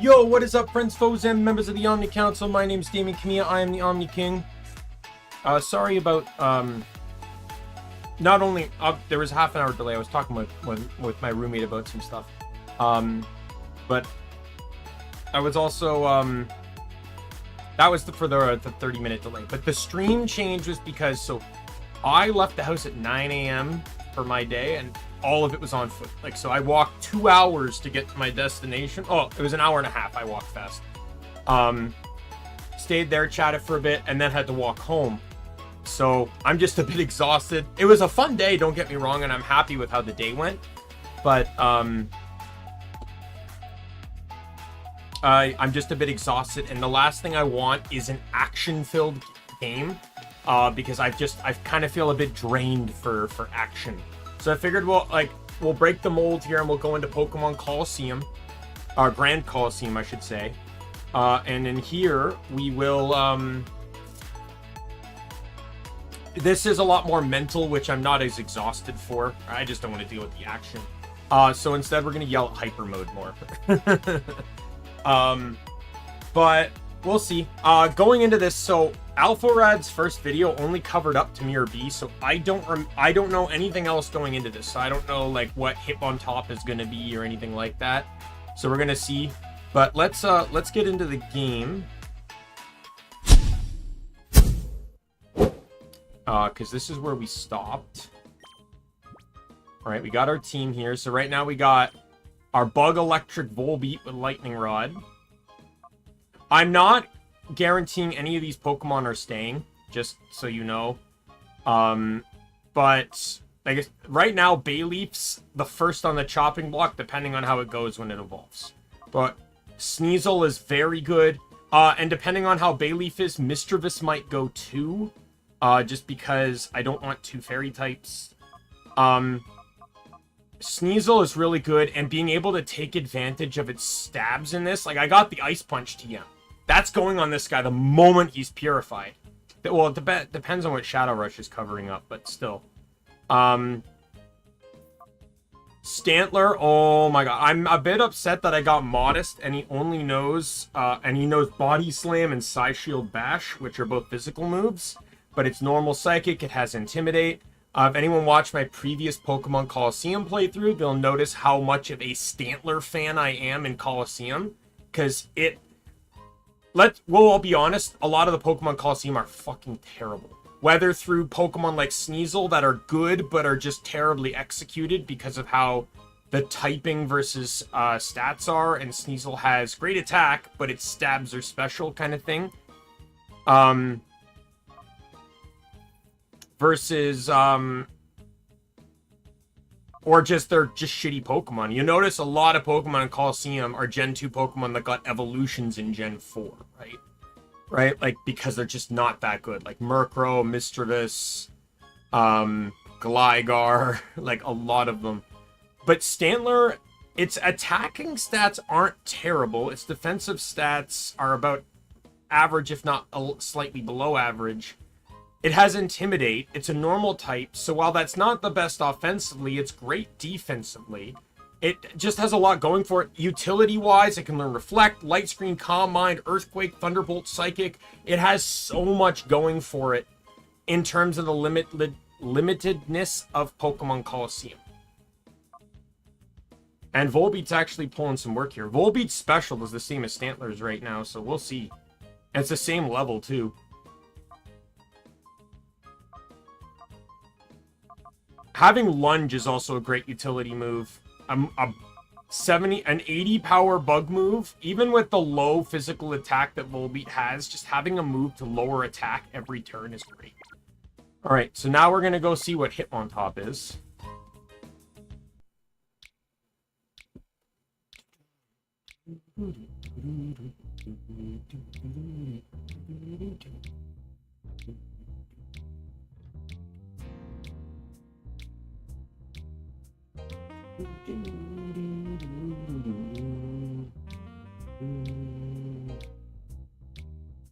Yo, what is up, friends, foes, and members of the Omni Council? My name's Daimien Kamiya. I am the Omni King. Sorry about, not only, there was a half an hour delay. I was talking with my roommate about some stuff. But I was also, that was for the 30-minute delay. But the stream change was because, so I left the house at 9 a.m. for my day, and all of it was on foot. Like, so I walked 2 hours to get to my destination. Oh, it was an hour and a half. I walked fast. Stayed there, chatted for a bit, and then had to walk home. So I'm just a bit exhausted. It was a fun day, don't get me wrong, and I'm happy with how the day went. But I'm just a bit exhausted, and the last thing I want is an action-filled game, because I kind of feel a bit drained for action. So I figured we'll break the mold here and we'll go into Pokemon Colosseum, or Grand Colosseum, I should say. And in here we will. This is a lot more mental, which I'm not as exhausted for. I just don't want to deal with the action. So instead we're gonna yell at hyper mode more. But we'll see. Going into this, so Alpharad's first video only covered up to Mirror B, so I don't know anything else going into this. So I don't know like what Hitmontop is gonna be or anything like that. So we're gonna see. But let's get into the game. Because this is where we stopped. All right, we got our team here. So right now we got our Bug Electric Volbeat with Lightning Rod. I'm not guaranteeing any of these Pokemon are staying, just so you know. But I guess right now Bayleaf's the first on the chopping block, depending on how it goes when it evolves. But Sneasel is very good. And depending on how Bayleaf is, Mischievous might go too. Just because I don't want two fairy types. Sneasel is really good, and being able to take advantage of its stabs in this, like I got the Ice Punch TM. That's going on this guy the moment he's purified. Well, it depends on what Shadow Rush is covering up, but still. Stantler, oh my god. I'm a bit upset that I got Modest, and he only knows, Body Slam and Psyshield Bash, which are both physical moves. But it's normal Psychic, it has Intimidate. If anyone watched my previous Pokemon Colosseum playthrough, they'll notice how much of a Stantler fan I am in Colosseum. Because we'll all be honest, a lot of the Pokemon Colosseum are fucking terrible. Whether through Pokemon like Sneasel that are good, but are just terribly executed because of how the typing versus stats are. And Sneasel has great attack, but its stabs are special kind of thing. Versus, or just they're just shitty Pokemon. You notice a lot of Pokemon in Colosseum are Gen 2 Pokemon that got evolutions in Gen 4, right? Right? Like, because they're just not that good. Like Murkrow, Mischievous, Gligar, like a lot of them. But Stantler, its attacking stats aren't terrible. Its defensive stats are about average, if not slightly below average. It has Intimidate. It's a normal type, so while that's not the best offensively, it's great defensively. It just has a lot going for it. Utility-wise, it can learn Reflect, Light Screen, Calm Mind, Earthquake, Thunderbolt, Psychic. It has so much going for it in terms of the limitedness of Pokemon Colosseum. And Volbeat's actually pulling some work here. Volbeat's special is the same as Stantler's right now, so we'll see. And it's the same level, too. Having Lunge is also a great utility move. An 80 power bug move, even with the low physical attack that Volbeat has, just having a move to lower attack every turn is great. Alright, so now we're going to go see what Hitmontop is.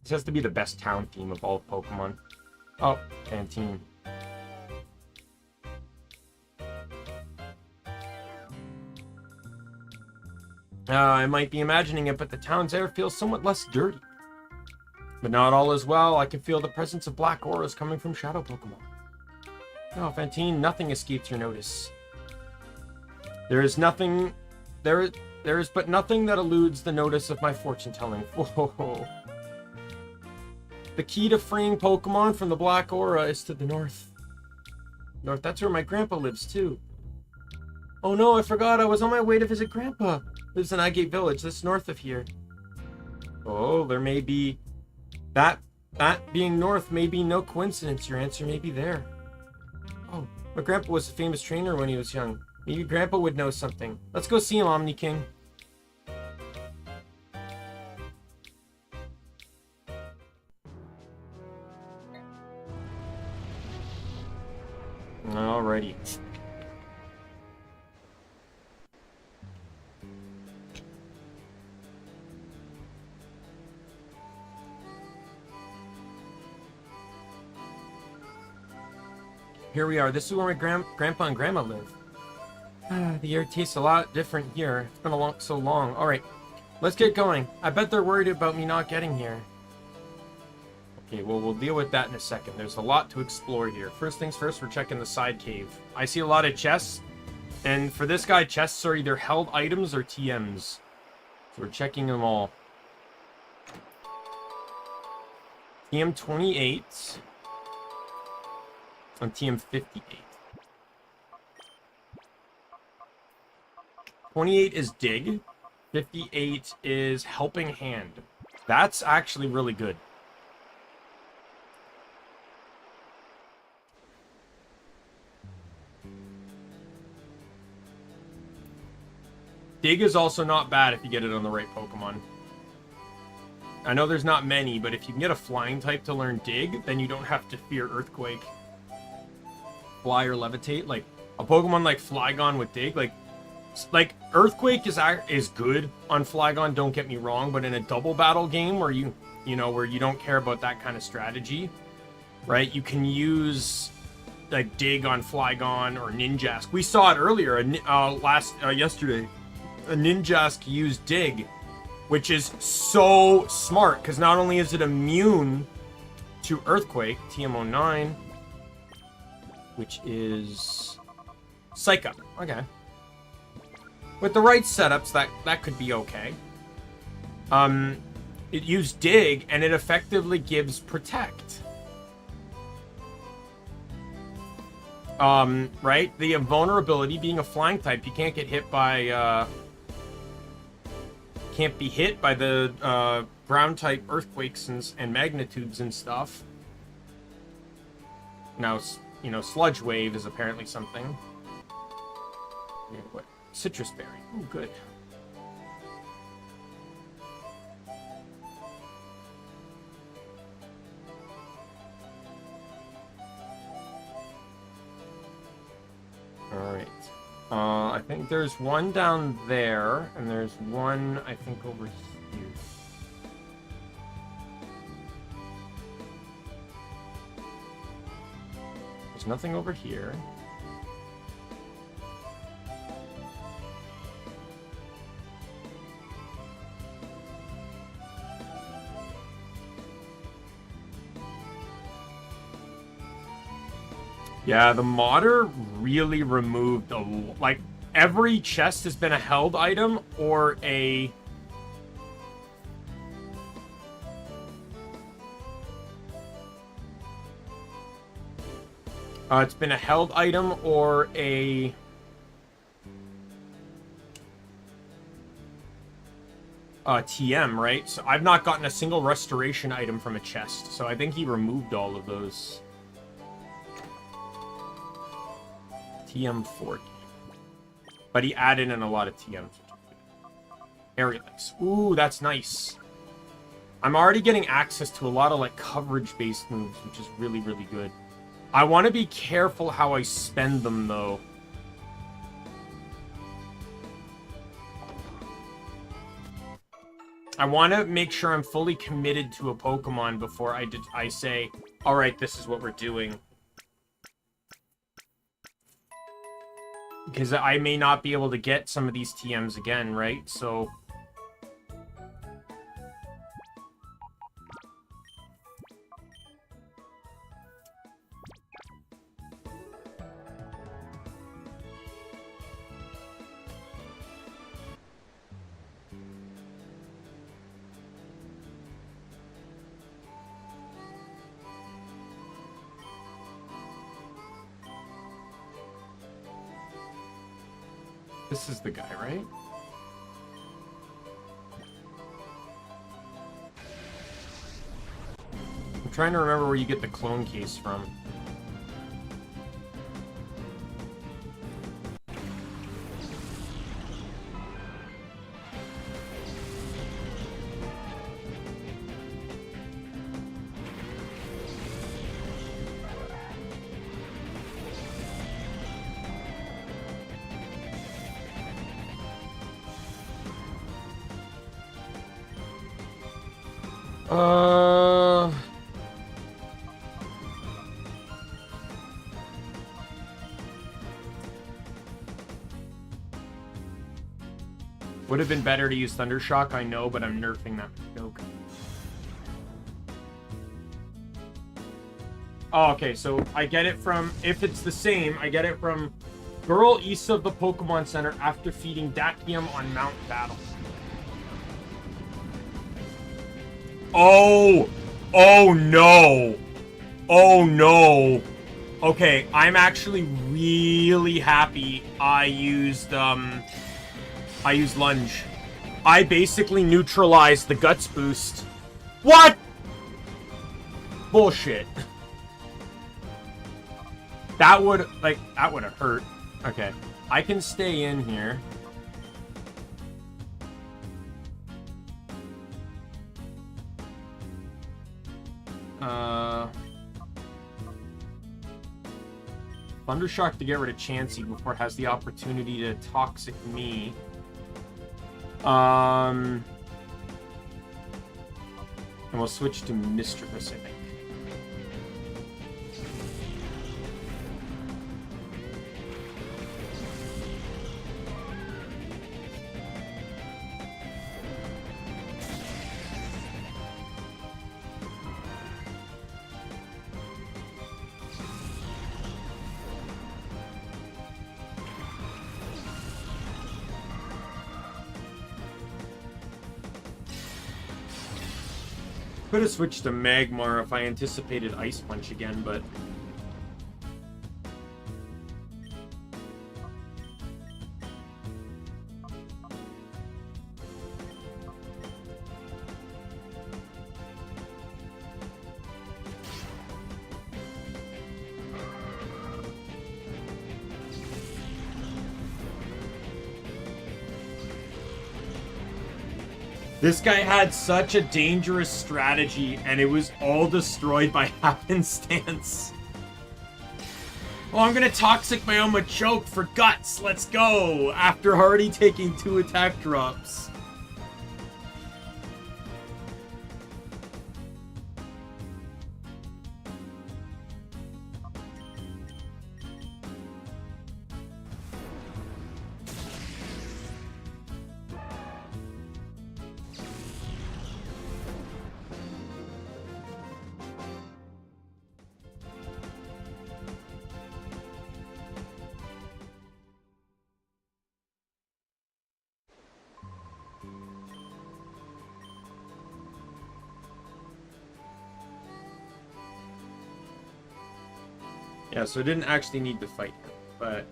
This has to be the best town theme of all Pokemon. Oh, Canteen. I might be imagining it, but the town's air feels somewhat less dirty. But not all is well. I can feel the presence of black auras coming from shadow Pokemon. No, Fantine, nothing escapes your notice. There is but nothing that eludes the notice of my fortune-telling. Whoa. The key to freeing Pokemon from the black aura is to the north. That's where my grandpa lives, too. Oh no, I forgot. I was on my way to visit Grandpa. Lives in Agate Village, just north of here. Oh, there may be... That being north may be no coincidence. Your answer may be there. Oh, my grandpa was a famous trainer when he was young. Maybe Grandpa would know something. Let's go see him, Omni King. Alrighty. Here we are. This is where my grandpa and grandma live. The air tastes a lot different here. It's been so long. Alright, let's get going. I bet they're worried about me not getting here. Okay, well, we'll deal with that in a second. There's a lot to explore here. First things first, we're checking the side cave. I see a lot of chests. And for this guy, chests are either held items or TMs. So we're checking them all. TM 28. On TM 58. 28 is dig. 58 is helping hand. That's actually really good. Dig is also not bad if you get it on the right Pokemon. I know there's not many, but if you can get a flying type to learn dig, then you don't have to fear Earthquake. Fly or levitate, like a Pokemon like Flygon with dig, like Earthquake is good on Flygon, don't get me wrong, but in a double battle game where you don't care about that kind of strategy, right? You can use like dig on Flygon or Ninjask. We saw it earlier, yesterday. A Ninjask used dig, which is so smart because not only is it immune to Earthquake, TM09. Which is Psych Up. Okay. With the right setups, that could be okay. It used Dig, and it effectively gives Protect. Right? The vulnerability, being a flying type, you can't get hit by, can't be hit by the, ground type earthquakes and magnitudes and stuff. Now, Sludge Wave is apparently something. What? Citrus Berry. Oh, good. Alright. I think there's one down there, and there's one, I think, over here. There's nothing over here. Yeah, the modder really removed like every chest has been a held item or a it's been a held item or a TM, right? So I've not gotten a single restoration item from a chest, so I think he removed all of those. TM 40. But he added in a lot of TMs. Aerialix. Ooh, that's nice. I'm already getting access to a lot of like coverage-based moves, which is really, really good. I want to be careful how I spend them, though. I want to make sure I'm fully committed to a Pokemon before I say, all right, this is what we're doing. because I may not be able to get some of these TMs again, right? So... This is the guy, right? I'm trying to remember where you get the clone case from. Would have been better to use Thundershock, I know, but I'm nerfing that joke. Oh, okay, so I get it from, if it's the same, I get it from girl east of the Pokemon Center after feeding Dakium on Mount Battle. Oh! Oh no! Oh no! Okay, I'm actually really happy I used Lunge. I basically neutralized the Guts boost. What? Bullshit. That would have hurt. Okay. I can stay in here. Thundershock to get rid of Chansey before it has the opportunity to Toxic me. And we'll switch to Mischievous, I think. Could have switched to Magmar if I anticipated Ice Punch again, but... This guy had such a dangerous strategy, and it was all destroyed by happenstance. Oh, I'm gonna Toxic my own Machoke for Guts. Let's go! After already taking 2 attack drops. Yeah, so I didn't actually need to fight him, but...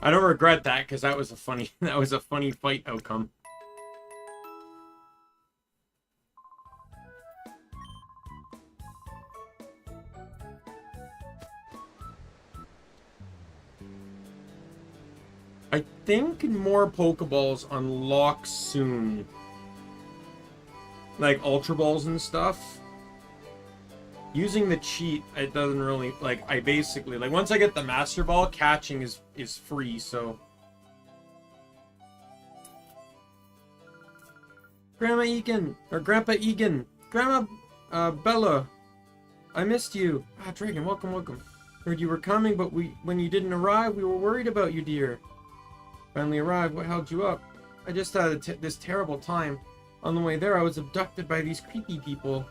I don't regret that, because that was a funny fight outcome. I think more Pokeballs unlock soon. Like Ultra Balls and stuff. Using the cheat, it doesn't really, like, I basically, like, once I get the Master Ball, catching is free, so. Grandma Egan, or Grandpa Egan, Grandma, Bella, I missed you. Ah, Dragon, welcome, welcome. Heard you were coming, but when you didn't arrive, we were worried about you, dear. Finally arrived, what held you up? I just had this terrible time. On the way there, I was abducted by these creepy people.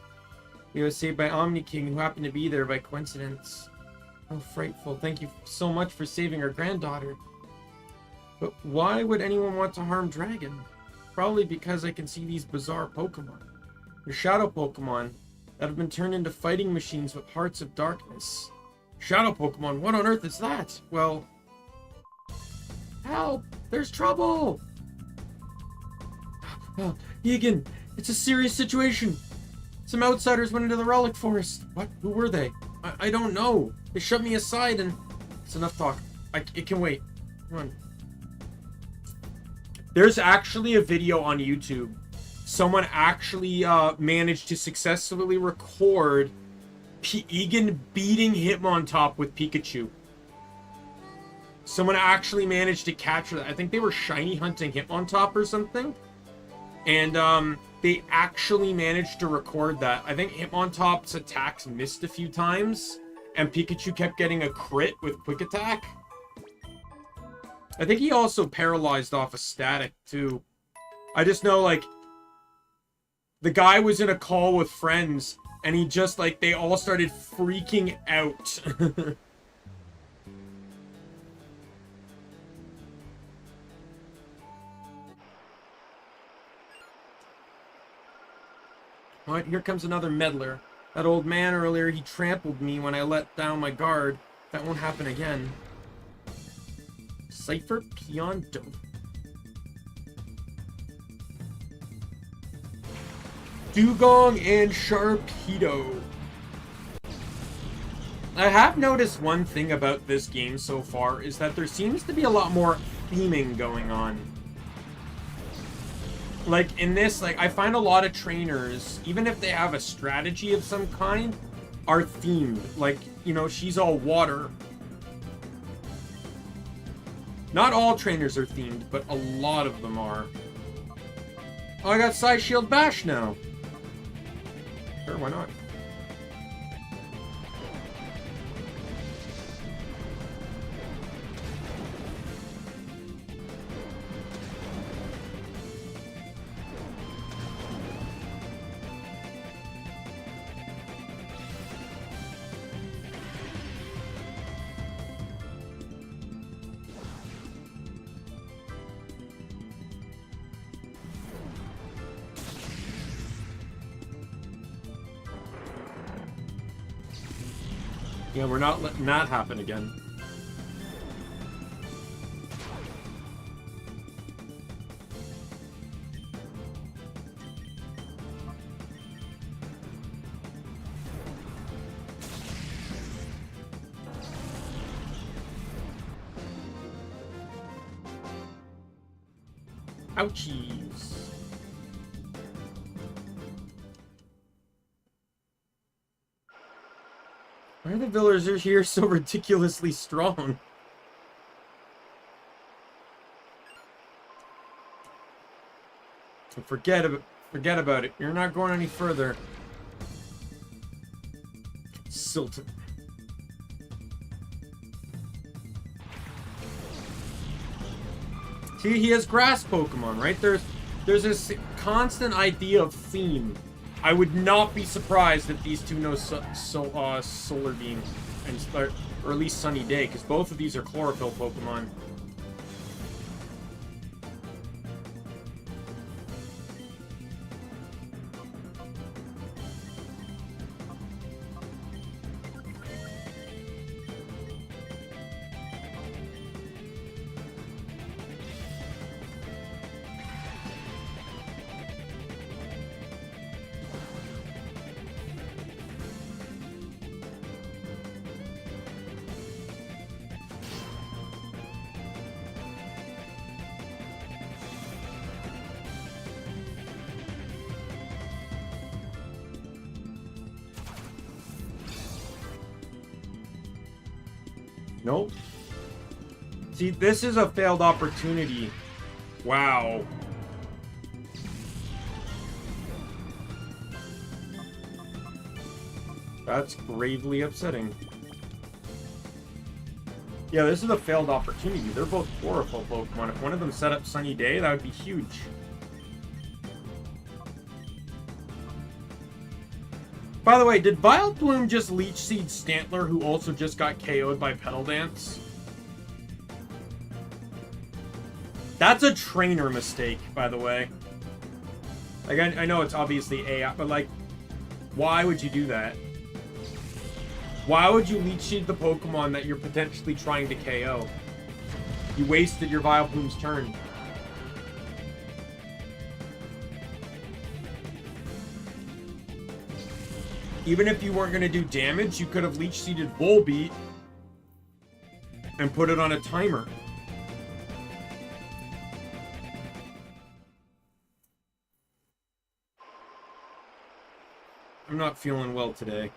We was saved by Omni King, who happened to be there by coincidence. Oh, frightful. Thank you so much for saving our granddaughter. But why would anyone want to harm Dragon? Probably because I can see these bizarre Pokemon. They're shadow Pokemon that have been turned into fighting machines with hearts of darkness. Shadow Pokemon? What on earth is that? Well... Help! There's trouble! Oh, Egan, it's a serious situation. Some outsiders went into the Relic Forest. What? Who were they? I don't know. They shoved me aside and... It's enough talk. It can wait. Come on. There's actually a video on YouTube. Someone actually managed to successfully record Egan beating Hitmontop with Pikachu. Someone actually managed to capture that. I think they were shiny hunting Hitmontop or something. And they actually managed to record that. I think Hitmontop's attacks missed a few times. And Pikachu kept getting a crit with Quick Attack. I think he also paralyzed off a static, too. I just know, like... The guy was in a call with friends. And he just, like, they all started freaking out. What? Here comes another meddler. That old man earlier, he trampled me when I let down my guard. That won't happen again. Cypher Peon Dope. Dugong and Sharpedo. I have noticed one thing about this game so far is that there seems to be a lot more theming going on. Like, in this, like, I find a lot of trainers, even if they have a strategy of some kind, are themed. Like, you know, she's all water. Not all trainers are themed, but a lot of them are. Oh, I got Psy Shield Bash now. Sure, why not? Yeah, we're not letting that happen again. Ouchies. Why are the villagers here so ridiculously strong? Forget about it. You're not going any further. Silton. See, he has grass Pokemon, right? There's this constant idea of theme. I would not be surprised if these two know Solar Beam, or at least Sunny Day, because both of these are Chlorophyll Pokemon. Nope. See, this is a failed opportunity. Wow. That's gravely upsetting. Yeah, this is a failed opportunity. They're both chlorophyll Pokemon. If one of them set up Sunny Day, that would be huge. By the way, did Vileplume just Leech Seed Stantler, who also just got KO'd by Petal Dance? That's a trainer mistake, by the way. Like, I know it's obviously AI, but, like, why would you do that? Why would you Leech Seed the Pokemon that you're potentially trying to KO? You wasted your Vileplume's turn. Even if you weren't going to do damage, you could have Leech Seeded Volbeat and put it on a timer. I'm not feeling well today.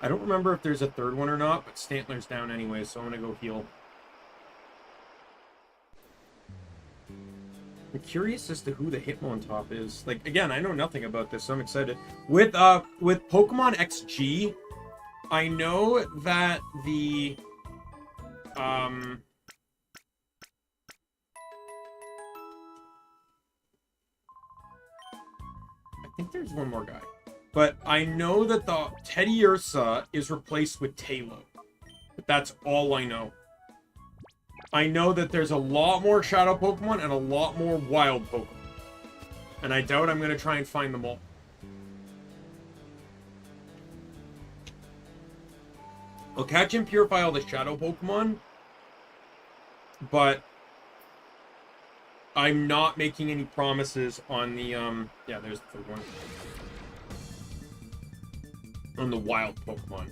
I don't remember if there's a third one or not, but Stantler's down anyway, so I'm going to go heal. I'm curious as to who the Hitmontop is. Like, again, I know nothing about this, so I'm excited. With Pokemon XG, I know that the I think there's one more guy. But I know that the Teddy Ursa is replaced with Tailo. But that's all I know. I know that there's a lot more Shadow Pokemon and a lot more Wild Pokemon. And I doubt I'm going to try and find them all. I'll catch and purify all the Shadow Pokemon. But I'm not making any promises on the, yeah, there's the third one. On the Wild Pokemon.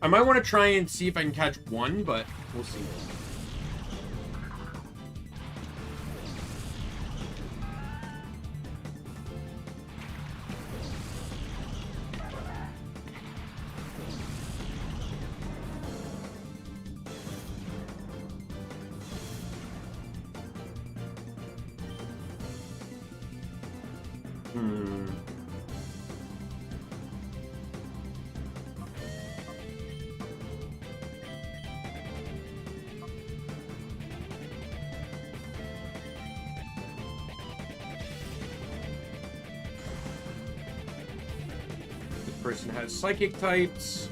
I might want to try and see if I can catch one, but we'll see. Person has psychic types.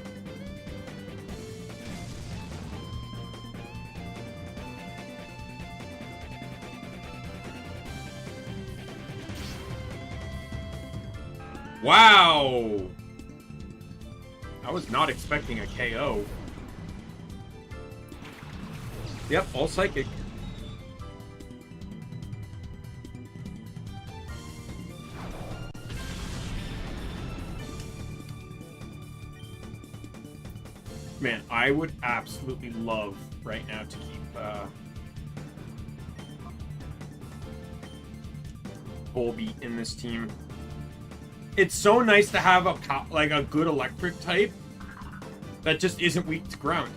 Wow! I was not expecting a KO. Yep, all psychic. Man, I would absolutely love right now to keep Volbeat in this team. It's so nice to have a good electric type that just isn't weak to ground.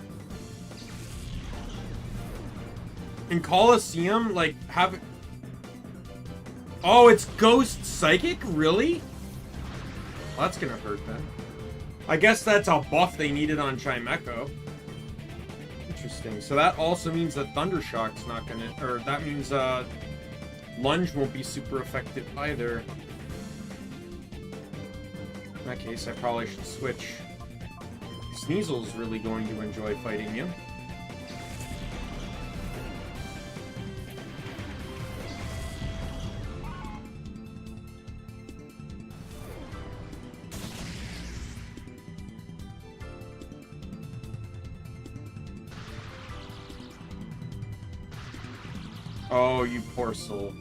In Colosseum, like, have it... Oh, it's Ghost Psychic? Really? Well, that's gonna hurt then. I guess that's a buff they needed on Chimecho. Interesting. So that also means that Thundershock's not gonna... Or that means Lunge won't be super effective either. In that case, I probably should switch. Sneasel's really going to enjoy fighting you. Oh, you poor soul.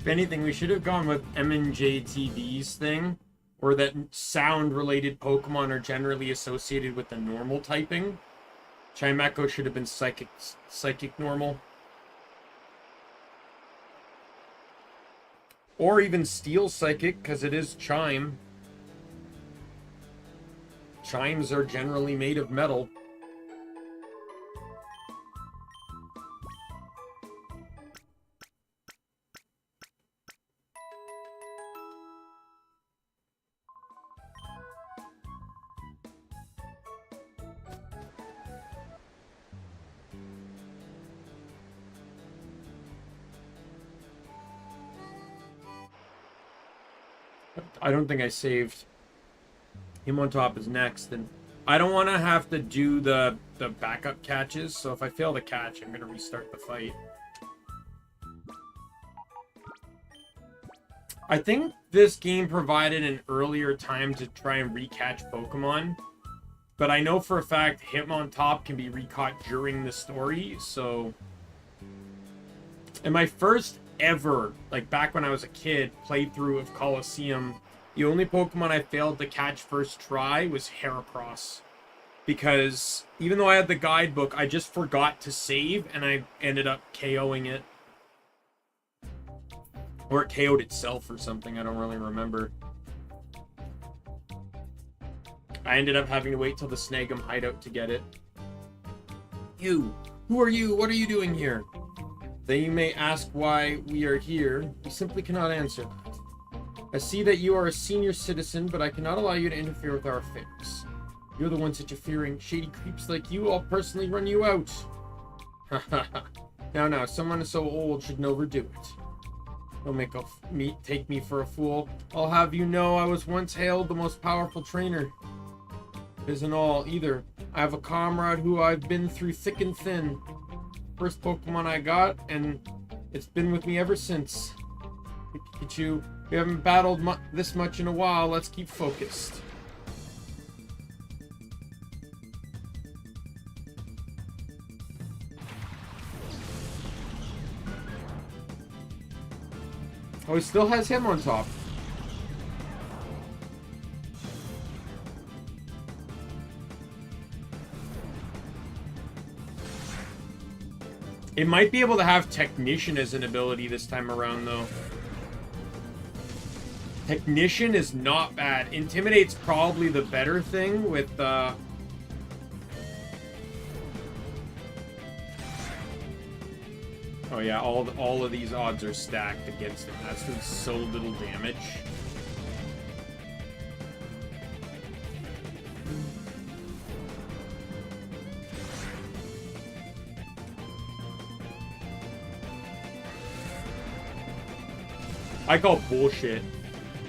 If anything, we should have gone with MNJTD's thing, or that sound-related Pokemon are generally associated with the normal typing. Chimecho should have been psychic normal. Or even Steel Psychic, because it is Chime. Chimes are generally made of metal. I don't think I saved. Him on top is next, and I don't want to have to do the backup catches, so if I fail the catch, I'm going to restart the fight. I think this game provided an earlier time to try and recatch Pokemon, but I know for a fact him on top can be recaught during the story, so... In my first ever, like back when I was a kid, playthrough of Colosseum, the only Pokemon I failed to catch first try was Heracross. Because even though I had the guidebook, I just forgot to save, and I ended up KOing it. Or it KO'd itself or something, I don't really remember. I ended up having to wait till the Snag'em hideout to get it. You! Who are you? What are you doing here? Then you may ask why we are here. We simply cannot answer that. I see that you are a senior citizen, but I cannot allow you to interfere with our affairs. You're the ones interfering. Shady creeps like you, I'll personally run you out. Now, someone so old should never do it. Don't take me for a fool. I'll have you know I was once hailed the most powerful trainer. It isn't all, either. I have a comrade who I've been through thick and thin. First Pokemon I got, and it's been with me ever since. Hey, Pikachu, we haven't battled this much in a while. Let's keep focused. Oh, he still has him on top. It might be able to have Technician as an ability this time around, though. Technician is not bad. Intimidate's probably the better thing with, Oh yeah, all of these odds are stacked against it. That's doing so little damage. I call bullshit.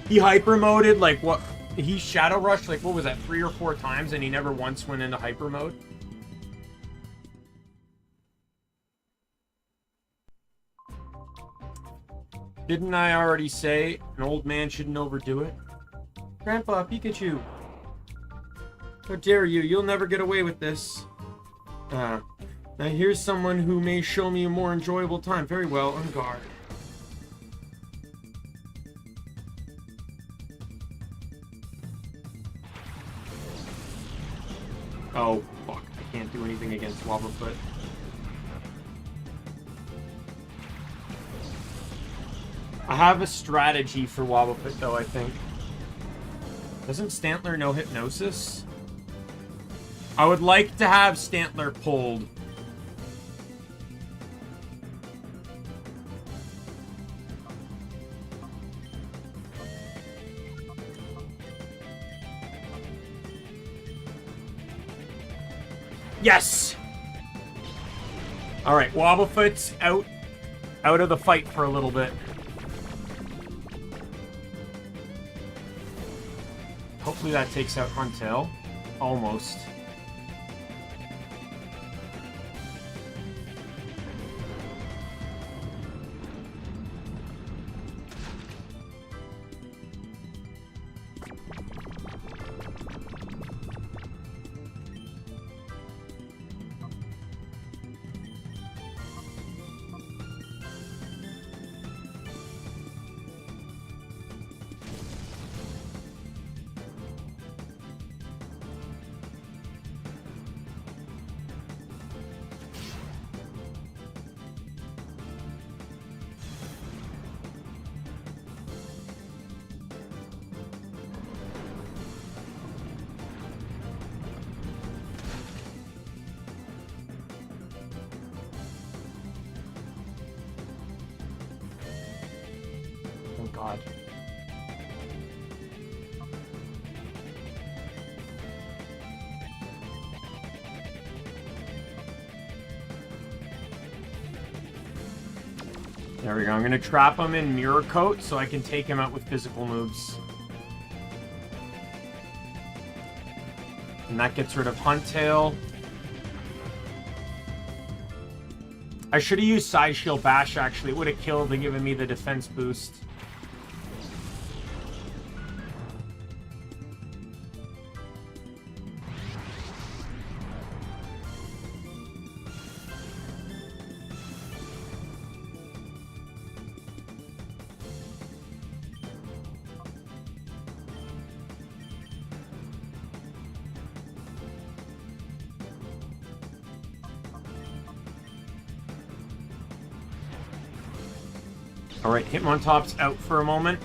He hyper moded like what? He shadow rushed like what was that, 3 or 4 times, and he never once went into hyper mode. Didn't I already say an old man shouldn't overdo it? Grandpa, Pikachu. How dare you? You'll never get away with this. Now here's someone who may show me a more enjoyable time. Very well, on guard. Oh, fuck. I can't do anything against Wobblefoot. I have a strategy for Wobblefoot, though, I think. Doesn't Stantler know Hypnosis? I would like to have Stantler pulled. Yes! Alright, Wobblefoot's out of the fight for a little bit. Hopefully that takes out Huntail. Almost. God. There we go. I'm going to trap him in Mirror Coat so I can take him out with physical moves. And that gets rid of Huntail. I should have used Side Shield Bash, actually. It would have killed and given me the defense boost. Alright, Hitmontop's out for a moment.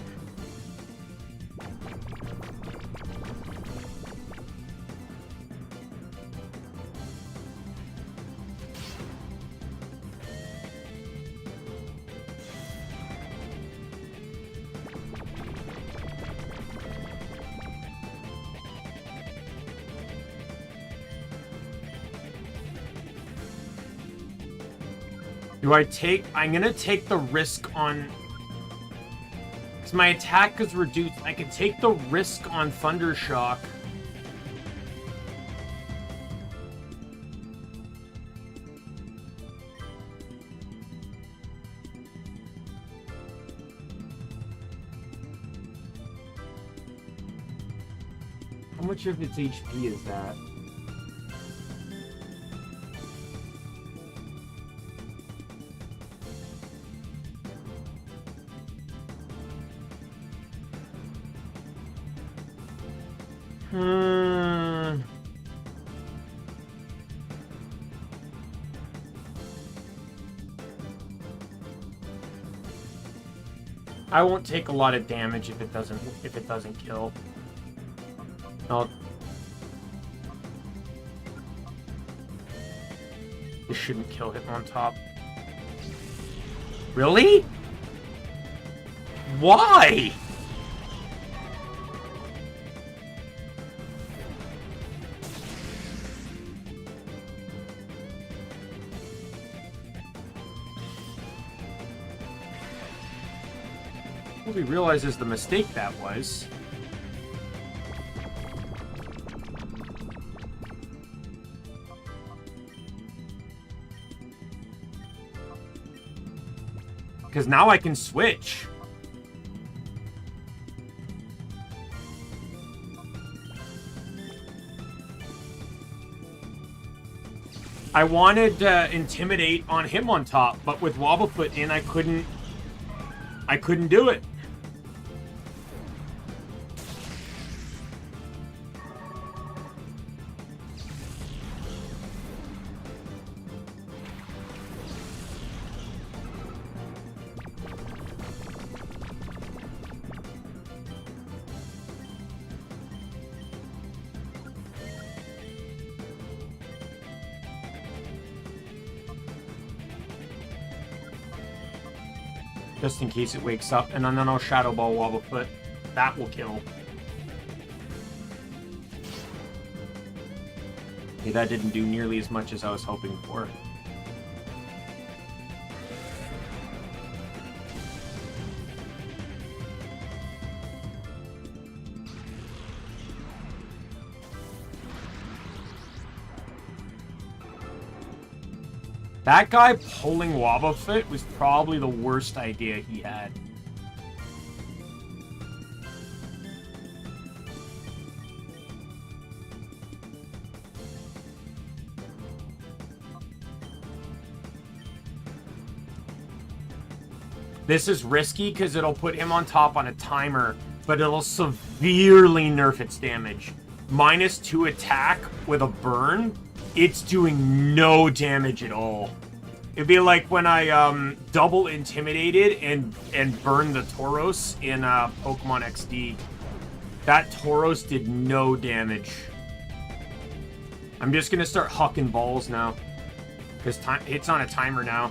Do I take... I'm gonna take the risk on... Because my attack is reduced. I can take the risk on Thundershock. How much of its HP is that? I won't take a lot of damage if it doesn't kill. This shouldn't kill Hitmontop. Really? Why? He realizes the mistake that was. Because now I can switch. I wanted Intimidate on Hitmontop, but with Wobblefoot in, I couldn't do it. Just in case it wakes up, and then I'll Shadow Ball Wobblefoot. That will kill. Okay, that didn't do nearly as much as I was hoping for. That guy pulling Wobblefoot was probably the worst idea he had. This is risky because it'll put him on top on a timer, but it'll severely nerf its damage. -2 attack with a burn. It's doing no damage at all. It'd be like when I double intimidated and burned the Tauros in Pokemon XD. That Tauros did no damage. I'm just gonna start hucking balls now, because it's on a timer now.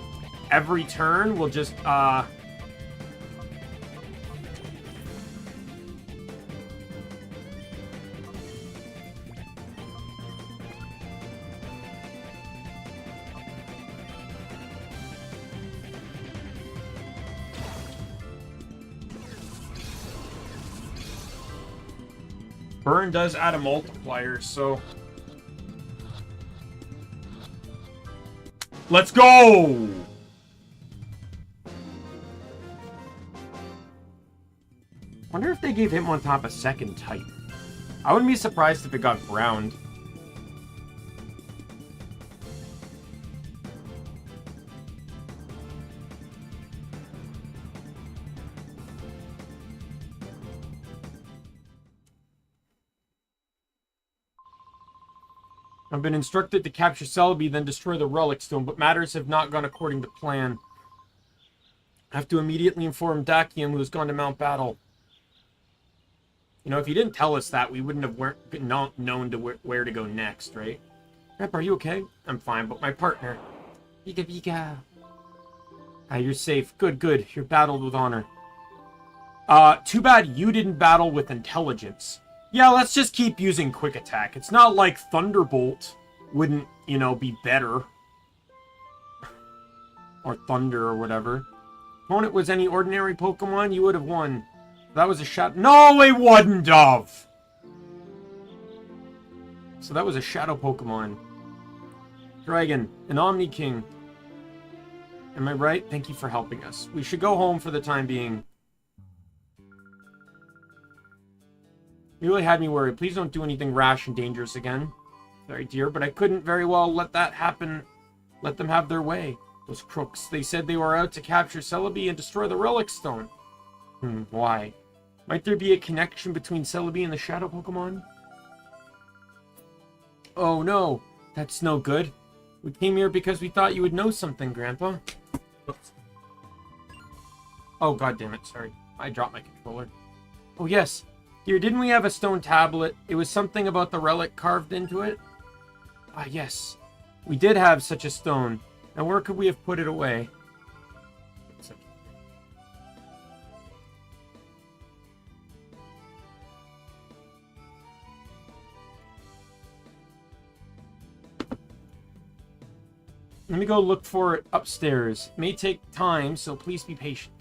Every turn we'll just Burn does add a multiplier, so... Let's go! Wonder if they gave Hitmontop a second type. I wouldn't be surprised if it got ground. I've been instructed to capture Celebi, then destroy the Relic Stone, but matters have not gone according to plan. I have to immediately inform Dakium, who has gone to Mount Battle. You know, if you didn't tell us that, we wouldn't have known to where to go next, right? Grandpa, are you okay? I'm fine, but my partner... Vika Vika. Ah, you're safe. Good, good. You're battled with honor. Too bad you didn't battle with intelligence. Yeah, let's just keep using quick attack. It's not like Thunderbolt wouldn't, you know, be better. Or Thunder or whatever. If opponent was any ordinary Pokemon, you would have won. That was a shadow... No, it wasn't, Dove! So that was a shadow Pokemon. Dragon, an Omni King. Am I right? Thank you for helping us. We should go home for the time being. You really had me worried. Please don't do anything rash and dangerous again. Sorry, dear, but I couldn't very well let that happen. Let them have their way. Those crooks. They said they were out to capture Celebi and destroy the Relic Stone. Why? Might there be a connection between Celebi and the Shadow Pokemon? Oh no, that's no good. We came here because we thought you would know something, Grandpa. Oops. Oh, god damn it, sorry. I dropped my controller. Oh yes. Here, didn't we have a stone tablet? It was something about the relic carved into it? Ah, yes. We did have such a stone. Now where could we have put it away? Let me go look for it upstairs. It may take time, so please be patient.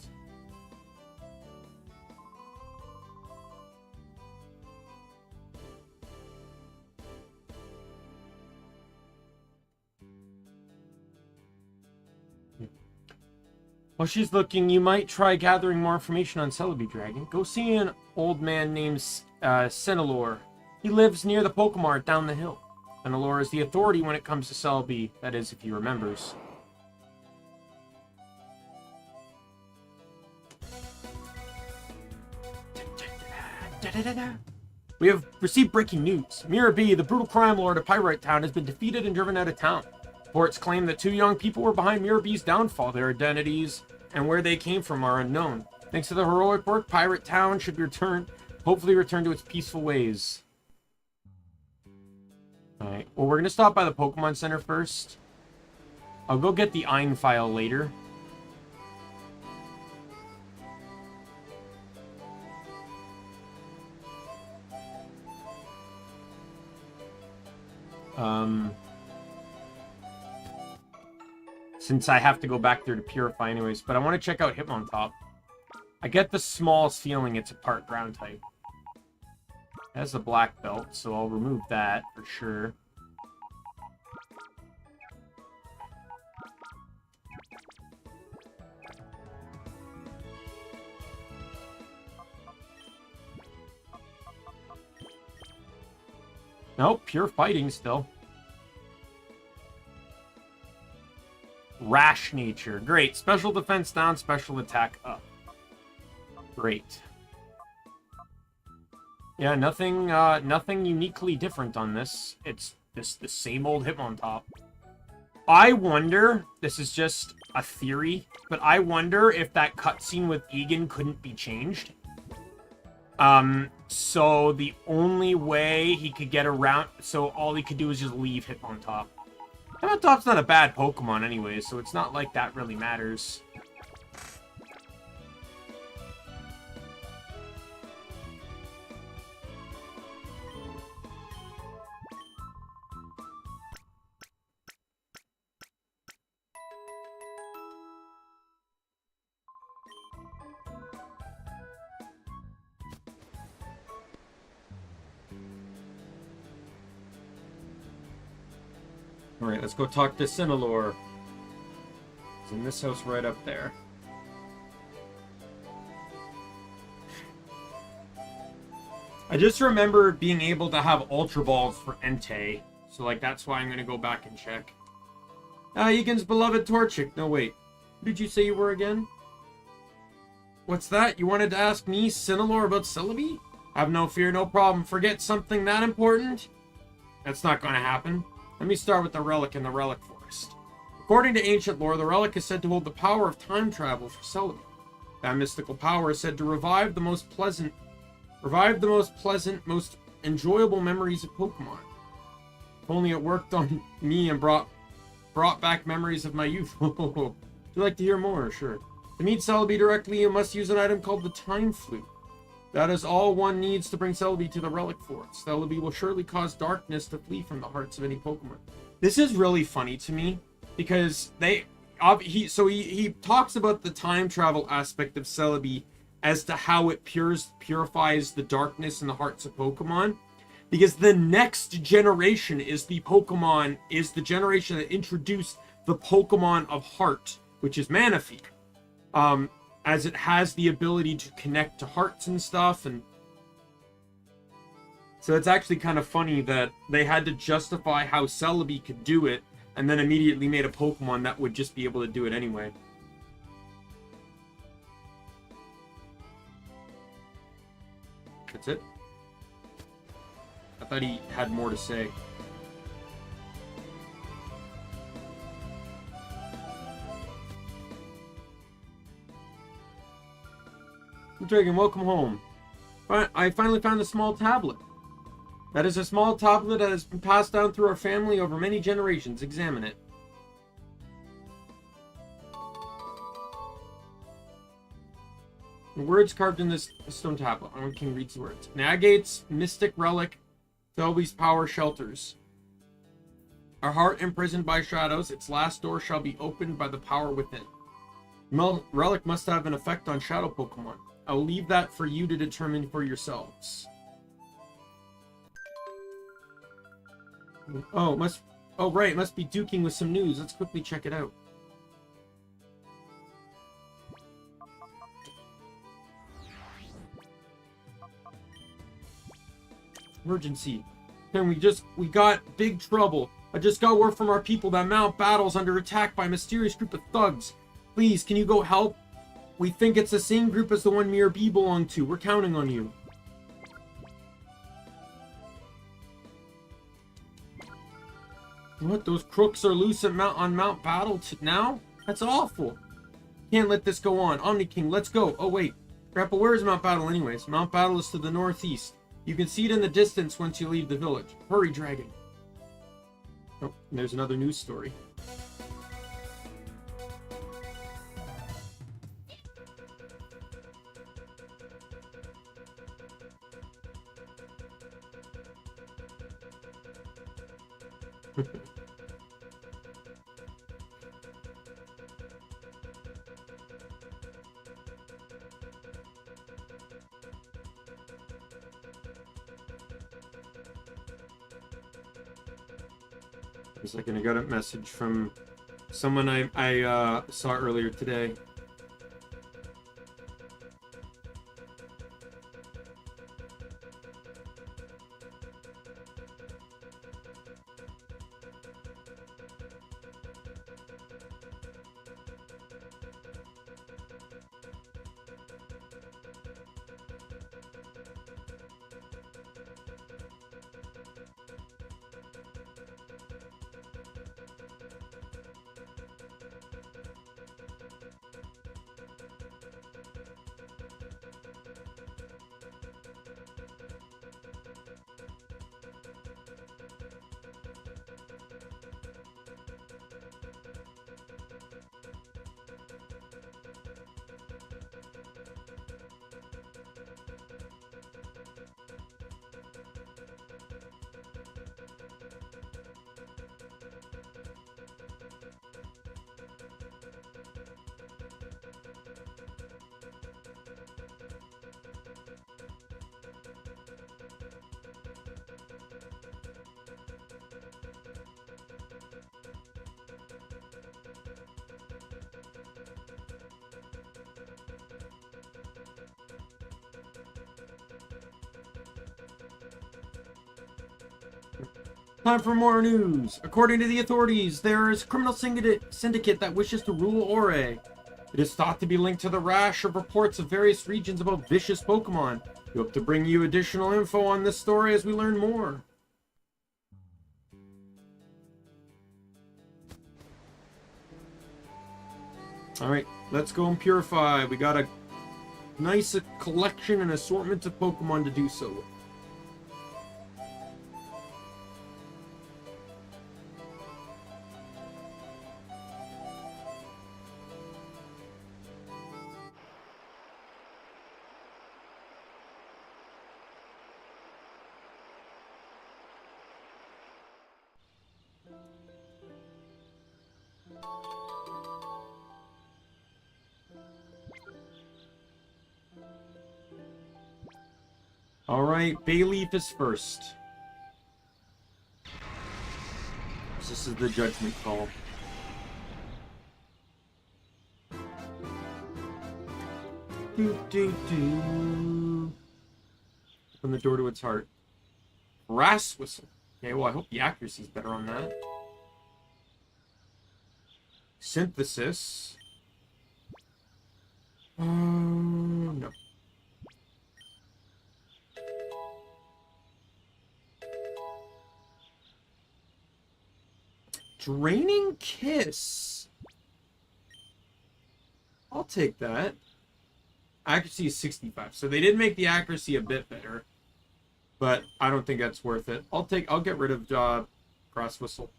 While she's looking, you might try gathering more information on Celebi Dragon. Go see an old man named Senelor. He lives near the Pokemart down the hill. Senelor is the authority when it comes to Celebi. That is, if he remembers. We have received breaking news. Mirror B, the brutal crime lord of Pyrite Town, has been defeated and driven out of town. Reports claim that 2 young people were behind Mirror B's downfall. Their identities and where they came from are unknown. Thanks to the heroic work, Pirate Town should hopefully return to its peaceful ways. Alright, well, we're going to stop by the Pokemon Center first. I'll go get the Ein file later. Since I have to go back there to Purify anyways, but I want to check out Hitmontop. I get the smallest feeling it's a part ground type. It has a black belt, so I'll remove that for sure. Nope, pure fighting still. Rash nature. Great. Special defense down, special attack up. Great. Yeah, nothing uniquely different on this. It's the same old Hitmontop. I wonder, this is just a theory, but I wonder if that cutscene with Egan couldn't be changed. So the only way he could get around, so all he could do is just leave Hitmontop. Hitmontop's not a bad Pokemon anyway, so it's not like that really matters. Alright, let's go talk to Sinalor. He's in this house right up there. I just remember being able to have Ultra Balls for Entei. So, like, that's why I'm going to go back and check. Egan's beloved Torchic. No, wait. Who did you say you were again? What's that? You wanted to ask me, Sinalor, about Celebi? Have no fear, no problem. Forget something that important? That's not going to happen. Let me start with the relic in the Relic Forest. According to ancient lore, the relic is said to hold the power of time travel for Celebi. That mystical power is said to revive the most pleasant, most enjoyable memories of Pokemon. If only it worked on me and brought back memories of my youth. Would you like to hear more? Sure. To meet Celebi directly, you must use an item called the Time Flute. That is all one needs to bring Celebi to the Relic Forest. Celebi will surely cause darkness to flee from the hearts of any Pokemon. This is really funny to me, because he talks about the time travel aspect of Celebi as to how it purifies the darkness in the hearts of Pokemon. Because the next generation is the generation that introduced the Pokemon of Heart, which is Manaphy. As it has the ability to connect to hearts and stuff, and so it's actually kind of funny that they had to justify how Celebi could do it, and then immediately made a Pokemon that would just be able to do it anyway. That's it? I thought he had more to say. Dragon, welcome home. I finally found a small tablet. That is a small tablet that has been passed down through our family over many generations. Examine it. The words carved in this stone tablet. Omni King reads the words. Nagate's mystic relic, Celebi's power shelters. Our heart imprisoned by shadows, its last door shall be opened by the power within. Relic must have an effect on shadow Pokemon. I will leave that for you to determine for yourselves. Oh, right, must be duking with some news. Let's quickly check it out. Emergency. And we got big trouble. I just got word from our people that Mount Battle's under attack by a mysterious group of thugs. Please, can you go help? We think it's the same group as the one me or B belong to. We're counting on you. What? Those crooks are loose on Mount Battle now? That's awful. Can't let this go on. Omni King, let's go. Oh, wait. Grandpa, where is Mount Battle anyways? Mount Battle is to the northeast. You can see it in the distance once you leave the village. Hurry, Dragon. Oh, and there's another news story. A second, I got a message from someone I saw earlier today. Time for more news. According to the authorities, there is a criminal syndicate that wishes to rule Ore. It is thought to be linked to the rash of reports of various regions about vicious Pokemon. We hope to bring you additional info on this story as we learn more. Alright, let's go and purify. We got a nice collection and assortment of Pokemon to do so with. Alright, Bayleaf is first. This is the judgment call. Open the door to its heart. Brass whistle. Okay, well, I hope the accuracy's better on that. Synthesis. No. Draining Kiss. I'll take that. Accuracy is 65. So they did make the accuracy a bit better. But I don't think that's worth it. I'll get rid of Brass Whistle.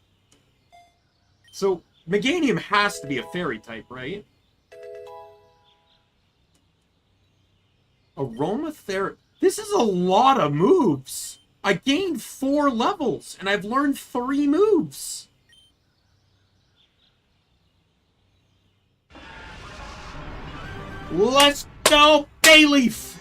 So Meganium has to be a fairy type, right? Aromatherapy. This is a lot of moves. I gained 4 levels and I've learned 3 moves. Let's go, Bayleaf!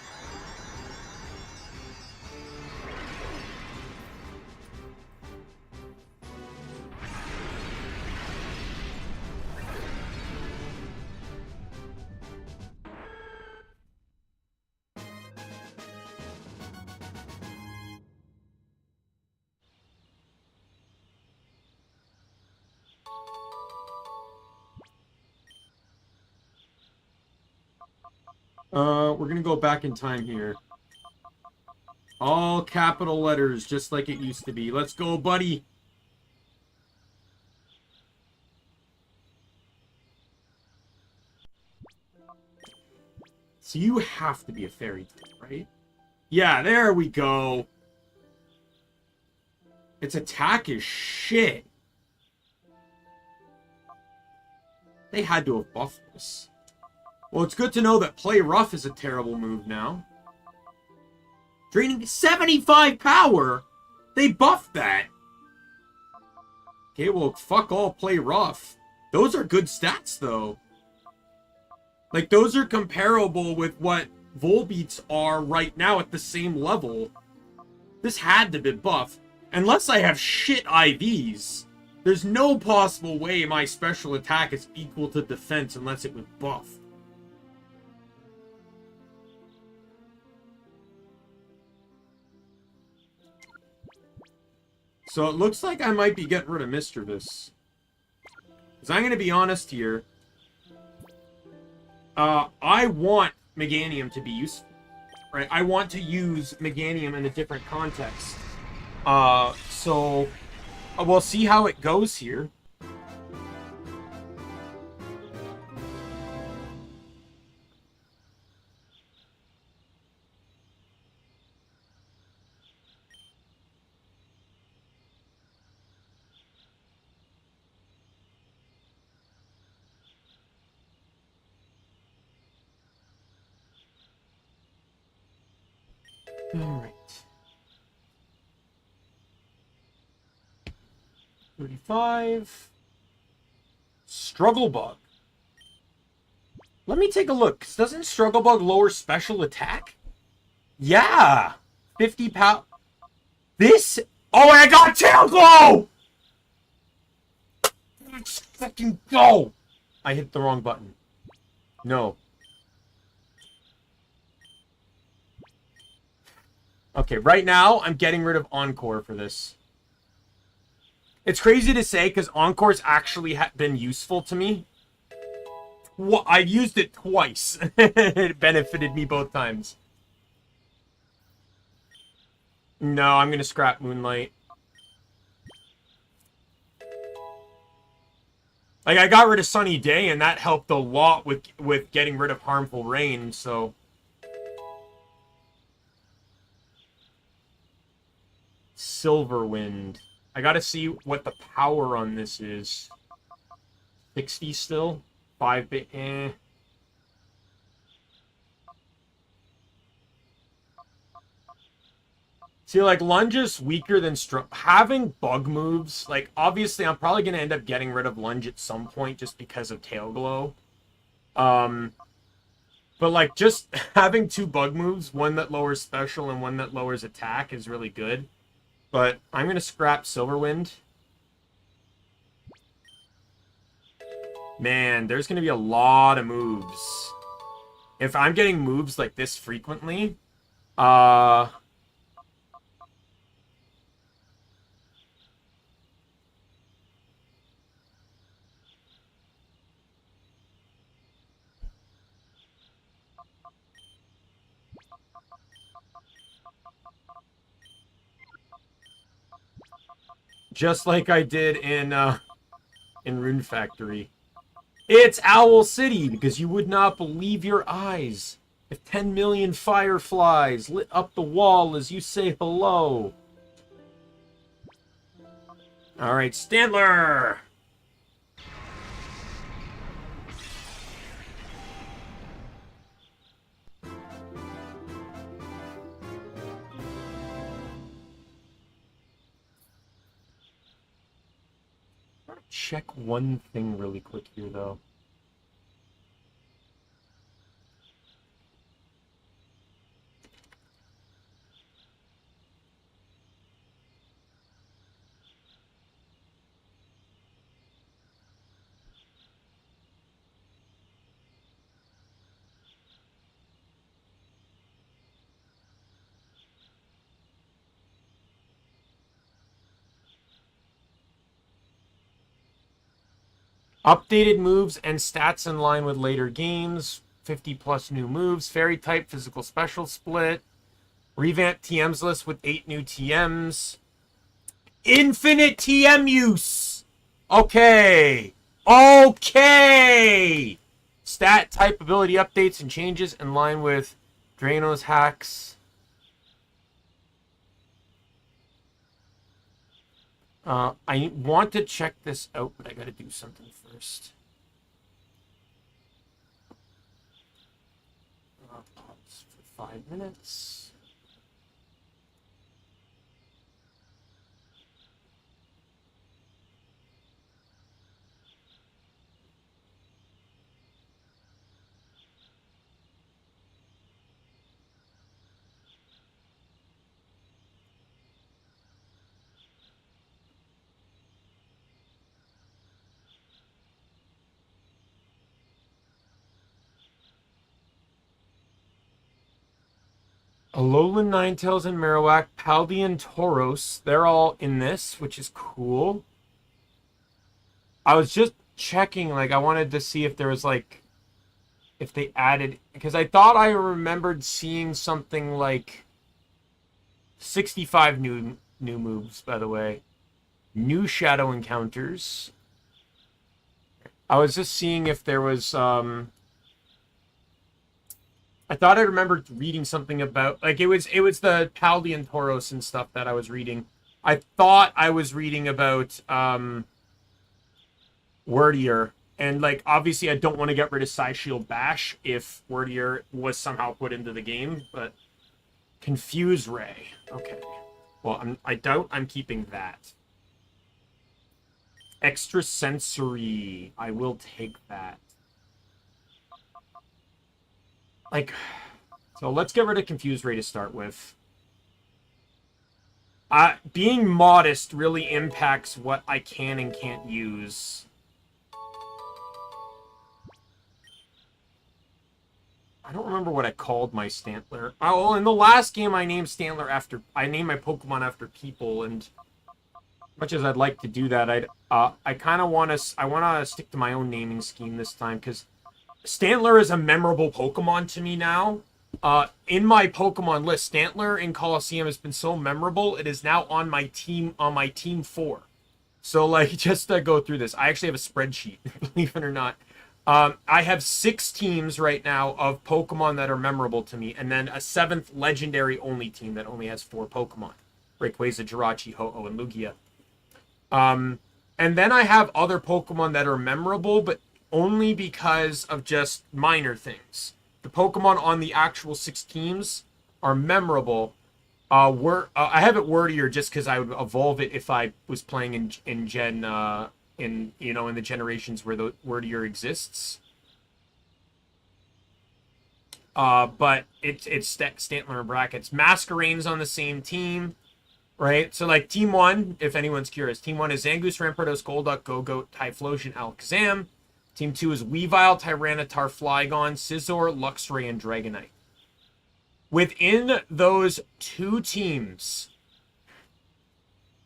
We're gonna go back in time here. All capital letters, just like it used to be. Let's go, buddy! So you have to be a fairy type, right? Yeah, there we go. Its attack is shit. They had to have buffed this. Well, it's good to know that Play Rough is a terrible move now. Draining 75 power? They buffed that. Okay, well, fuck all Play Rough. Those are good stats, though. Like, those are comparable with what Volbeats are right now at the same level. This had to be buffed. Unless I have shit IVs. There's no possible way my special attack is equal to defense unless it was buffed. So it looks like I might be getting rid of Mischievous. Because I'm going to be honest here. I want Meganium to be useful. Right? I want to use Meganium in a different context. So we'll see how it goes here. Alright. 35. Struggle Bug. Let me take a look. Doesn't Struggle Bug lower special attack? Yeah! 50 power. This. Oh, and I got Tail Glow! Let's fucking go! I hit the wrong button. No. Okay, right now, I'm getting rid of Encore for this. It's crazy to say because Encore's actually been useful to me. I used it twice. It benefited me both times. No, I'm gonna scrap Moonlight. Like, I got rid of Sunny Day, and that helped a lot with getting rid of Harmful Rain, so... Silverwind. I gotta see what the power on this is. 60 still? 5-bit, eh. See, like, Lunge is weaker than having bug moves. Like, obviously, I'm probably going to end up getting rid of Lunge at some point just because of Tail Glow. But, like, just having 2 bug moves, one that lowers special and one that lowers attack is really good. But I'm going to scrap Silverwind. Man, there's going to be a lot of moves. If I'm getting moves like this frequently, just like I did in Rune Factory. It's Owl City, because you would not believe your eyes if 10 million fireflies lit up the wall as you say hello. Alright, Stantler! Check one thing really quick here, though. Updated moves and stats in line with later games. 50 plus new moves. Fairy type physical special split. Revamped TMs list with 8 new TMs. Infinite TM use! Okay. Okay! Stat type ability updates and changes in line with Drano's hacks. I want to check this out, but I gotta do something first. Pause for 5 minutes. Alolan Ninetales and Marowak, Paldean Tauros, they're all in this, which is cool. I was just checking, like, I wanted to see if there was, like, if they added, because I thought I remembered seeing something like 65 new moves, by the way. New Shadow Encounters. I was just seeing if there was, I thought I remembered reading something about, like, it was the Paldean Tauros and stuff that I was reading. I thought I was reading about Wordier, and, like, obviously I don't want to get rid of Psyshield Bash if Wordier was somehow put into the game, but Confuse Ray. Okay. Well, I doubt I'm keeping that. Extrasensory. I will take that. Like, so let's get rid of Confuse Ray to start with. Being modest really impacts what I can and can't use. I don't remember what I called my Stantler. Oh, in the last game I named my Pokemon after people, and Much as I'd like to do that, I kind of want to stick to my own naming scheme this time because Stantler is a memorable Pokemon to me now. In my Pokemon list, Stantler in Colosseum has been so memorable. It is now on my team 4. So like just to go through this, I actually have a spreadsheet, believe it or not. I have 6 teams right now of Pokemon that are memorable to me, and then a 7th legendary only team that only has 4 Pokemon: Rayquaza, Jirachi, Ho-Oh, and Lugia. And then I have other Pokemon that are memorable, but only because of just minor things. The Pokemon on the actual 6 teams are memorable. I have it wordier just because I would evolve it if I was playing in the generations where the wordier exists. But it's Stantler in brackets. Masquerade's on the same team. Right, so like Team 1, if anyone's curious, Team 1 is Zangoose, Rampardos, Golduck, Go-Goat, Typhlosion, Alakazam. Team 2 is Weavile, Tyranitar, Flygon, Scizor, Luxray, and Dragonite. Within those 2 teams,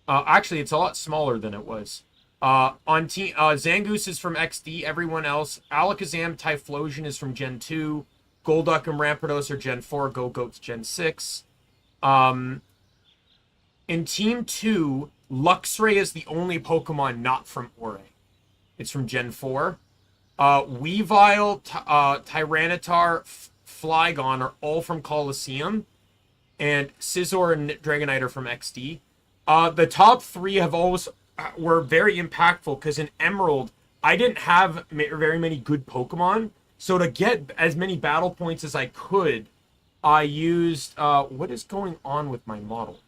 actually, it's a lot smaller than it was. On team Zangoose is from XD, everyone else. Alakazam, Typhlosion is from Gen 2. Golduck and Rampardos are Gen 4, Go-Goat's Gen 6. In Team 2, Luxray is the only Pokemon not from Ore. It's from Gen 4. Weavile, Tyranitar, Flygon are all from Colosseum. And Scizor and Dragonite are from XD. The top 3 have always were very impactful because in Emerald, I didn't have very many good Pokemon. So to get as many battle points as I could, I used... what is going on with my model?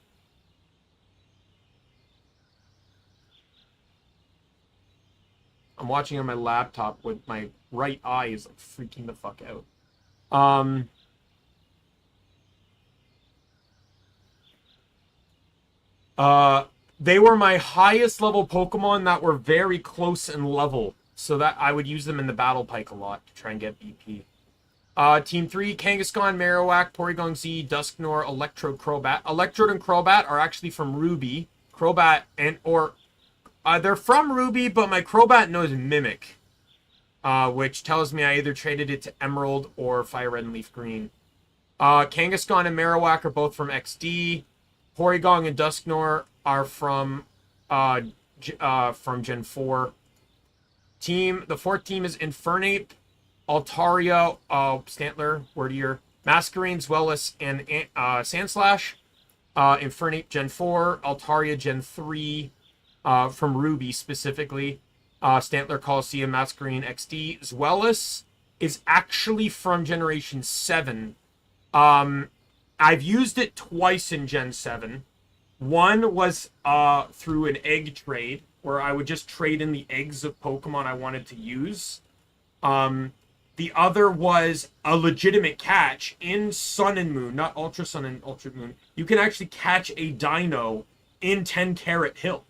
I'm watching on my laptop with my right eye is like freaking the fuck out. They were my highest level Pokemon that were very close in level, so that I would use them in the Battle Pike a lot to try and get BP. Team 3, Kangaskhan, Marowak, Porygon Z, Dusknoir, Electrode, Crobat. Electrode and Crobat are actually from Ruby. Crobat they're from Ruby, but my Crobat knows Mimic, which tells me I either traded it to Emerald or Fire Red and Leaf Green. Kangaskhan and Marowak are both from XD. Porygon and Dusknoir are from Gen 4. The 4th team is Infernape, Altaria, Stantler, wordier, Masquerain, Zweilous, and Sandslash. Infernape Gen 4, Altaria Gen 3. From Ruby specifically. Stantler, Colosseum, Masquerain, XD. Zweilous is actually from Generation 7. I've used it twice in Gen 7. One was through an egg trade, where I would just trade in the eggs of Pokemon I wanted to use. The other was a legitimate catch in Sun and Moon, not Ultra Sun and Ultra Moon. You can actually catch a dino in 10 Carat Hill.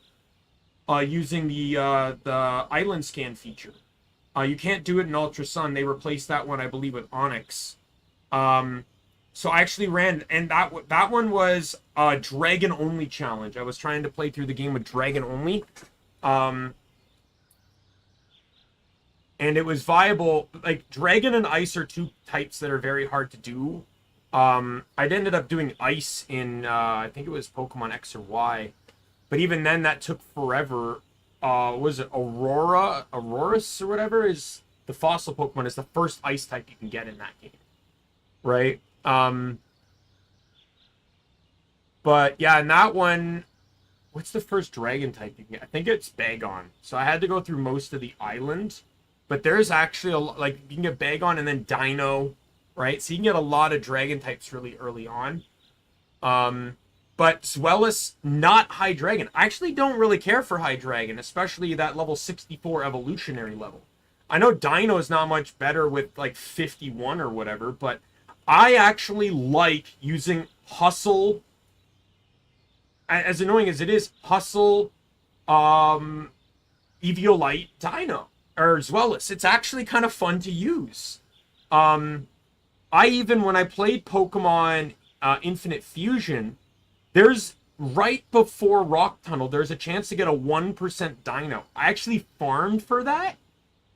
Using the Island Scan feature. You can't do it in Ultra Sun. They replaced that one, I believe, with Onyx. So I actually ran, and that one was a Dragon Only challenge. I was trying to play through the game with Dragon Only. And it was viable. Like, Dragon and Ice are 2 types that are very hard to do. I ended up doing Ice in, I think it was Pokemon X or Y. But even then, that took forever. Was it Aurorus or whatever? Is the fossil Pokemon is the first Ice type you can get in that game, right? But yeah, in that one, what's the first Dragon type you can get? I think it's Bagon. So I had to go through most of the island, but there's actually like you can get Bagon and then Dino, right? So you can get a lot of Dragon types really early on. But Zweilous, not High Dragon. I actually don't really care for High Dragon, especially that level 64 evolutionary level. I know Dino is not much better with like 51 or whatever, but I actually like using Hustle, as annoying as it is, Hustle, Eviolite, Dino, or Zweilous. It's actually kind of fun to use. When I played Pokemon Infinite Fusion, there's right before Rock Tunnel, there's a chance to get a 1% Dino. I actually farmed for that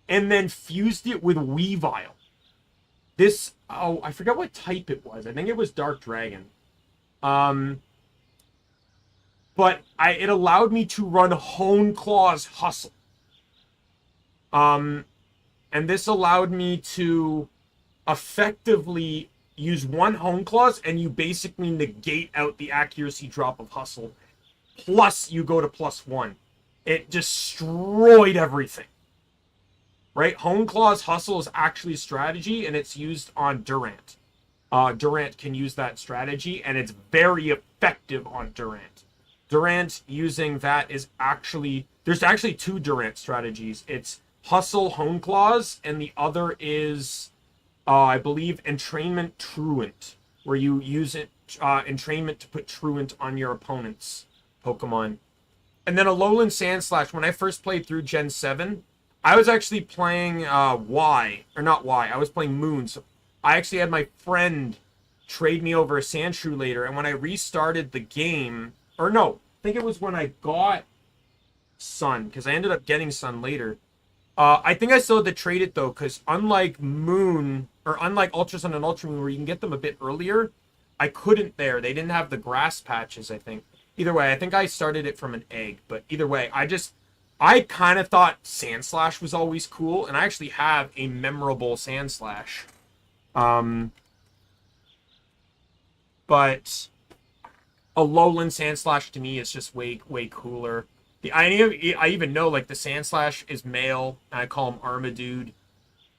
and then fused it with Weavile. This, oh, I forgot what type it was. I think it was Dark Dragon. But it allowed me to run Hoenn Claw's Hustle. And this allowed me to effectively use one Hoenn Claws, and you basically negate out the accuracy drop of Hustle. Plus, you go to +1. It destroyed everything. Right? Hoenn Claw's Hustle is actually a strategy, and it's used on Durant. Durant can use that strategy, and it's very effective on Durant. Durant using that is actually... There's actually two Durant strategies. It's Hustle Hoenn Claws, and the other is, I believe, Entrainment Truant, where you use it, Entrainment to put Truant on your opponent's Pokemon. And then Alolan Sandslash, when I first played through Gen 7, I was actually playing Y, or not Y, I was playing Moon. So I actually had my friend trade me over a Sandshrew later, and when I restarted the game, or no, I think it was when I got Sun, because I ended up getting Sun later. I think I still had to trade it, though, because unlike Moon, or unlike Ultra Sun and Ultra Moon, where you can get them a bit earlier, I couldn't there. They didn't have the grass patches, I think. Either way, I think I started it from an egg, but either way, I kind of thought Sandslash was always cool, and I actually have a memorable Sandslash. But Alolan Sandslash to me is just way cooler. I even know, like, the Sandslash is male, and I call him Armadude.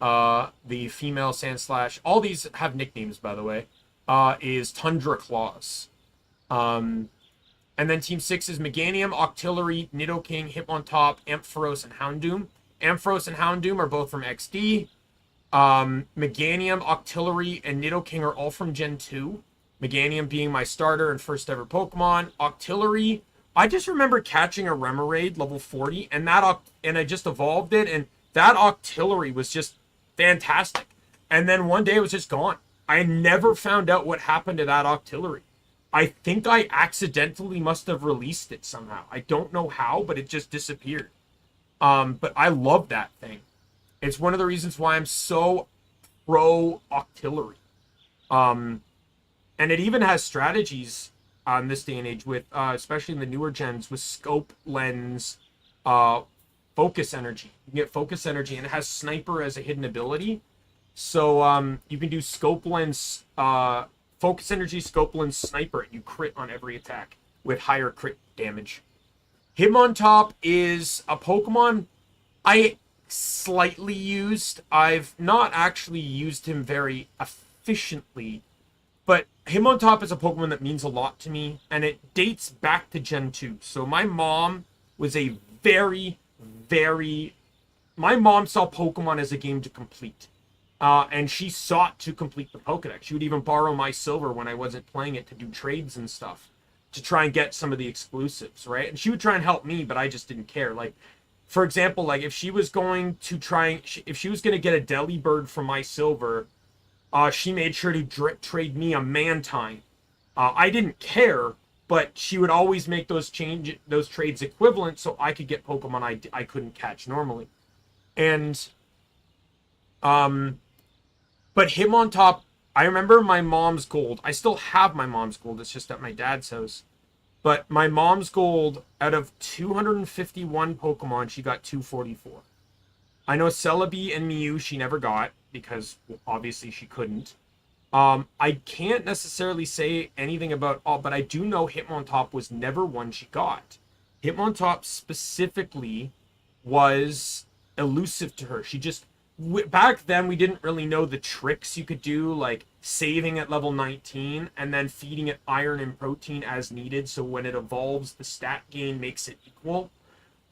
The female Sandslash, all these have nicknames, by the way, is Tundra Claws. And then Team 6 is Meganium, Octillery, Nidoking, Hitmontop, Ampharos, and Houndoom. Ampharos and Houndoom are both from XD. Meganium, Octillery, and Nidoking are all from Gen 2. Meganium being my starter and first ever Pokemon. Octillery, I just remember catching a Remoraid level 40, and I just evolved it, and that Octillery was just fantastic. And then one day it was just gone. I never found out what happened to that Octillery. I think I accidentally must have released it somehow. I don't know how, but it just disappeared. But I love that thing. It's one of the reasons why I'm so pro Octillery. And it even has strategies on this day and age with, especially in the newer gens, with Scope, Lens, Focus Energy. You can get Focus Energy, and it has Sniper as a hidden ability. So you can do Scope, Lens, Focus Energy, Scope, Lens, Sniper, and you crit on every attack with higher crit damage. Hitmontop is a Pokemon I slightly used. I've not actually used him very efficiently, but Hitmontop is a Pokemon that means a lot to me, and it dates back to Gen 2. So my mom was a my mom saw Pokemon as a game to complete. And she sought to complete the Pokedex. She would even borrow my silver when I wasn't playing it to do trades and stuff, to try and get some of the exclusives, right? And she would try and help me, but I just didn't care. Like, for example, like if she was going to if she was going to get a Delibird from my silver, she made sure to trade me a Mantine. I didn't care, but she would always make those trades equivalent so I could get Pokemon I couldn't catch normally. And but Hitmontop, I remember my mom's gold. I still have my mom's gold. It's just at my dad's house. But my mom's gold, out of 251 Pokemon, she got 244. I know Celebi and Mew she never got, because well, obviously she couldn't. I can't necessarily say anything about all, but I do know Hitmontop was never one she got. Hitmontop specifically was elusive to her. She just... Back then, we didn't really know the tricks you could do, like saving at level 19 and then feeding it iron and protein as needed, so when it evolves, the stat gain makes it equal.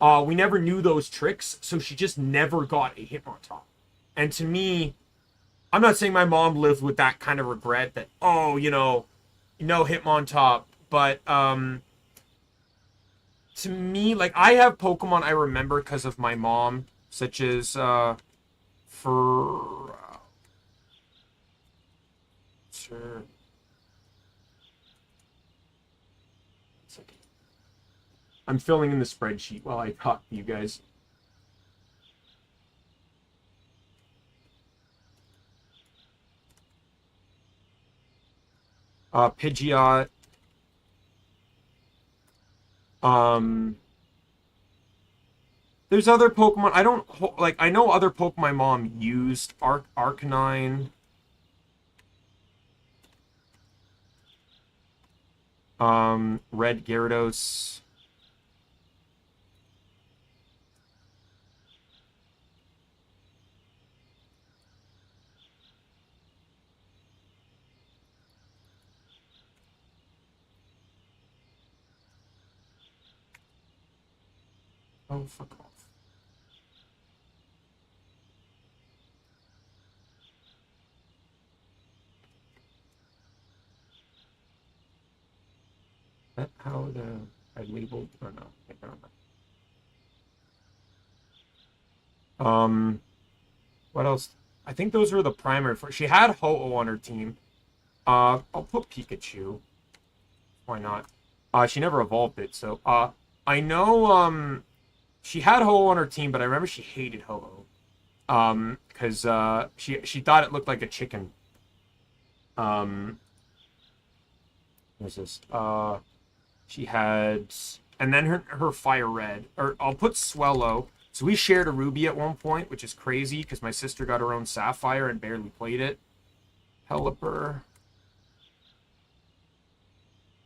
We never knew those tricks, so she just never got a Hitmontop. And to me, I'm not saying my mom lived with that kind of regret that, oh, no Hitmontop, but to me, like, I have Pokemon I remember because of my mom, such as... Sure. I'm filling in the spreadsheet while I talk to you guys. Pidgeot. There's other Pokemon. I don't like. I know other Pokemon my mom used. Arcanine. Red Gyarados. Oh, fuck off. That how I labeled or no? I don't know. What else? I think those were the primary for. She had Ho-Oh on her team. I'll put Pikachu. Why not? She never evolved it, so I know she had Ho-Oh on her team, but I remember she hated Ho-Oh. Because she thought it looked like a chicken. What's this? She had, and then her Fire Red, or I'll put Swellow. So we shared a Ruby at one point, which is crazy because my sister got her own Sapphire and barely played it. Pelipper.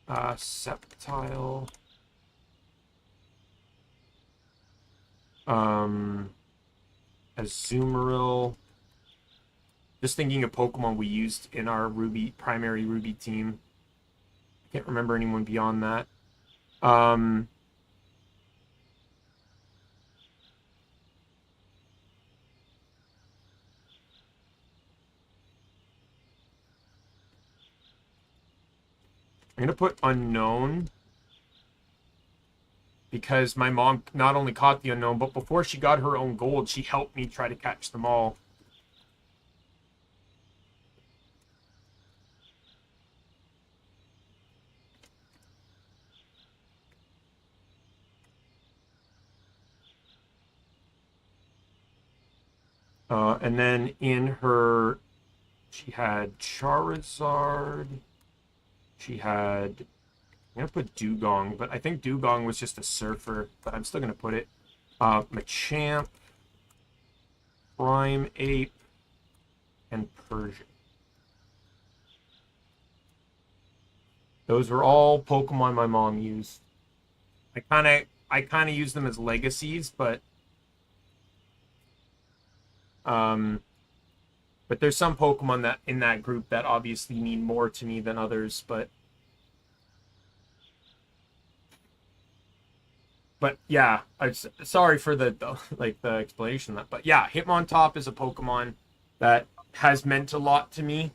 Sceptile. Azumarill. Just thinking of Pokemon we used in our primary Ruby team. I can't remember anyone beyond that. I'm going to put Unknown because my mom not only caught the Unknown, but before she got her own gold, she helped me try to catch them all. And then in her, she had Charizard. She had, I'm going to put Dugong, but I think Dugong was just a surfer, but I'm still going to put it. Machamp, Prime Ape, and Persian. Those were all Pokemon my mom used. I kind of use them as legacies, but there's some Pokemon that in that group that obviously mean more to me than others, but yeah, I'm sorry for the like the explanation of that. But yeah, Hitmontop is a Pokemon that has meant a lot to me.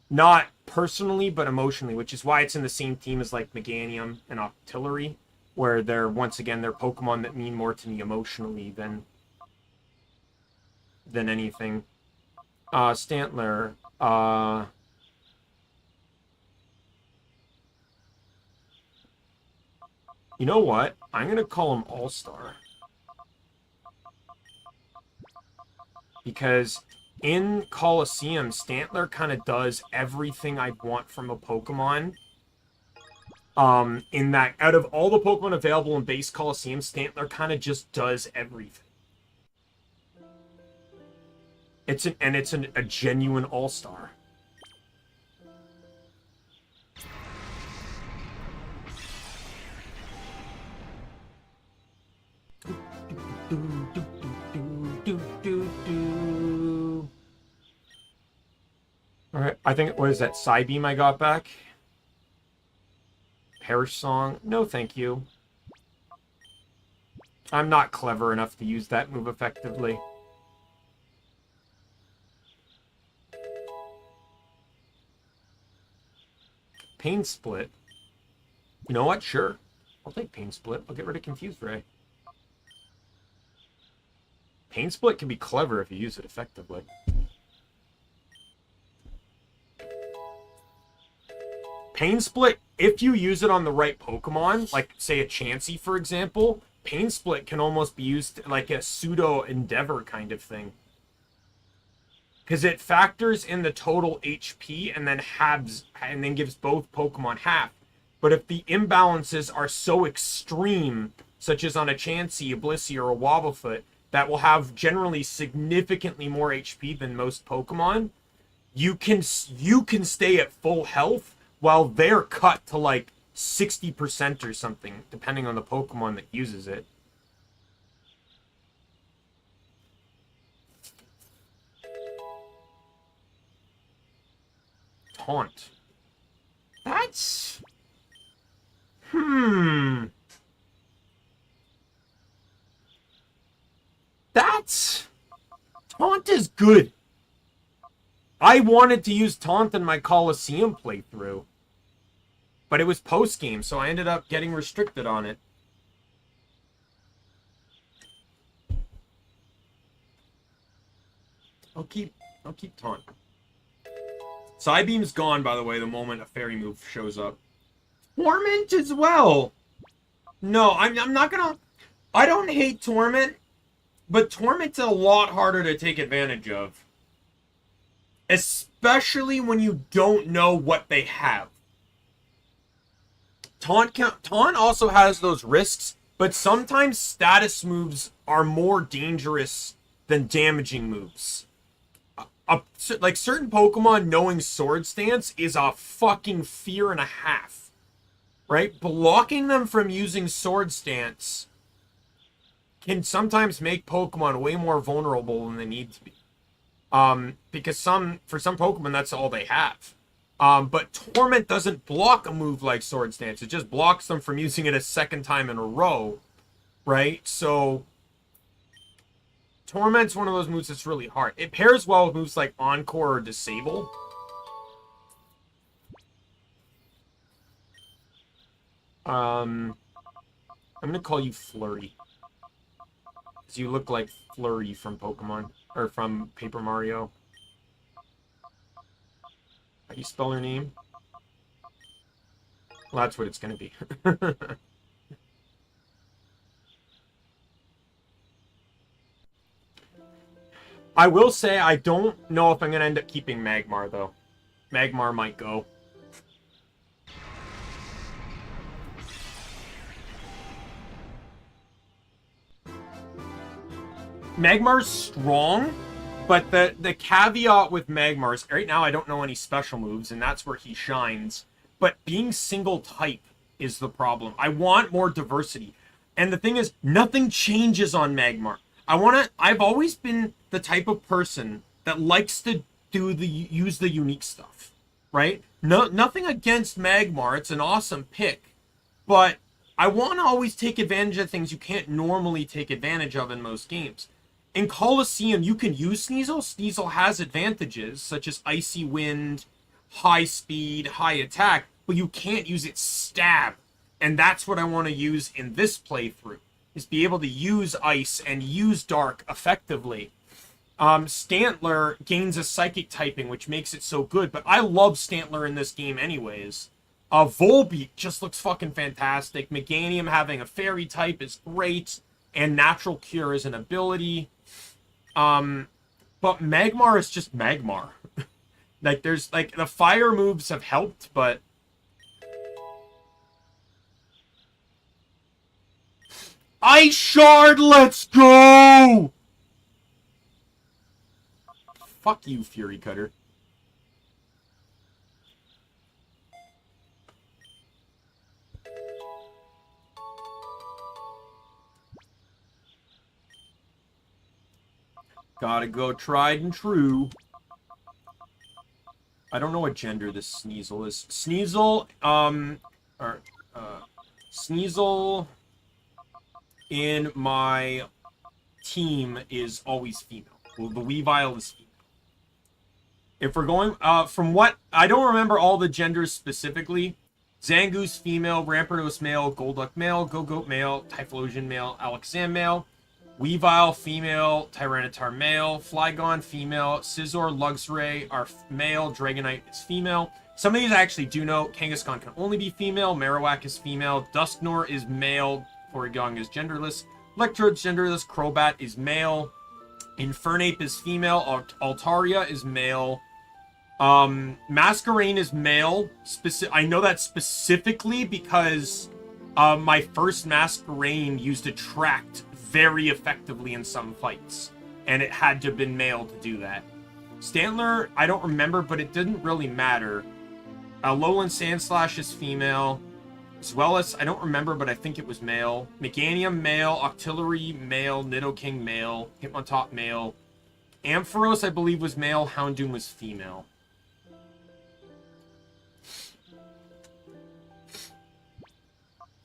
Not personally, but emotionally, which is why it's in the same team as like Meganium and Octillery, where they're once again they're Pokemon that mean more to me emotionally than anything. Stantler. You know what? I'm gonna call him All-Star. Because in Colosseum, Stantler kind of does everything I want from a Pokemon. In that, out of all the Pokemon available in base Colosseum, Stantler kind of just does everything. It's a genuine all-star. All right, I think what is that Psybeam I got back? Perish Song? No, thank you. I'm not clever enough to use that move effectively. Pain Split. You know what? Sure. I'll take Pain Split. I'll get rid of Confused Ray. Pain Split can be clever if you use it effectively. Pain Split, if you use it on the right Pokemon, like, say, a Chansey, for example, Pain Split can almost be used like a pseudo-Endeavor kind of thing. Because it factors in the total HP and then halves, and then gives both Pokemon half. But if the imbalances are so extreme, such as on a Chansey, a Blissey, or a Wobblefoot, that will have generally significantly more HP than most Pokemon, you can stay at full health while they're cut to like 60% or something, depending on the Pokemon that uses it. Taunt. That's... That's... Taunt is good. I wanted to use Taunt in my Colosseum playthrough. But it was post-game, so I ended up getting restricted on it. I'll keep Taunt. Psybeam's gone, by the way, the moment a fairy move shows up. Torment as well! No, I'm not gonna... I don't hate Torment, but Torment's a lot harder to take advantage of. Especially when you don't know what they have. Taunt also has those risks, but sometimes status moves are more dangerous than damaging moves. Like, certain Pokemon knowing Sword Stance is a fucking fear and a half. Right? Blocking them from using Sword Stance can sometimes make Pokemon way more vulnerable than they need to be. Because for some Pokemon, that's all they have. But Torment doesn't block a move like Sword Stance. It just blocks them from using it a second time in a row. Right? So... Torment's one of those moves that's really hard. It pairs well with moves like Encore or Disable. I'm gonna call you Flurry. Because you look like Flurry from Pokemon. Or from Paper Mario. How do you spell her name? Well, that's what it's gonna be. I will say, I don't know if I'm going to end up keeping Magmar, though. Magmar might go. Magmar's strong, but the caveat with Magmar is, right now I don't know any special moves, and that's where he shines. But being single type is the problem. I want more diversity. And the thing is, nothing changes on Magmar. I've always been the type of person that likes to use the unique stuff, right? Nothing against Magmar. It's an awesome pick, but I want to always take advantage of things you can't normally take advantage of in most games. In Colosseum, you can use Sneasel. Sneasel has advantages, such as Icy Wind, high speed, high attack, but you can't use its stab. And that's what I want to use in this playthrough, is be able to use Ice and use Dark effectively. Stantler gains a Psychic typing, which makes it so good, but I love Stantler in this game anyways. Volbeat just looks fucking fantastic. Meganium having a Fairy type is great, and Natural Cure is an ability. But Magmar is just Magmar. Like, there's, like, the fire moves have helped, but... Ice Shard, let's go! Fuck you, Fury Cutter. Gotta go tried and true. I don't know what gender this Sneasel is. Sneasel, Sneasel in my team is always female. Well, the Weavile is female. If we're going, from what, I don't remember all the genders specifically. Zangoose female, Rampardos male, Golduck male, Gogoat male, Typhlosion male, Alakazam male, Weavile female, Tyranitar male, Flygon female, Scizor, Luxray are male, Dragonite is female, Some of these I actually do know. Kangaskhan can only be female. Marowak is female. Dusknor is male. Porygon is genderless. Electrode's genderless. Crobat is male. Infernape is female. Altaria is male. Masquerain is male. I know that specifically because my first Masquerain used Attract very effectively in some fights. And it had to have been male to do that. Stantler, I don't remember, but it didn't really matter. Alolan Sandslash is female. As well as, I don't remember, but I think it was male. Meganium, male. Octillery, male. Nidoking, male. Hitmontop, male. Ampharos, I believe, was male. Houndoom was female.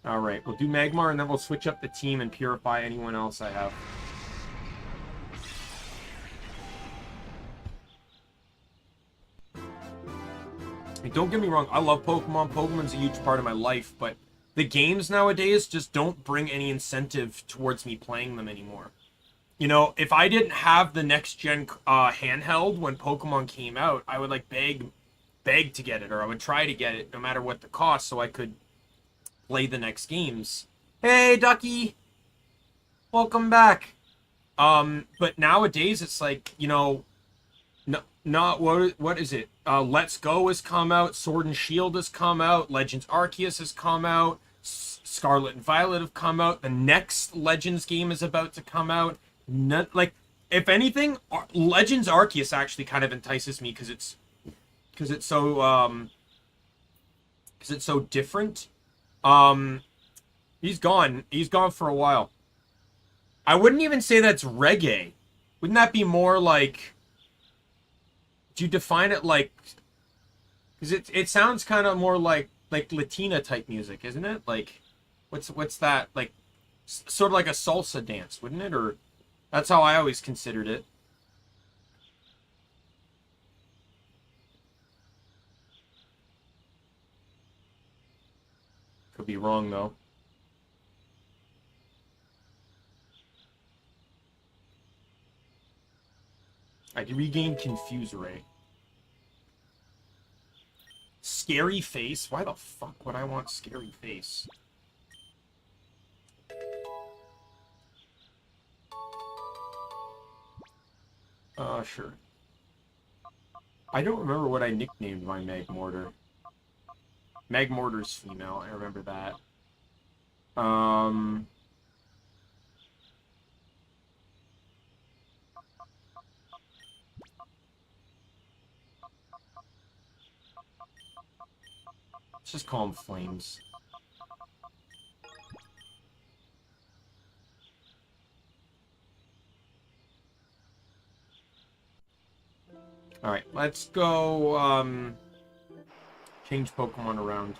Alright, we'll do Magmar, and then we'll switch up the team and purify anyone else I have. And don't get me wrong, I love Pokemon. Pokemon's a huge part of my life, but the games nowadays just don't bring any incentive towards me playing them anymore. You know, if I didn't have the next-gen handheld when Pokemon came out, I would, like, beg to get it, or I would try to get it, no matter what the cost, so I could play the next games. Hey, Ducky! Welcome back! But nowadays, it's like, you know, what is it? Let's Go has come out, Sword and Shield has come out, Legends Arceus has come out, Scarlet and Violet have come out, the next Legends game is about to come out. Like, if anything, Legends Arceus actually kind of entices me because it's so different. He's gone for a while. I wouldn't even say that's reggae. Wouldn't that be more like, do you define it like, because it sounds kind of more like Latina type music, isn't it? Like, what's that, like, sort of like a salsa dance, wouldn't it? Or that's how I always considered it. Could be wrong though. I regained Confuse Ray. Scary Face? Why the fuck would I want Scary Face? Sure. I don't remember what I nicknamed my Magmortar. Magmortar's female, I remember that. Let's just call them Flames. Alright, let's go, change Pokemon around.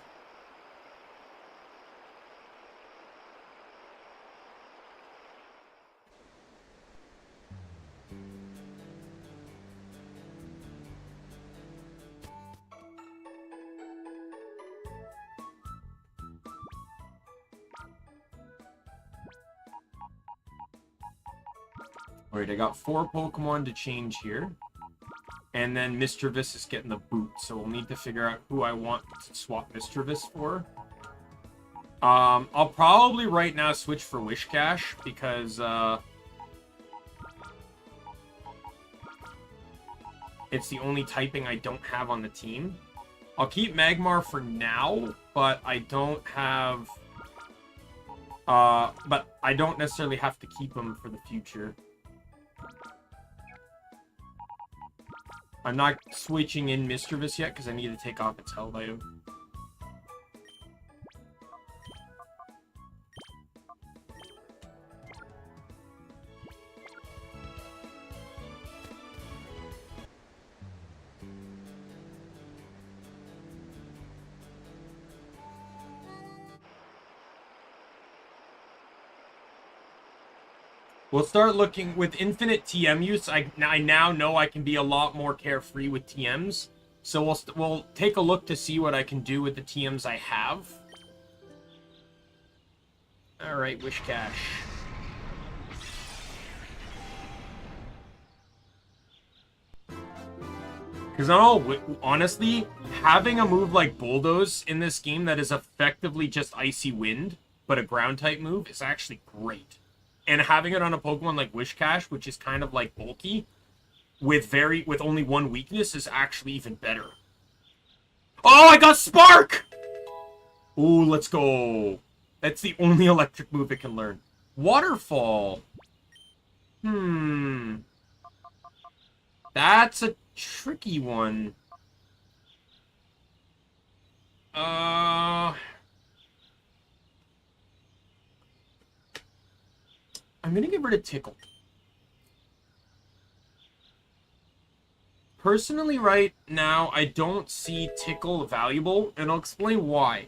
Alright, I got 4 Pokemon to change here. And then Mischievous is getting the boot, so we'll need to figure out who I want to swap Mischievous for. I'll probably right now switch for Wishcash, because, it's the only typing I don't have on the team. I'll keep Magmar for now, but I don't have... but I don't necessarily have to keep him for the future. I'm not switching in Mischievous yet, because I need to take off its health item. We'll start looking with infinite TM use. I now know I can be a lot more carefree with TMs. So we'll take a look to see what I can do with the TMs I have. All right, Wishcash. Because honestly, having a move like Bulldoze in this game that is effectively just Icy Wind, but a ground-type move, is actually great. And having it on a Pokemon like Whiscash, which is kind of like bulky, with only one weakness, is actually even better. Oh, I got Spark! Ooh, let's go. That's the only electric move it can learn. Waterfall. That's a tricky one. I'm gonna get rid of Tickle. Personally, right now, I don't see Tickle valuable, and I'll explain why.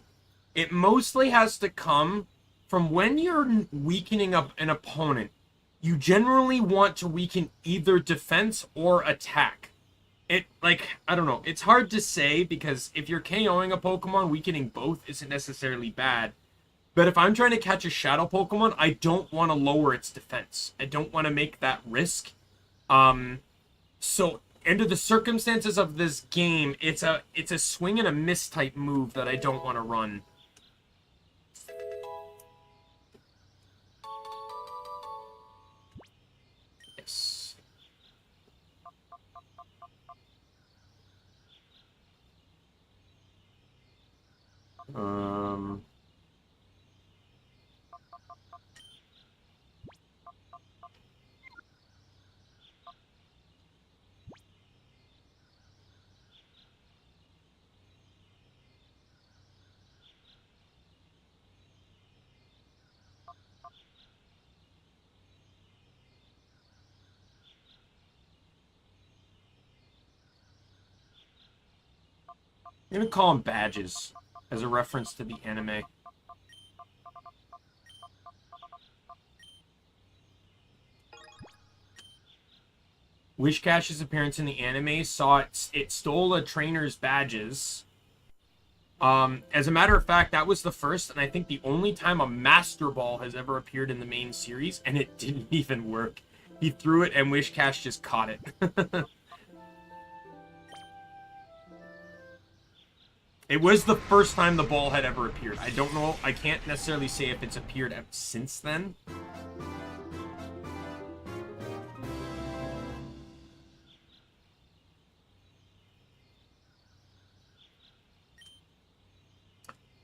It mostly has to come from when you're weakening up an opponent. You generally want to weaken either defense or attack. I don't know. It's hard to say, because if you're KOing a Pokemon, weakening both isn't necessarily bad. But if I'm trying to catch a Shadow Pokemon, I don't want to lower its defense. I don't want to make that risk. So, under the circumstances of this game, it's a swing and a miss type move that I don't want to run. Yes. I'm gonna call them badges, as a reference to the anime. Whiscash's appearance in the anime saw it stole a trainer's badges. As a matter of fact, that was the first, and I think the only time a Master Ball has ever appeared in the main series, and it didn't even work. He threw it, and Whiscash just caught it. It was the first time the ball had ever appeared. I don't know. I can't necessarily say if it's appeared since then.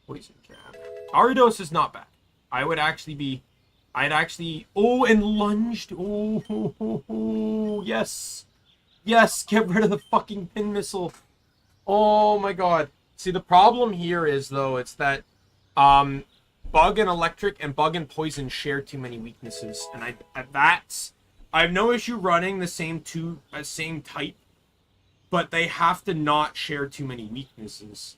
Poison jab. Aridos is not bad. I'd actually... Oh, and lunged. Oh, yes. Yes, get rid of the fucking pin missile. Oh my god. See, the problem here is, though, it's that Bug and Electric and Bug and Poison share too many weaknesses. And I have no issue running the same type, but they have to not share too many weaknesses.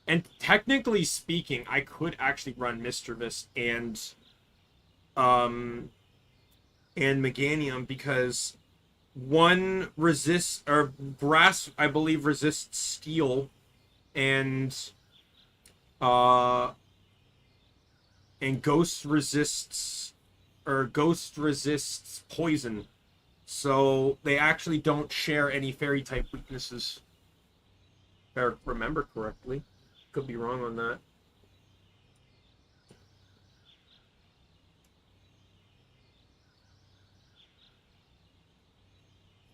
And technically speaking, I could actually run Mischievous and Meganium, because one resists, or Grass, I believe, resists Steel, and Ghost resists Poison. So they actually don't share any Fairy type weaknesses, if I remember correctly. Could be wrong on that.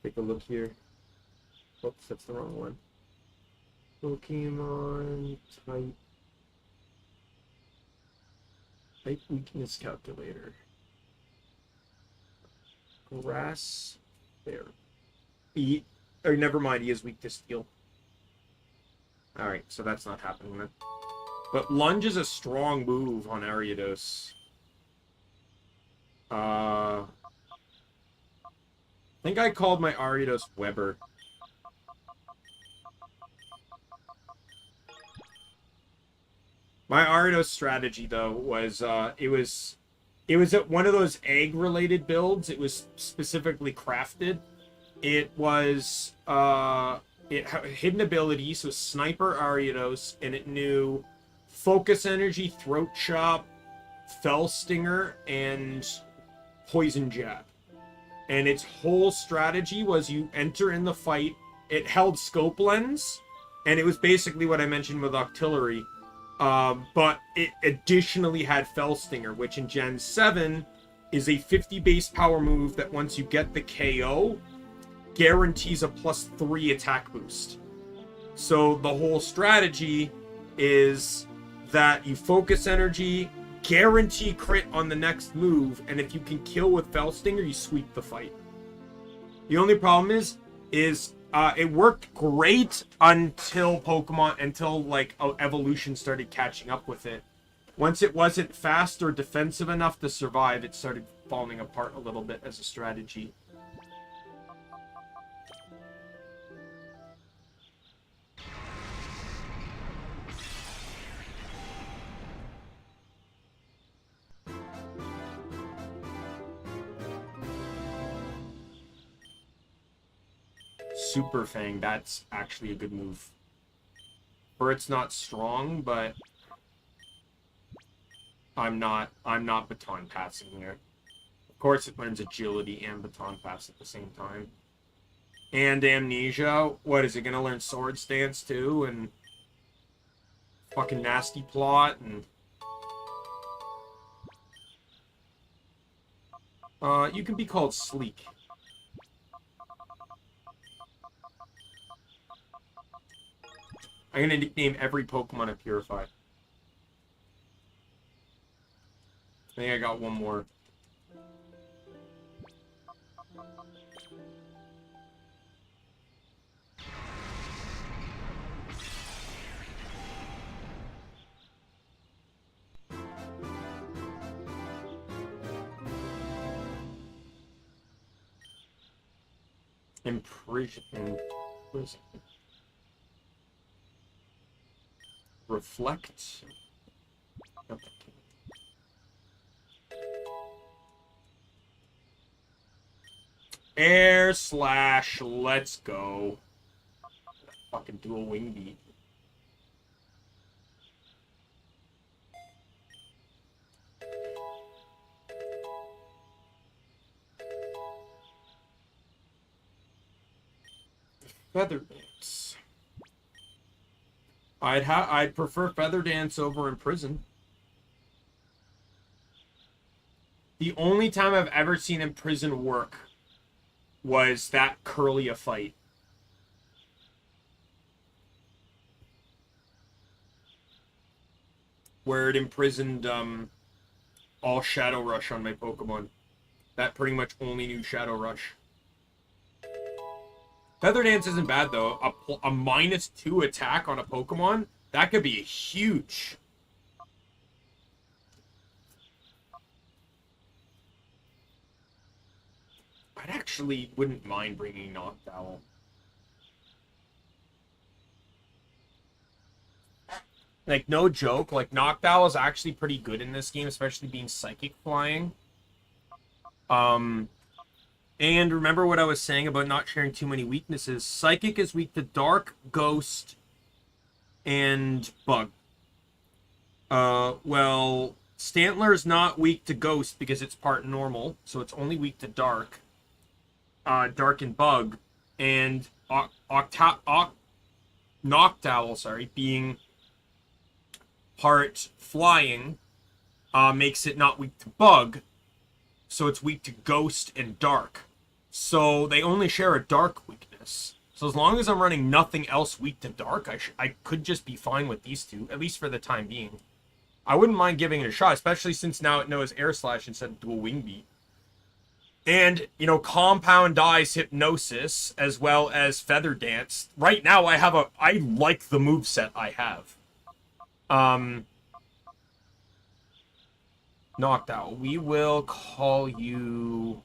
Take a look here. Oops, that's the wrong one. Pokemon type weakness calculator. Grass there. Or never mind, he is weak to Steel. Alright, so that's not happening then. But Lunge is a strong move on Ariados. I think I called my Ariados Weber. My Ariados strategy, though, was it was one of those egg-related builds. It was specifically crafted. It was it had hidden abilities, so Sniper Ariados, and it knew Focus Energy, Throat Chop, Fell Stinger, and poison jab. And its whole strategy was you enter in the fight. It held scope lens, and it was basically what I mentioned with Octillery. But it additionally had Fell Stinger, which in Gen 7 is a 50 base power move that once you get the KO, guarantees a +3 attack boost. So the whole strategy is that you focus energy, guarantee crit on the next move, and if you can kill with Fell Stinger, you sweep the fight. The only problem is it worked great until like evolution started catching up with it. Once it wasn't fast or defensive enough to survive, it started falling apart a little bit as a strategy. Super Fang, that's actually a good move. It's not strong, but I'm not baton passing here. Of course it learns agility and baton pass at the same time. And amnesia. What is it gonna learn sword stance too? And fucking nasty plot and you can be called sleek. I'm gonna nickname every Pokemon a Purify. I think I got one more. Imprison. Reflect. Okay. Air slash, let's go. Fucking dual wing beat. Feather Dance. I'd prefer Feather Dance over Imprison. The only time I've ever seen Imprison work was that Curlia fight. Where it imprisoned all Shadow Rush on my Pokemon. That pretty much only knew Shadow Rush. Feather Dance isn't bad though. A -2 attack on a Pokemon, that could be huge. I actually wouldn't mind bringing Noctowl. Like, no joke, like, Noctowl is actually pretty good in this game, especially being Psychic Flying. And remember what I was saying about not sharing too many weaknesses. Psychic is weak to Dark, Ghost, and Bug. Well, Stantler is not weak to Ghost because it's part normal, so it's only weak to Dark. Dark and Bug. And Noctowl, sorry, being part Flying, makes it not weak to Bug, so it's weak to Ghost and Dark. So they only share a Dark weakness. So as long as I'm running nothing else weak to Dark, I could just be fine with these two, at least for the time being. I wouldn't mind giving it a shot, especially since now it knows Air Slash instead of Dual Wing Beat. And, you know, Compound Eyes Hypnosis, as well as Feather Dance. Right now, I like the moveset I have. Noctowl, we will call you...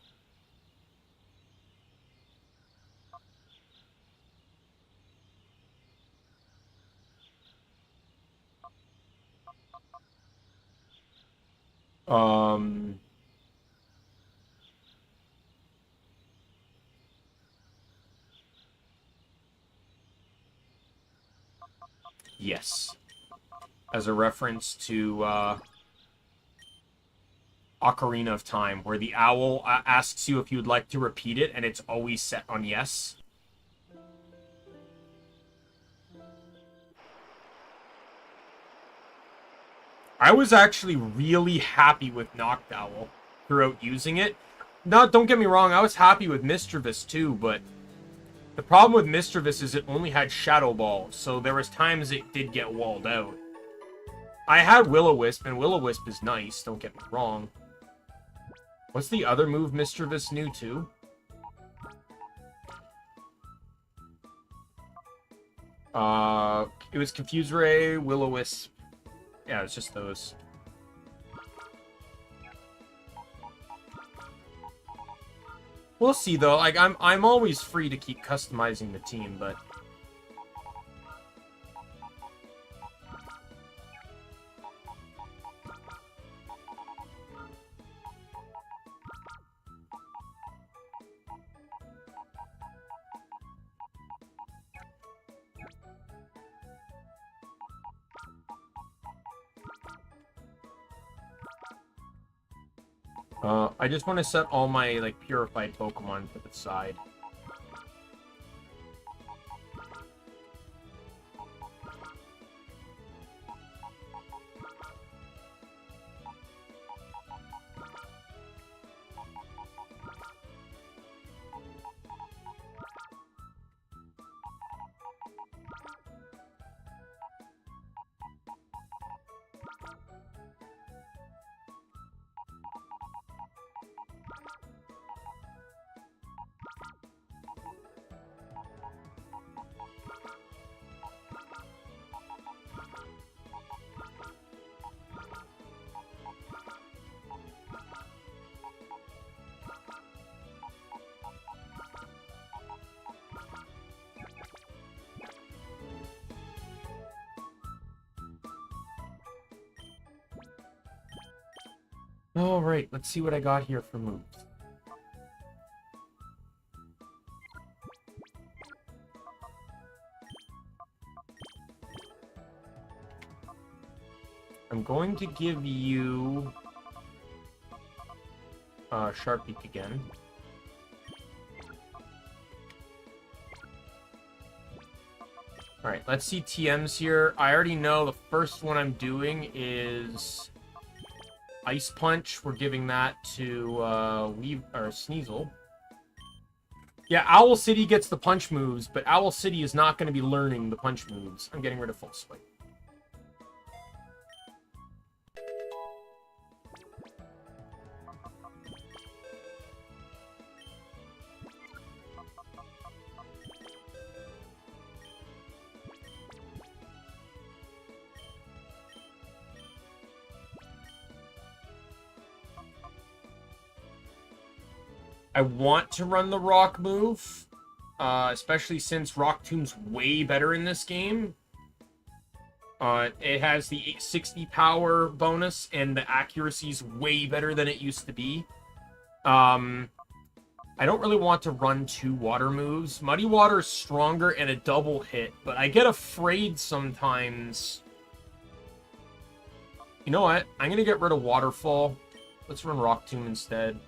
Yes. As a reference to, Ocarina of Time, where the owl asks you if you would like to repeat it, and it's always set on yes. I was actually really happy with Noctowl throughout using it. Don't get me wrong, I was happy with Mischievous too, but the problem with Mischievous is it only had Shadow Ball, so there was times it did get walled out. I had Will-O-Wisp, and Will-O-Wisp is nice, don't get me wrong. What's the other move Mischievous knew too? It was Confuse Ray, Will-O-Wisp. Yeah, it's just those. We'll see though. Like I'm always free to keep customizing the team, but I just want to set all my, like, purified Pokemon to the side. Alright, let's see what I got here for moves. I'm going to give you Sharpeek again. Alright, let's see TMs here. I already know the first one I'm doing is Ice Punch. We're giving that to Sneasel. Yeah, Owl City gets the punch moves, but Owl City is not going to be learning the punch moves. I'm getting rid of Full Swipe. I want to run the Rock move, especially since Rock Tomb's way better in this game. It has the 860 power bonus, and the accuracy's way better than it used to be. I don't really want to run 2 water moves. Muddy Water is stronger and a double hit, but I get afraid sometimes. You know what? I'm going to get rid of Waterfall. Let's run Rock Tomb instead.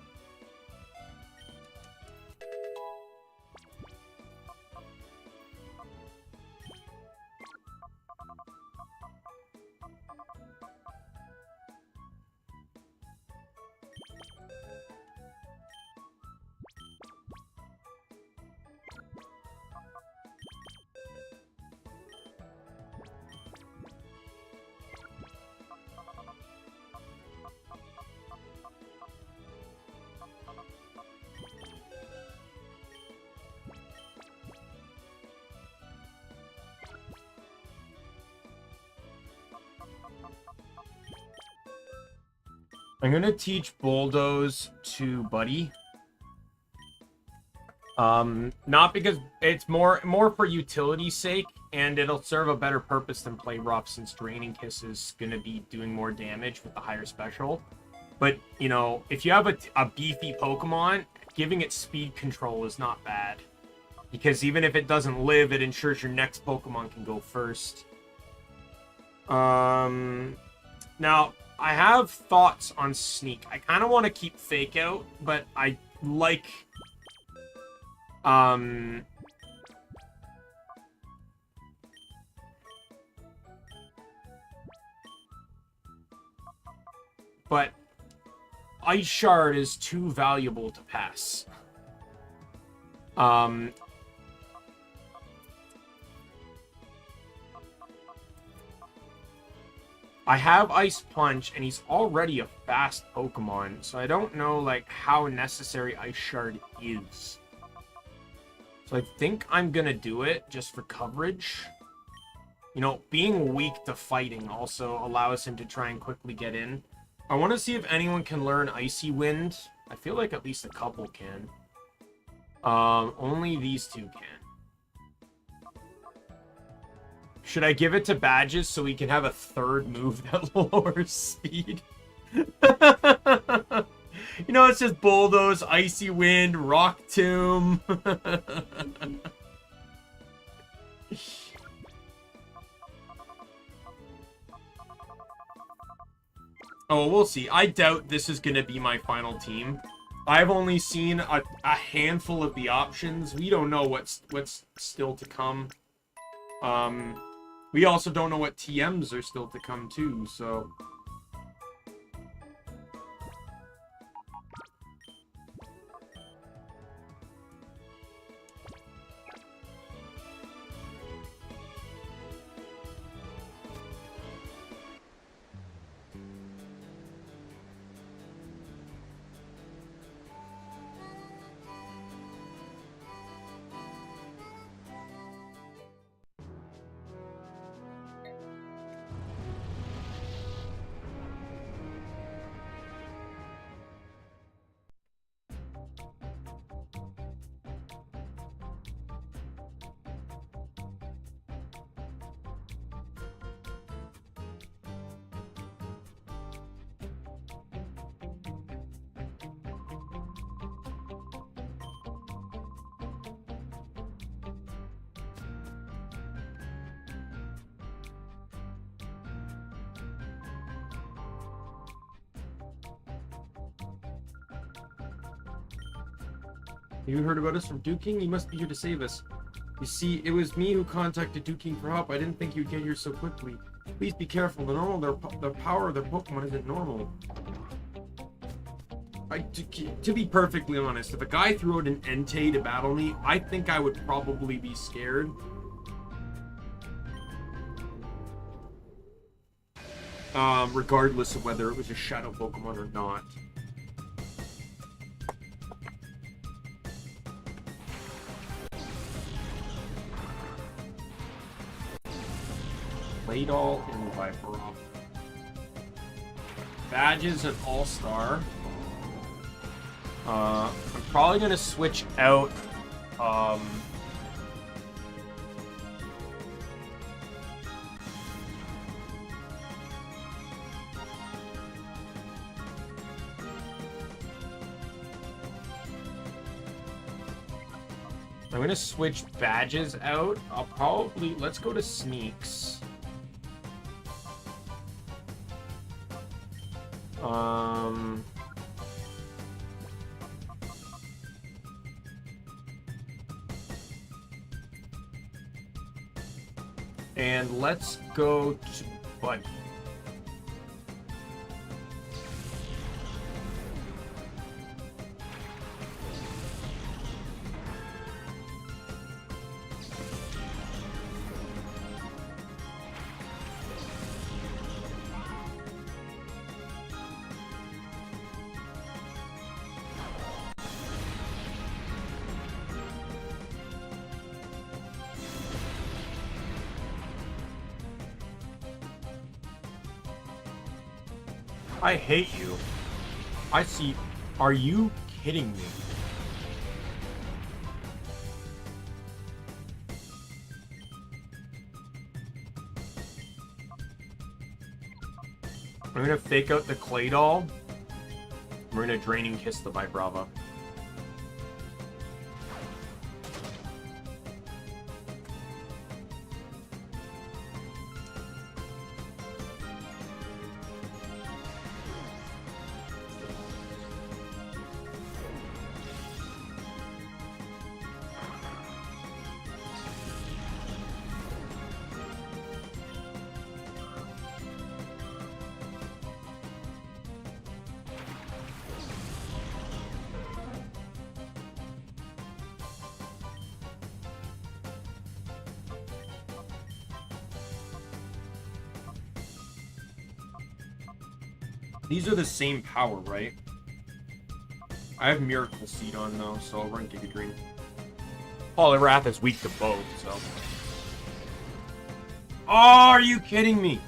I'm gonna teach Bulldoze to Buddy. Not because it's more for utility's sake, and it'll serve a better purpose than Play Rough, since Draining Kiss is gonna be doing more damage with the higher special. But, you know, if you have a beefy Pokemon, giving it speed control is not bad. Because even if it doesn't live, it ensures your next Pokemon can go first. Now, I have thoughts on Sneak. I kind of want to keep Fake Out, but I like... But Ice Shard is too valuable to pass. I have Ice Punch, and he's already a fast Pokemon, so I don't know, like, how necessary Ice Shard is. So I think I'm gonna do it just for coverage. You know, being weak to fighting also allows him to try and quickly get in. I want to see if anyone can learn Icy Wind. I feel like at least a couple can. Only these two can. Should I give it to Badges so we can have a third move that lowers speed? You know, it's just Bulldoze, Icy Wind, Rock Tomb. Oh, we'll see. I doubt this is going to be my final team. I've only seen a handful of the options. We don't know what's still to come. We also don't know what TMs are still to come too, so... You heard about us from Duking? You must be here to save us. You see, it was me who contacted Duking for help. I didn't think you'd get here so quickly. Please be careful. The power of their Pokemon isn't normal. To be perfectly honest, if a guy threw out an Entei to battle me, I think I would probably be scared. Regardless of whether it was a Shadow Pokemon or not. Claydol and Viper. Badges an All-Star. I'm probably gonna switch out I'm gonna switch Badges out. I'll probably... Let's go to Sneaks. And let's go to Bud. I hate you. I see. Are you kidding me? I'm gonna fake out the Claydol. We're gonna Draining Kiss the Vibrava. These are the same power, right? I have Miracle Seed on, though, so I'll run Giga Drain. Poliwrath is weak to both, so... Oh, are you kidding me?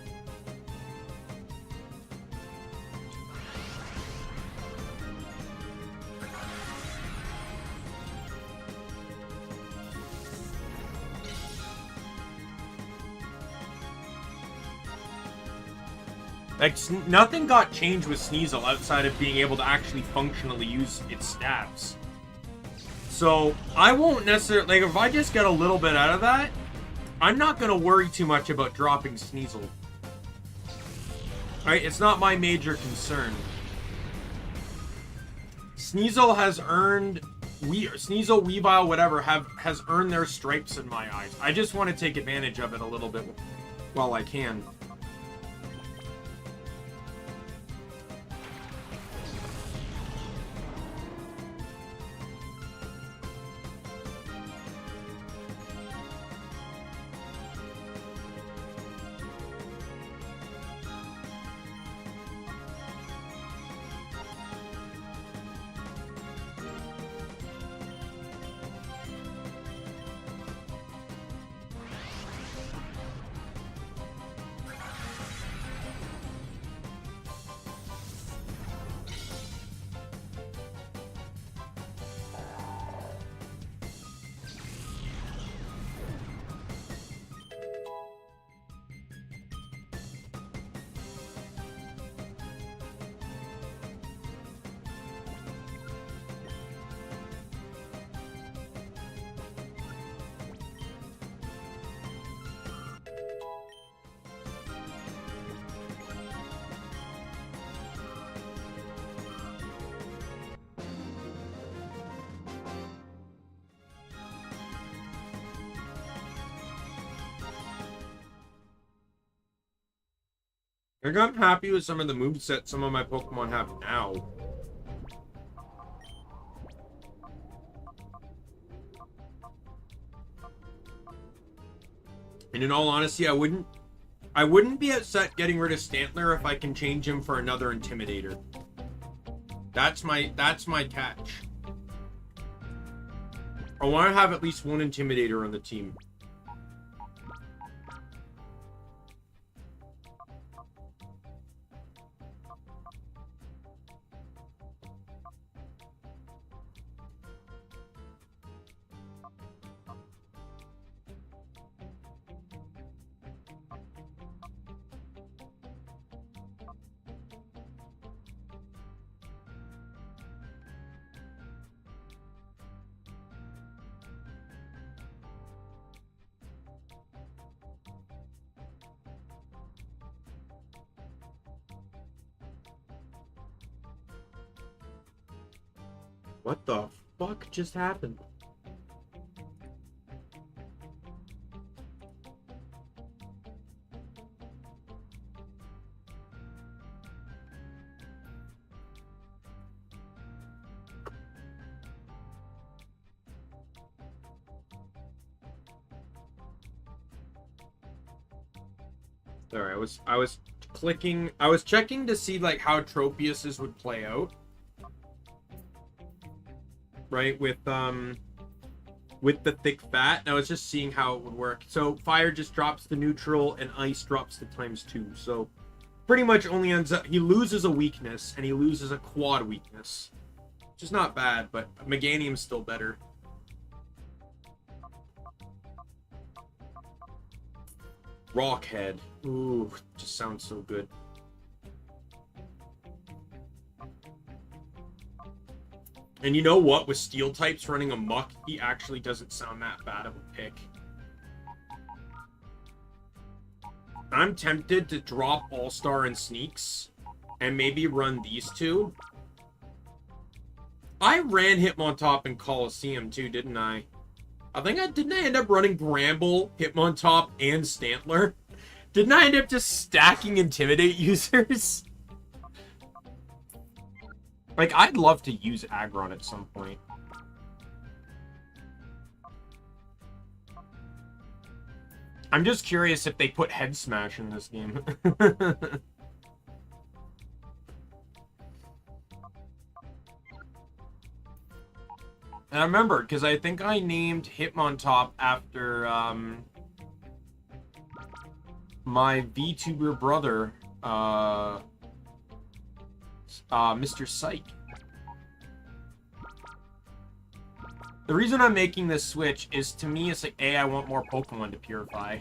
Like, nothing got changed with Sneasel outside of being able to actually functionally use its stats. So, I won't necessarily... Like, if I just get a little bit out of that, I'm not going to worry too much about dropping Sneasel. Alright, it's not my major concern. Sneasel has earned... Sneasel, Weavile, whatever, has earned their stripes in my eyes. I just want to take advantage of it a little bit while I can. I'm happy with some of the movesets some of my Pokemon have now. And in all honesty, I wouldn't be upset getting rid of Stantler if I can change him for another Intimidator. That's my catch. I want to have at least one Intimidator on the team. What the fuck just happened? Sorry, I was clicking, I was checking to see like how Tropius's would play out. Right, with the thick fat, and I was just seeing how it would work. So fire just drops the neutral, and ice drops the ×2. So pretty much only ends up, he loses a weakness, and he loses a quad weakness. Which is not bad, but Meganium's still better. Rockhead. Ooh, just sounds so good. And you know what? With steel types running amok, he actually doesn't sound that bad of a pick. I'm tempted to drop All-Star and Sneaks and maybe run these two. I ran Hitmontop and Colosseum too, didn't I? Didn't I end up running Bramble, Hitmontop, and Stantler? Didn't I end up just stacking Intimidate users? Like, I'd love to use Aggron at some point. I'm just curious if they put Head Smash in this game. And I remember, because I think I named Hitmontop after, my VTuber brother, Mr. Psych. The reason I'm making this switch is, to me, it's like, A, I want more Pokemon to purify.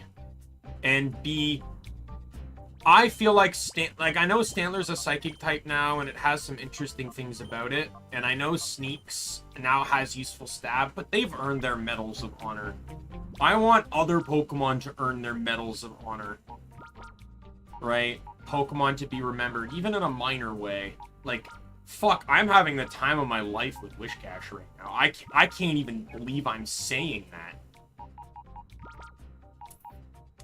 And B, I feel like, I know Stantler's a Psychic type now, and it has some interesting things about it. And I know Sneaks now has useful stab, but they've earned their Medals of Honor. I want other Pokemon to earn their Medals of Honor. Right? Pokemon to be remembered, even in a minor way. Like, fuck, I'm having the time of my life with Wishcash right now. I can't even believe I'm saying that.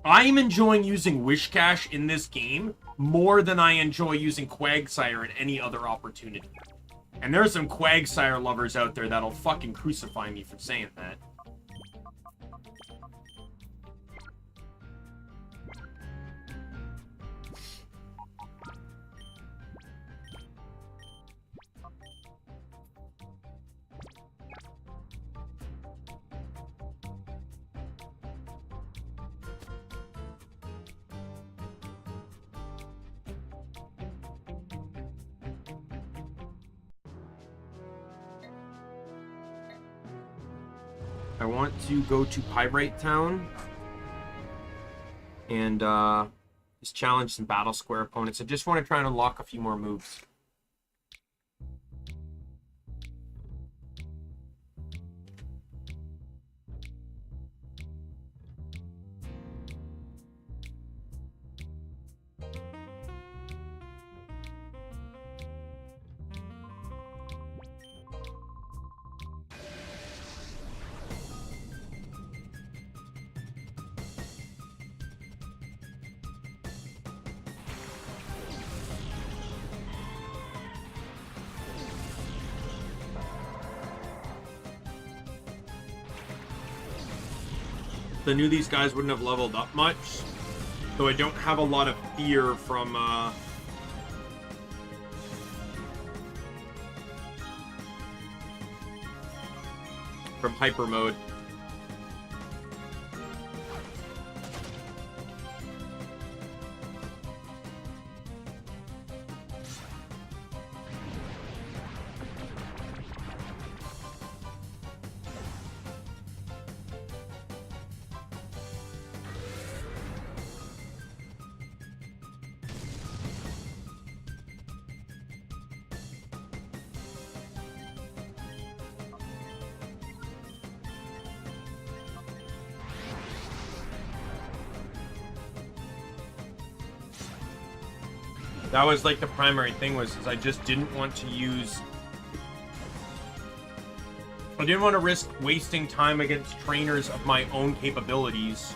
I'm enjoying using Wishcash in this game more than I enjoy using Quagsire in any other opportunity. And there's some Quagsire lovers out there that'll fucking crucify me for saying that. I want to go to Pyrite Town and just challenge some Battle Square opponents. I just want to try and unlock a few more moves. I knew these guys wouldn't have leveled up much, so I don't have a lot of fear from hyper mode. That was like the primary thing is I just didn't want to use... I didn't want to risk wasting time against trainers of my own capabilities.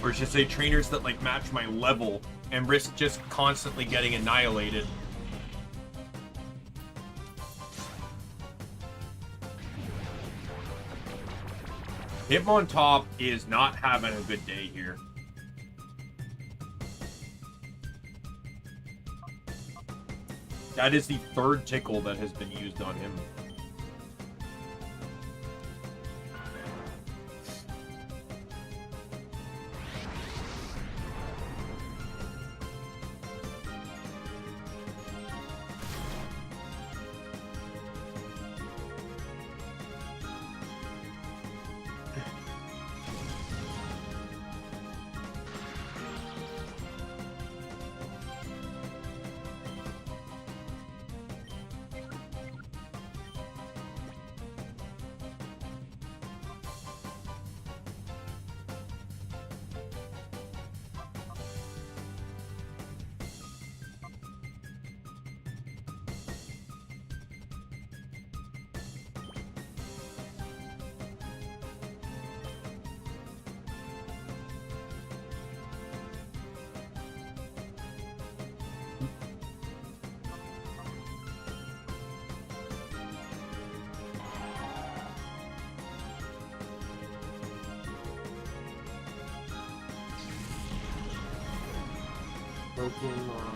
Or I should say trainers that like match my level and risk just constantly getting annihilated. Hitmontop is not having a good day here. That is the third tickle that has been used on him. Pokemon.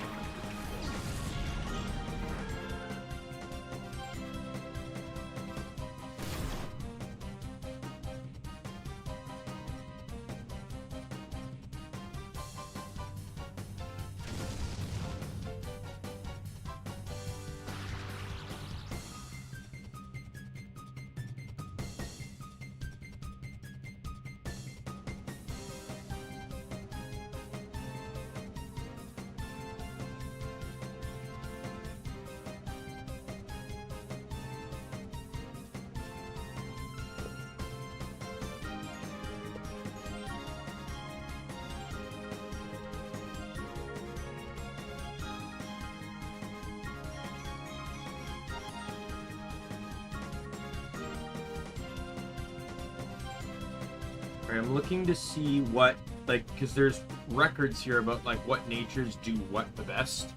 Alright, I'm looking to see what, like, because there's records here about, like, what natures do what the best.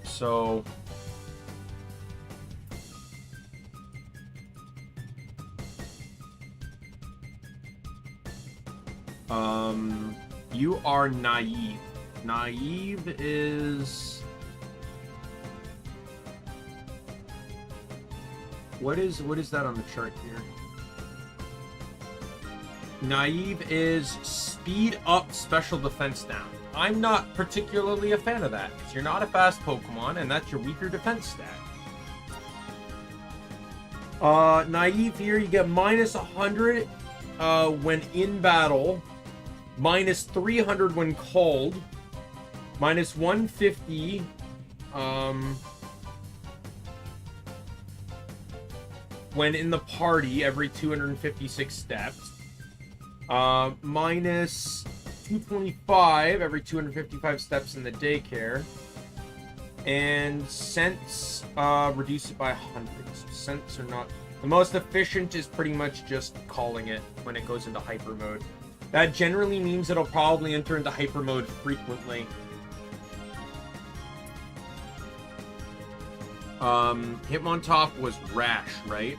So... you are naive. Naive is... What is that on the chart here? Naive is speed up, special defense down. I'm not particularly a fan of that, because you're not a fast Pokemon, and that's your weaker defense stat. Naive here, you get minus 100 when in battle, minus 300 when called, minus 150 when in the party every 256 steps, minus 225 every 255 steps in the daycare, and scents reduce it by 100. So scents are not... The most efficient is pretty much just calling it when it goes into hyper mode. That generally means it'll probably enter into hyper mode frequently. Hitmontop was Rash, right?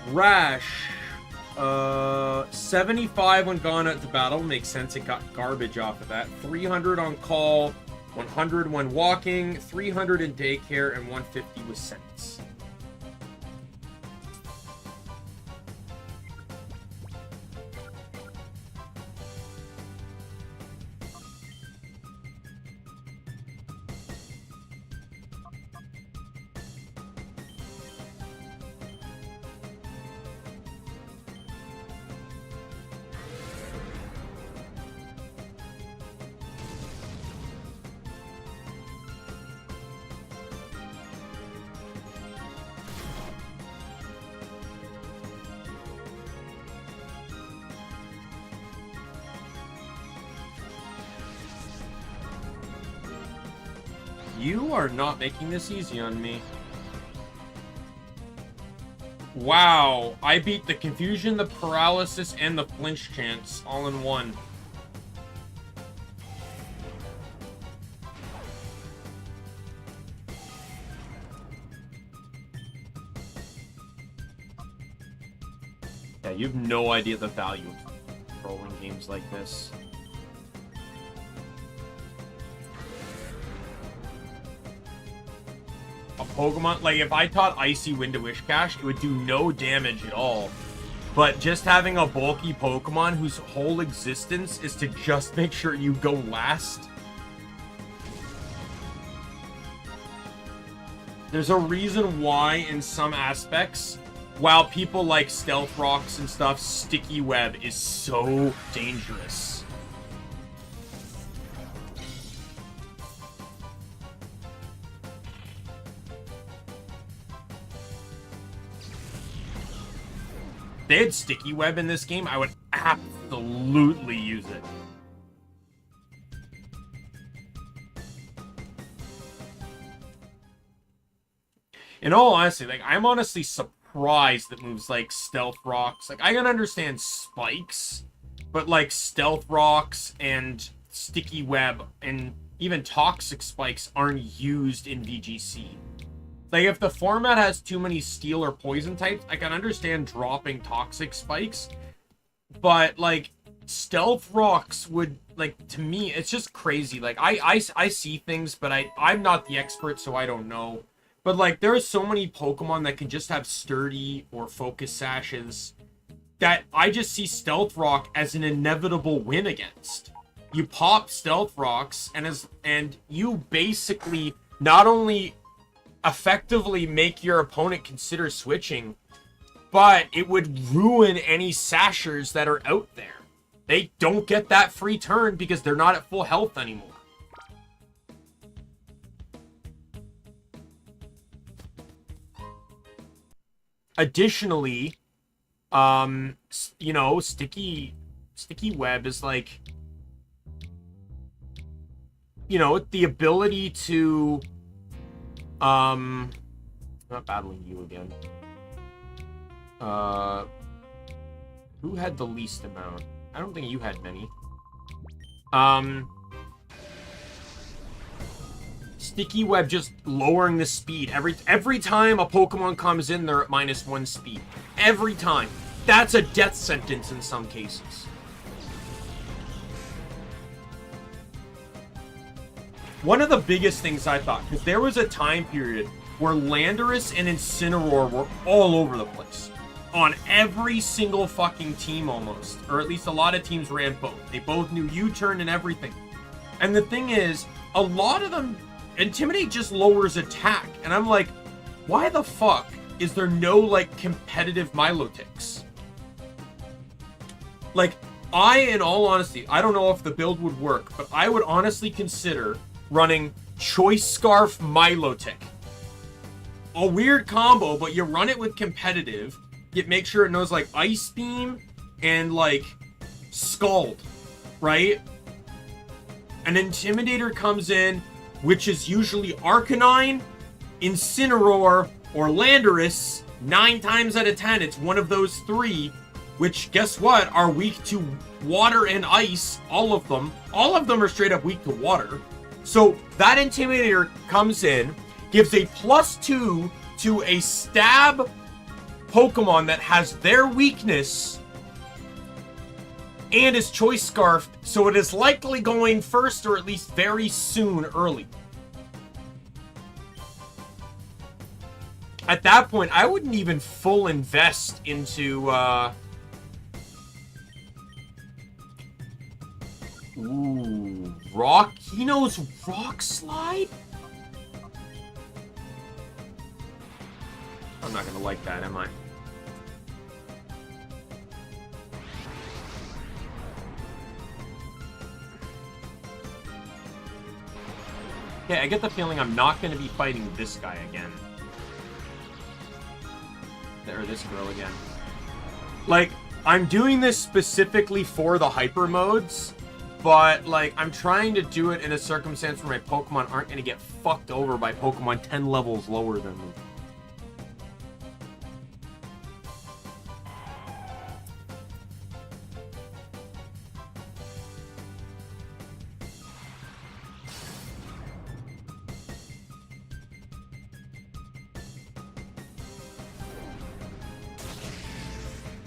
Rash, 75 when gone out to battle. Makes sense, it got garbage off of that. 300 on call, 100 when walking, 300 in daycare, and 150 with sense. You are not making this easy on me. Wow, I beat the confusion, the paralysis, and the flinch chance all in one. Yeah, you have no idea the value of rolling games like this. A Pokemon, like if I taught Icy Wind to Wishcash, it would do no damage at all. But just having a bulky Pokemon whose whole existence is to just make sure you go last. There's a reason why in some aspects, while people like Stealth Rocks and stuff, Sticky Web is so dangerous. If they had Sticky Web in this game, I would absolutely use it. In all honesty, like, I'm honestly surprised that moves like Stealth Rocks, like, I can understand Spikes, but like Stealth Rocks and Sticky Web and even Toxic Spikes aren't used in VGC. Like, if the format has too many Steel or Poison types, I can understand dropping Toxic Spikes. But, like, Stealth Rocks would, like, to me, it's just crazy. Like, I see things, but I'm not the expert, so I don't know. But, like, there are so many Pokemon that can just have Sturdy or Focus Sashes that I just see Stealth Rock as an inevitable win against. You pop Stealth Rocks, and you basically not only effectively make your opponent consider switching, but it would ruin any Sashers that are out there. They don't get that free turn because they're not at full health anymore. Additionally, you know, Sticky Web is like, you know, the ability to I'm not battling you again. Uh, who had the least amount? I don't think you had many. Sticky Web just lowering the speed. Every time a Pokemon comes in, they're at -1 speed. Every time. That's a death sentence in some cases. One of the biggest things I thought, because there was a time period where Landorus and Incineroar were all over the place. On every single fucking team almost. Or at least a lot of teams ran both. They both knew U-turn and everything. And the thing is, a lot of them, Intimidate just lowers attack. And I'm like, why the fuck is there no, like, competitive Milotics? Like, in all honesty, I don't know if the build would work, but I would honestly consider running Choice Scarf Milotic. A weird combo, but you run it with competitive. You make sure it knows, like, Ice Beam and, like, Scald, right? An Intimidator comes in, which is usually Arcanine, Incineroar, or Landorus. 9 times out of 10, it's one of those 3, which, guess what, are weak to water and ice. All of them. All of them are straight up weak to water. So that Intimidator comes in, gives a +2 to a stab Pokemon that has their weakness, and is Choice Scarfed, so it is likely going first or at least very soon early. At that point, I wouldn't even full invest into, Ooh, Rock? He knows Rock Slide? I'm not gonna like that, am I? Okay, I get the feeling I'm not gonna be fighting this guy again. Or this girl again. Like, I'm doing this specifically for the hyper modes, but, like, I'm trying to do it in a circumstance where my Pokemon aren't gonna get fucked over by Pokemon 10 levels lower than me.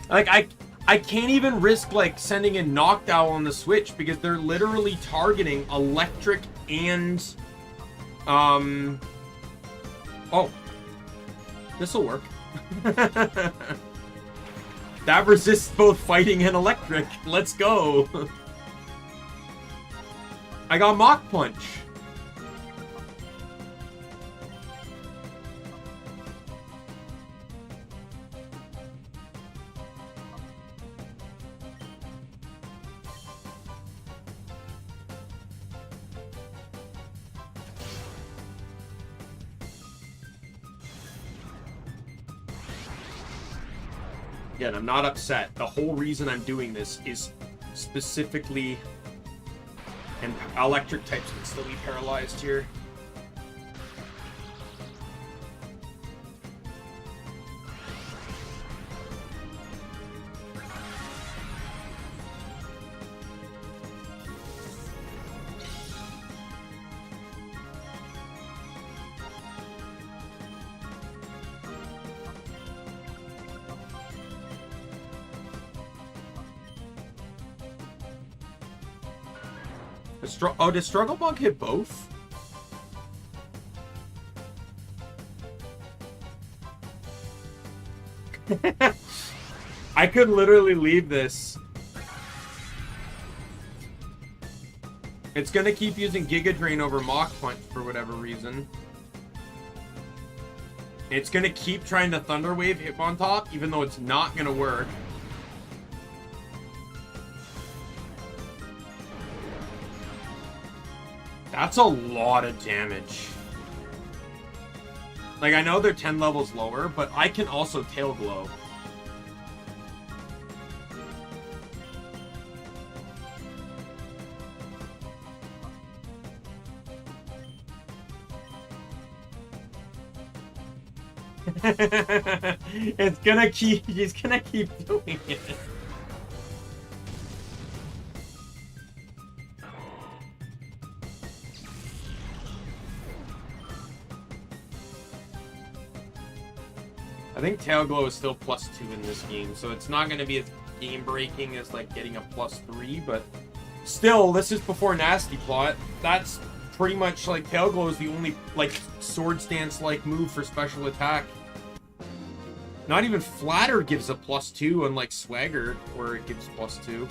Like, I can't even risk, like, sending in Noctowl on the Switch because they're literally targeting electric and, oh. This'll work. That resists both fighting and electric. Let's go. I got Mach Punch. Again, I'm not upset. The whole reason I'm doing this is specifically... And electric types can still be paralyzed here. Oh, did Struggle Bug hit both? I could literally leave this. It's gonna keep using Giga Drain over Mach Punch for whatever reason. It's gonna keep trying to Thunder Wave Hitmontop, even though it's not gonna work. That's a lot of damage. Like, I know they're 10 levels lower, but I can also Tail Glow. It's gonna keep. He's gonna keep doing it. I think Tail Glow is still +2 in this game, so it's not gonna be as game-breaking as like getting a +3, but still, this is before Nasty Plot. That's pretty much like Tail Glow is the only like sword stance like move for special attack. Not even Flatter gives a +2, unlike Swagger, where it gives +2.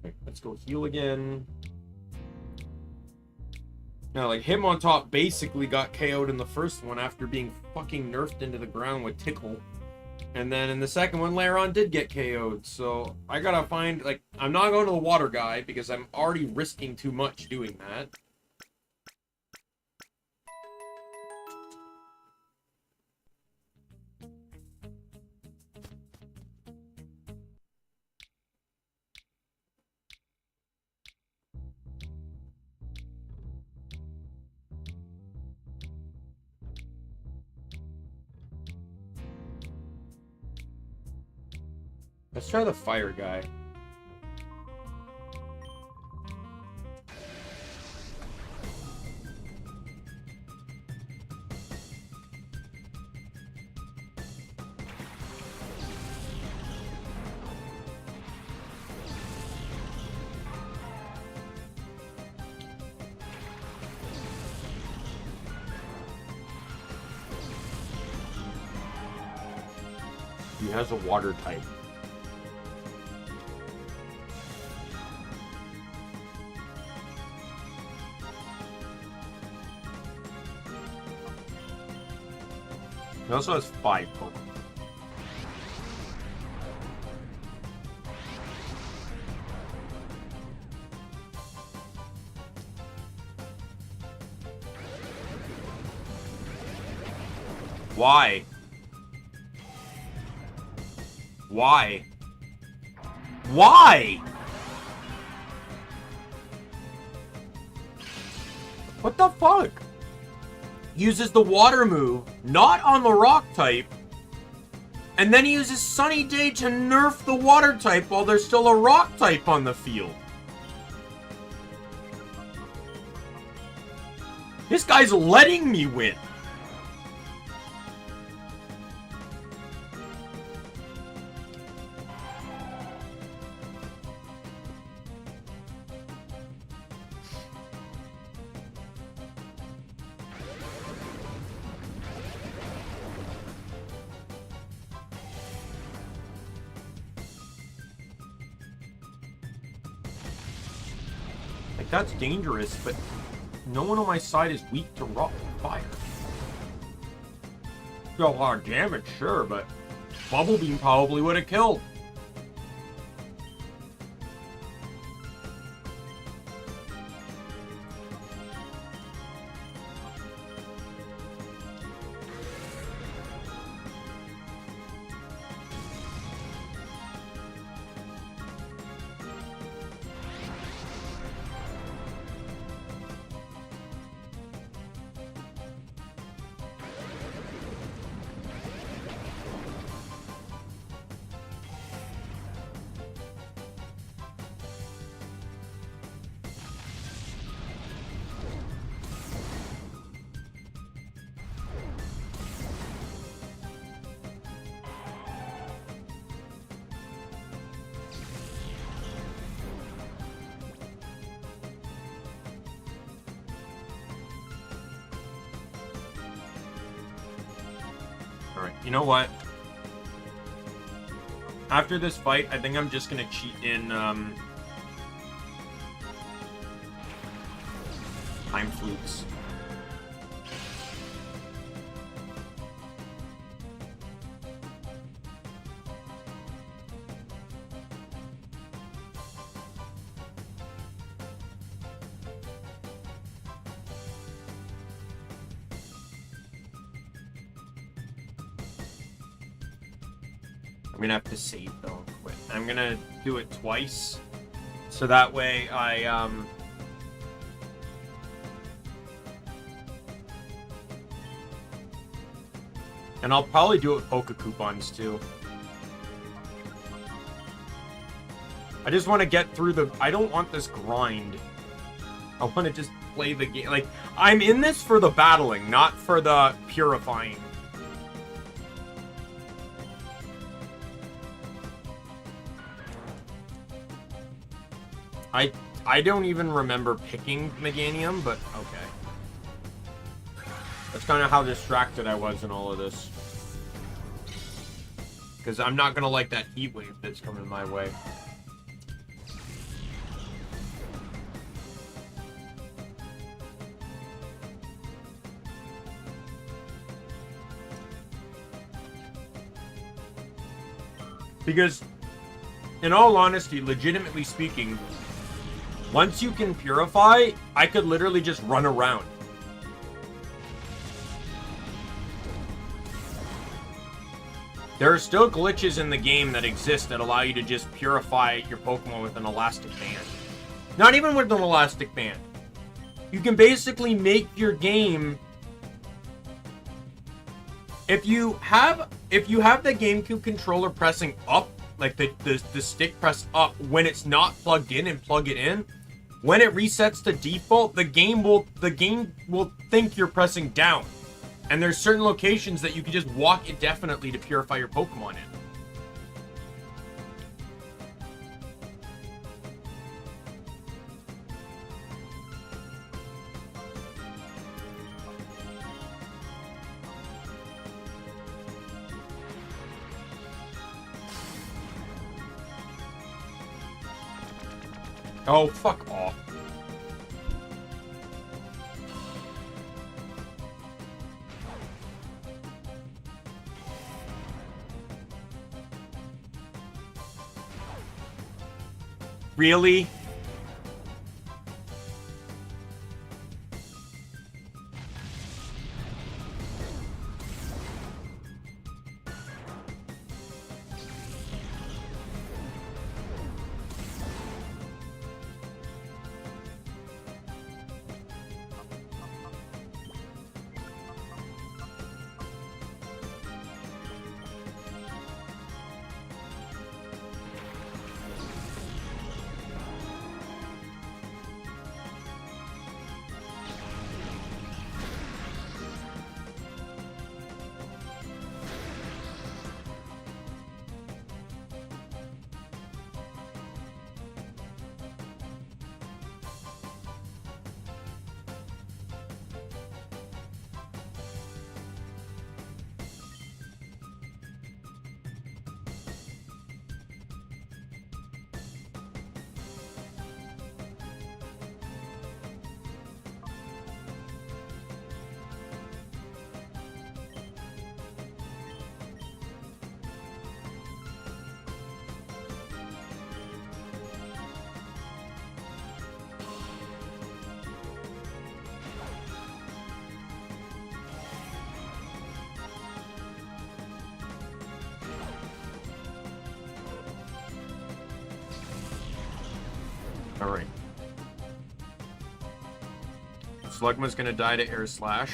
Okay, let's go heal again. Now, like, Hitmontop basically got KO'd in the first one after being fucking nerfed into the ground with Tickle. And then in the second one, Lairon did get KO'd. So I gotta find, like, I'm not going to the water guy because I'm already risking too much doing that. Let's try the fire guy. He has a water type. He also has 5 Pokemon. Why? Why? Why? What the fuck? Uses the water move, not on the rock type, and then he uses Sunny Day to nerf the water type while there's still a rock type on the field. This guy's letting me win. That's dangerous, but no one on my side is weak to rock fire. Do a lot of damage, sure, but Bubble Beam probably would have killed. Alright, you know what? After this fight, I think I'm just gonna cheat in, Time Flukes. I'm gonna have to save though. Quit. I'm gonna do it twice, so that way and I'll probably do it with Poke Coupons too. I just want to get through the... I don't want this grind. I want to just play the game. Like, I'm in this for the battling, not for the purifying. I don't even remember picking Meganium, but okay. That's kind of how distracted I was in all of this. Because I'm not going to like that heat wave that's coming my way. Because, in all honesty, legitimately speaking, once you can purify, I could literally just run around. There are still glitches in the game that exist that allow you to just purify your Pokemon with an elastic band. Not even with an elastic band. You can basically make your game... If you have the GameCube controller pressing up, like the stick press up when it's not plugged in and plug it in, when it resets to default, the game will think you're pressing down. And there's certain locations that you can just walk indefinitely to purify your Pokemon in. Oh, fuck off. Really? Alright. Slugma's gonna die to Air Slash.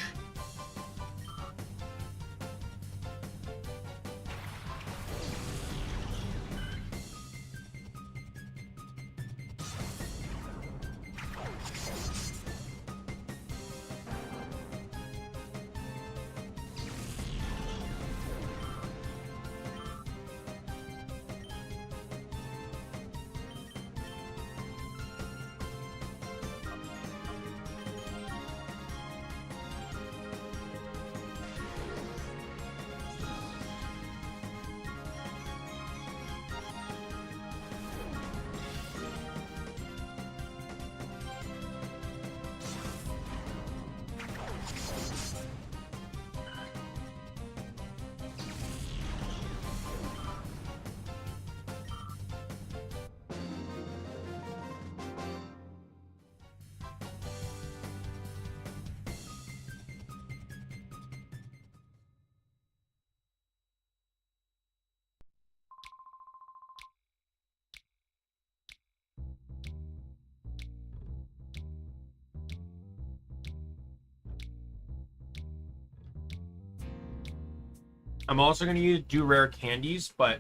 I'm also gonna do rare candies, but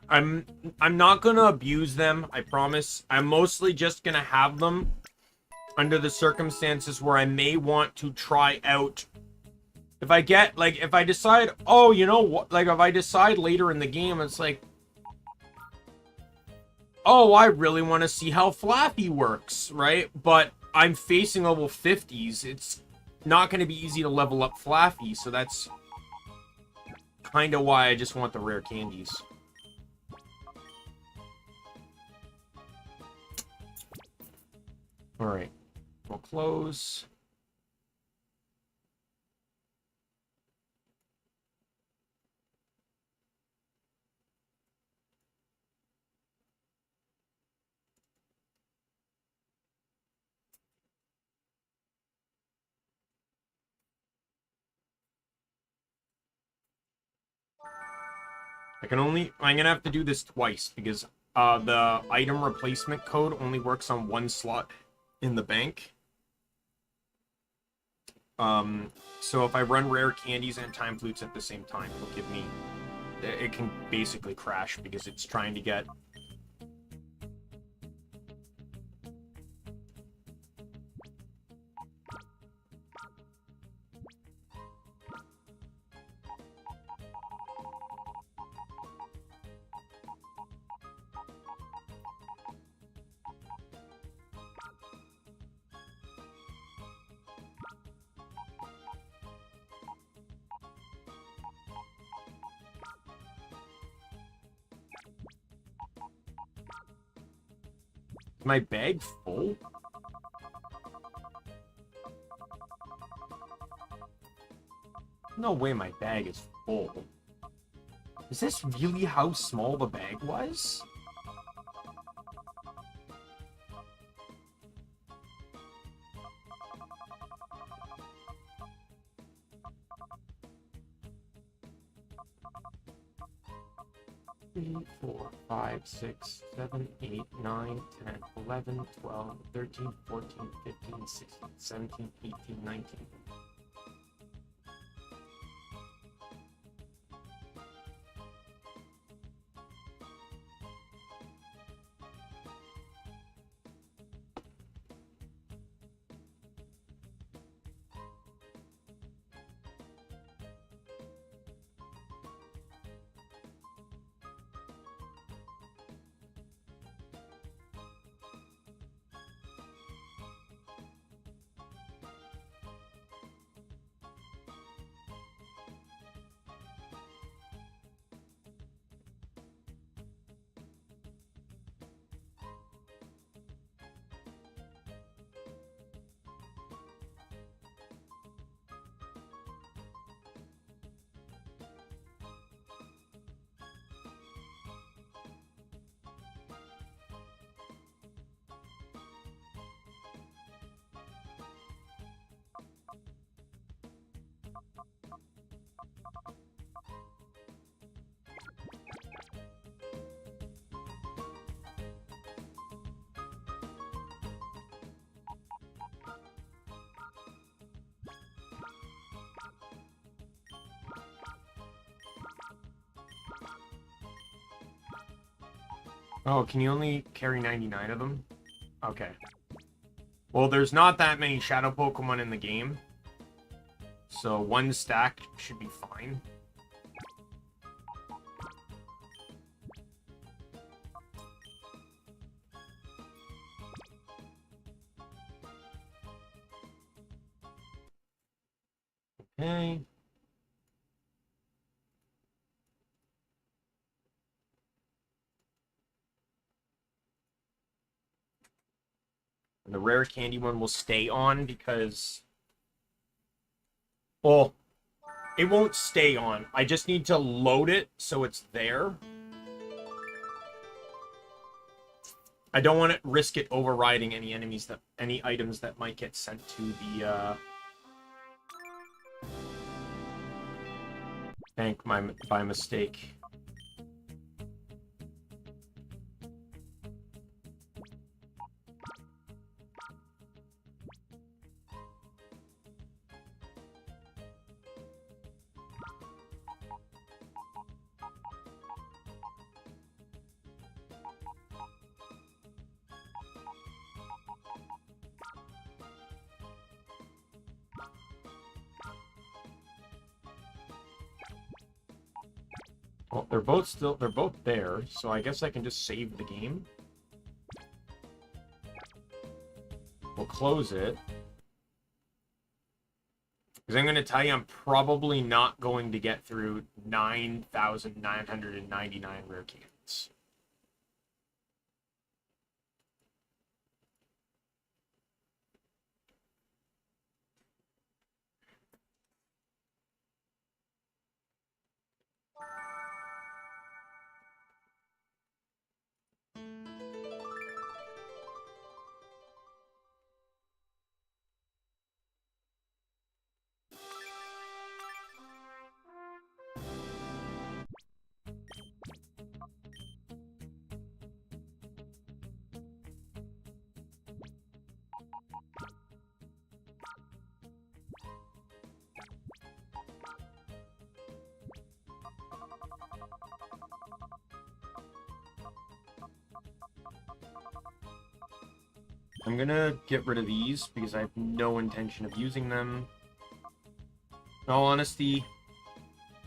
I'm not gonna abuse them, I promise. I'm mostly just gonna have them under the circumstances where I may want to try out. If I get, like, if I decide, oh, you know what, like, if I decide later in the game, it's like, oh, I really want to see how Flappy works, right? But I'm facing level 50s. It's not going to be easy to level up Flappy, so that's kind of why I just want the rare candies. Alright. We'll close. I'm gonna have to do this twice because the item replacement code only works on one slot in the bank. So if I run rare candies and time flutes at the same time, it'll give me, it can basically crash because it's trying to get my bag full? No way my bag is full. Is this really how small the bag was? Three, 4, 5, 6, 7, 8, 9, 10, 11, 12, 13, 14, 15, 16, 17, 18, 19. Oh, can you only carry 99 of them? Okay. Well, there's not that many shadow Pokemon in the game, so one stack should be fine. Okay. And the rare candy one will stay on because... Well, it won't stay on. I just need to load it so it's there. I don't want to risk it overriding any items that might get sent to the bank by mistake. Well, they're both there, so I guess I can just save the game. We'll close it. Because I'm going to tell you, I'm probably not going to get through 9,999 rare cans. I'm gonna get rid of these because I have no intention of using them. In all honesty,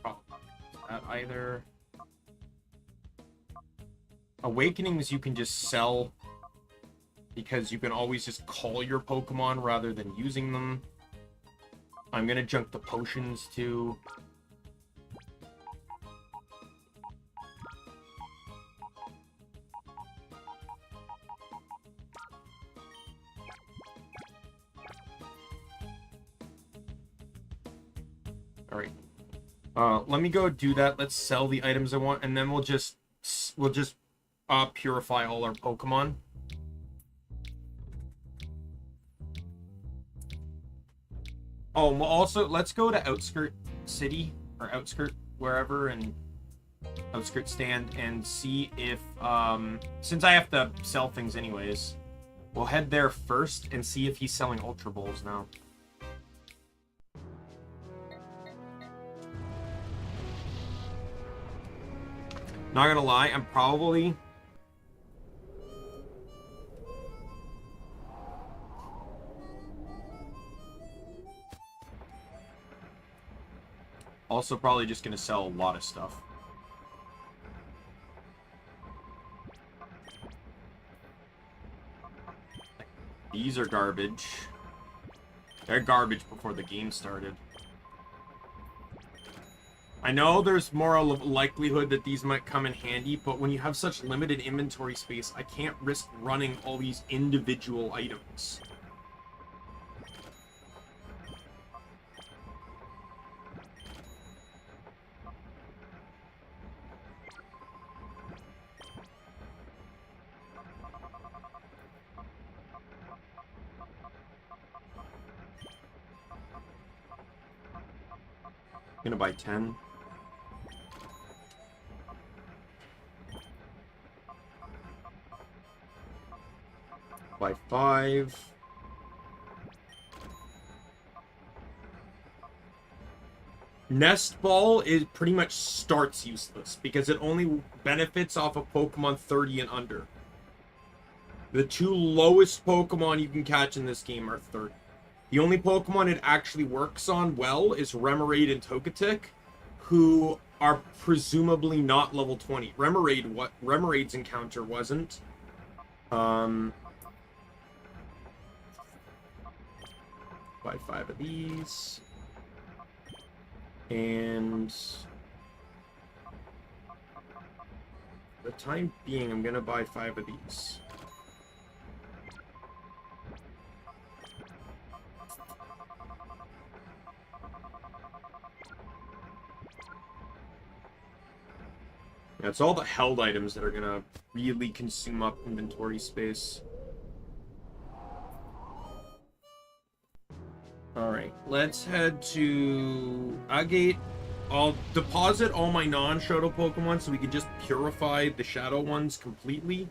that either. Awakenings you can just sell because you can always just call your Pokemon rather than using them. I'm gonna junk the potions too. Alright. Let me go do that. Let's sell the items I want, and then we'll just purify all our Pokemon. Oh, well, also, let's go to Outskirt City, or Outskirt wherever, and Outskirt Stand, and see if, since I have to sell things anyways, we'll head there first and see if he's selling Ultra Balls now. Not gonna lie, I'm probably... also probably just gonna sell a lot of stuff. These are garbage. They're garbage before the game started. I know there's more likelihood that these might come in handy, but when you have such limited inventory space, I can't risk running all these individual items. I'm gonna buy 10. By 5. Nest Ball is pretty much starts useless because it only benefits off of Pokemon 30 and under. The two lowest Pokemon you can catch in this game are 30. The only Pokemon it actually works on well is Remoraid and Togetic, who are presumably not level 20. Remoraid's encounter wasn't. Buy 5 of these. And for the time being, I'm gonna buy 5 of these. That's all the held items that are gonna really consume up inventory space. Alright, let's head to Agate. I'll deposit all my non-Shadow Pokemon so we can just purify the Shadow ones completely.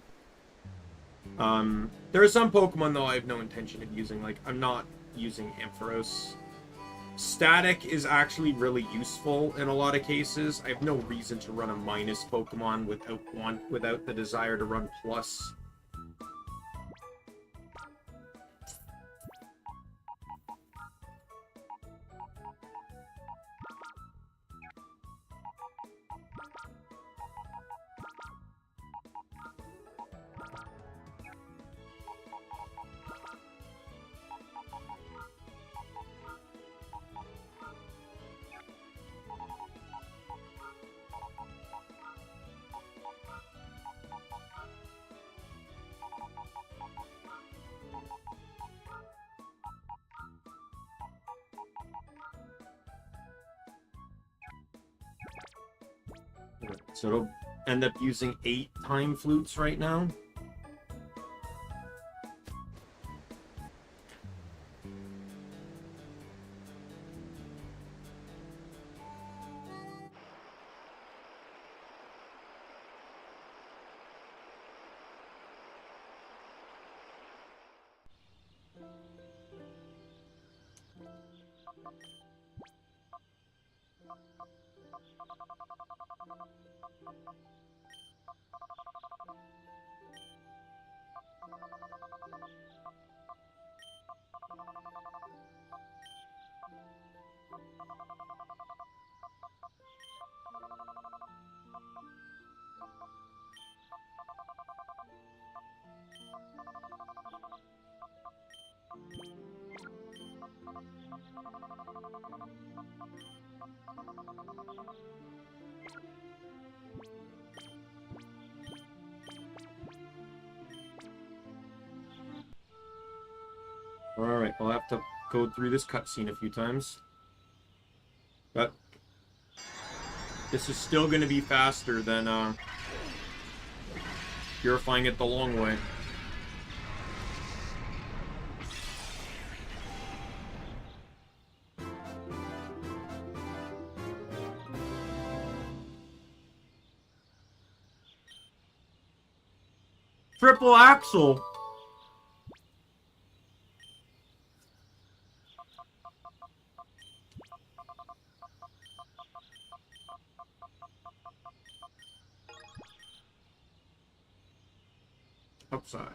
There are some Pokemon, though, I have no intention of using. Like, I'm not using Ampharos. Static is actually really useful in a lot of cases. I have no reason to run a minus Pokemon without the desire to run plus. So it'll end up using 8 time flutes right now. Alright, I'll have to go through this cutscene a few times. But this is still going to be faster than purifying it the long way. Triple axle! Upside.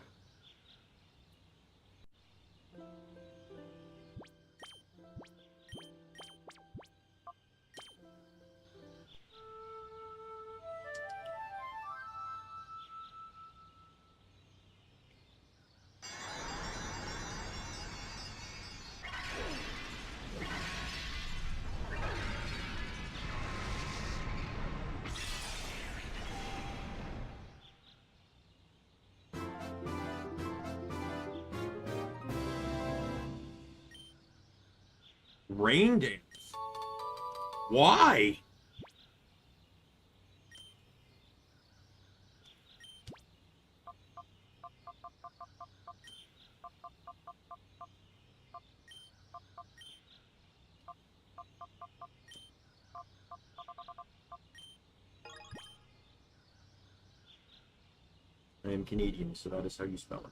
Rain dance. Why? I am Canadian, so that is how you spell it.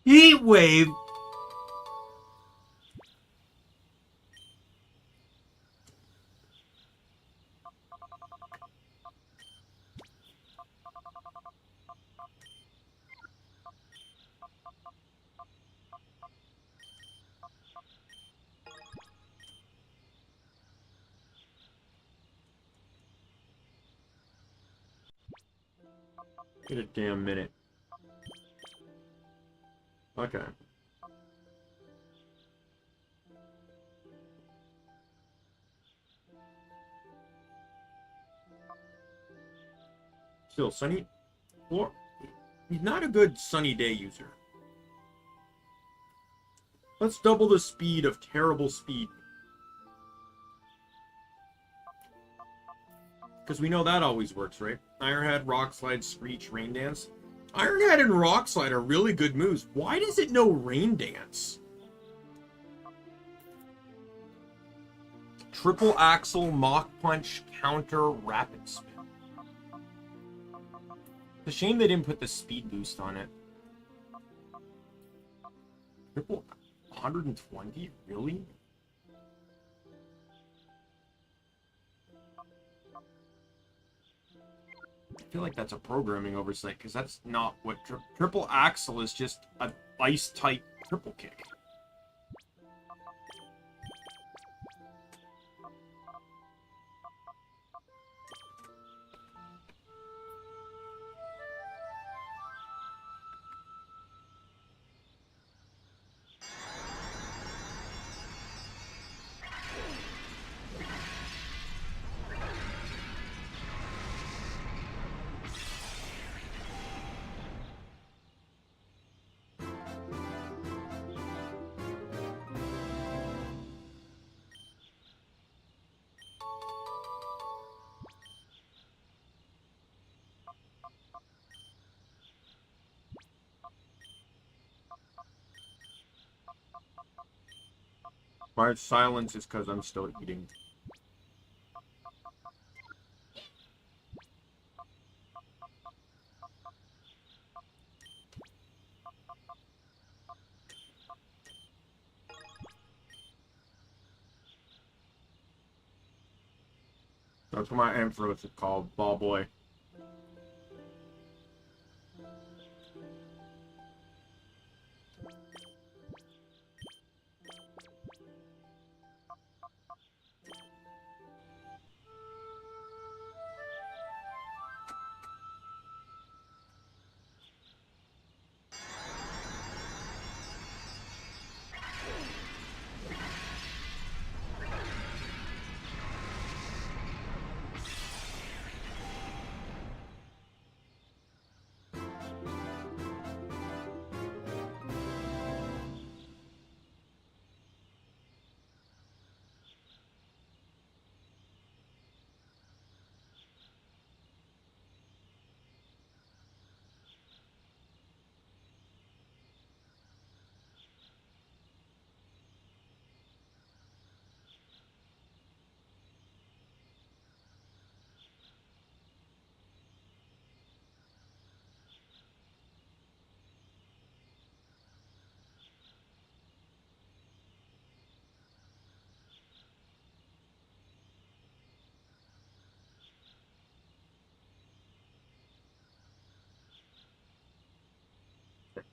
Heat wave. Get a damn minute. Okay. Still, Sunny... Well, he's not a good Sunny Day user. Let's double the speed of terrible speed. Because we know that always works, right? Ironhead, Rock Slide, Screech, Rain Dance. Ironhead and Rock Slide are really good moves. Why does it know Rain Dance? Triple Axle, Mach Punch, Counter, Rapid Spin. It's a shame they didn't put the speed boost on it. Triple 120? Really? I feel like that's a programming oversight, because that's not what... Triple Axle is just an ice-type triple kick. My silence is because I'm still eating. That's what my Ampharos is called, ball boy.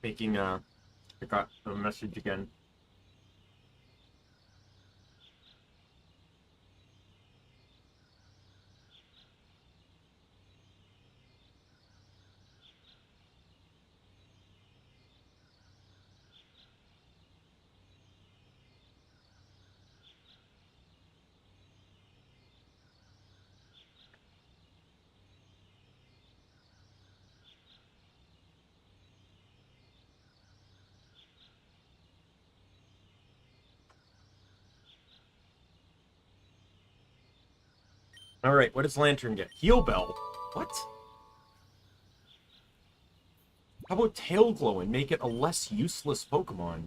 Making I got a message again. Alright, what does Lantern get? Heal Bell? What? How about Tail Glow and make it a less useless Pokemon?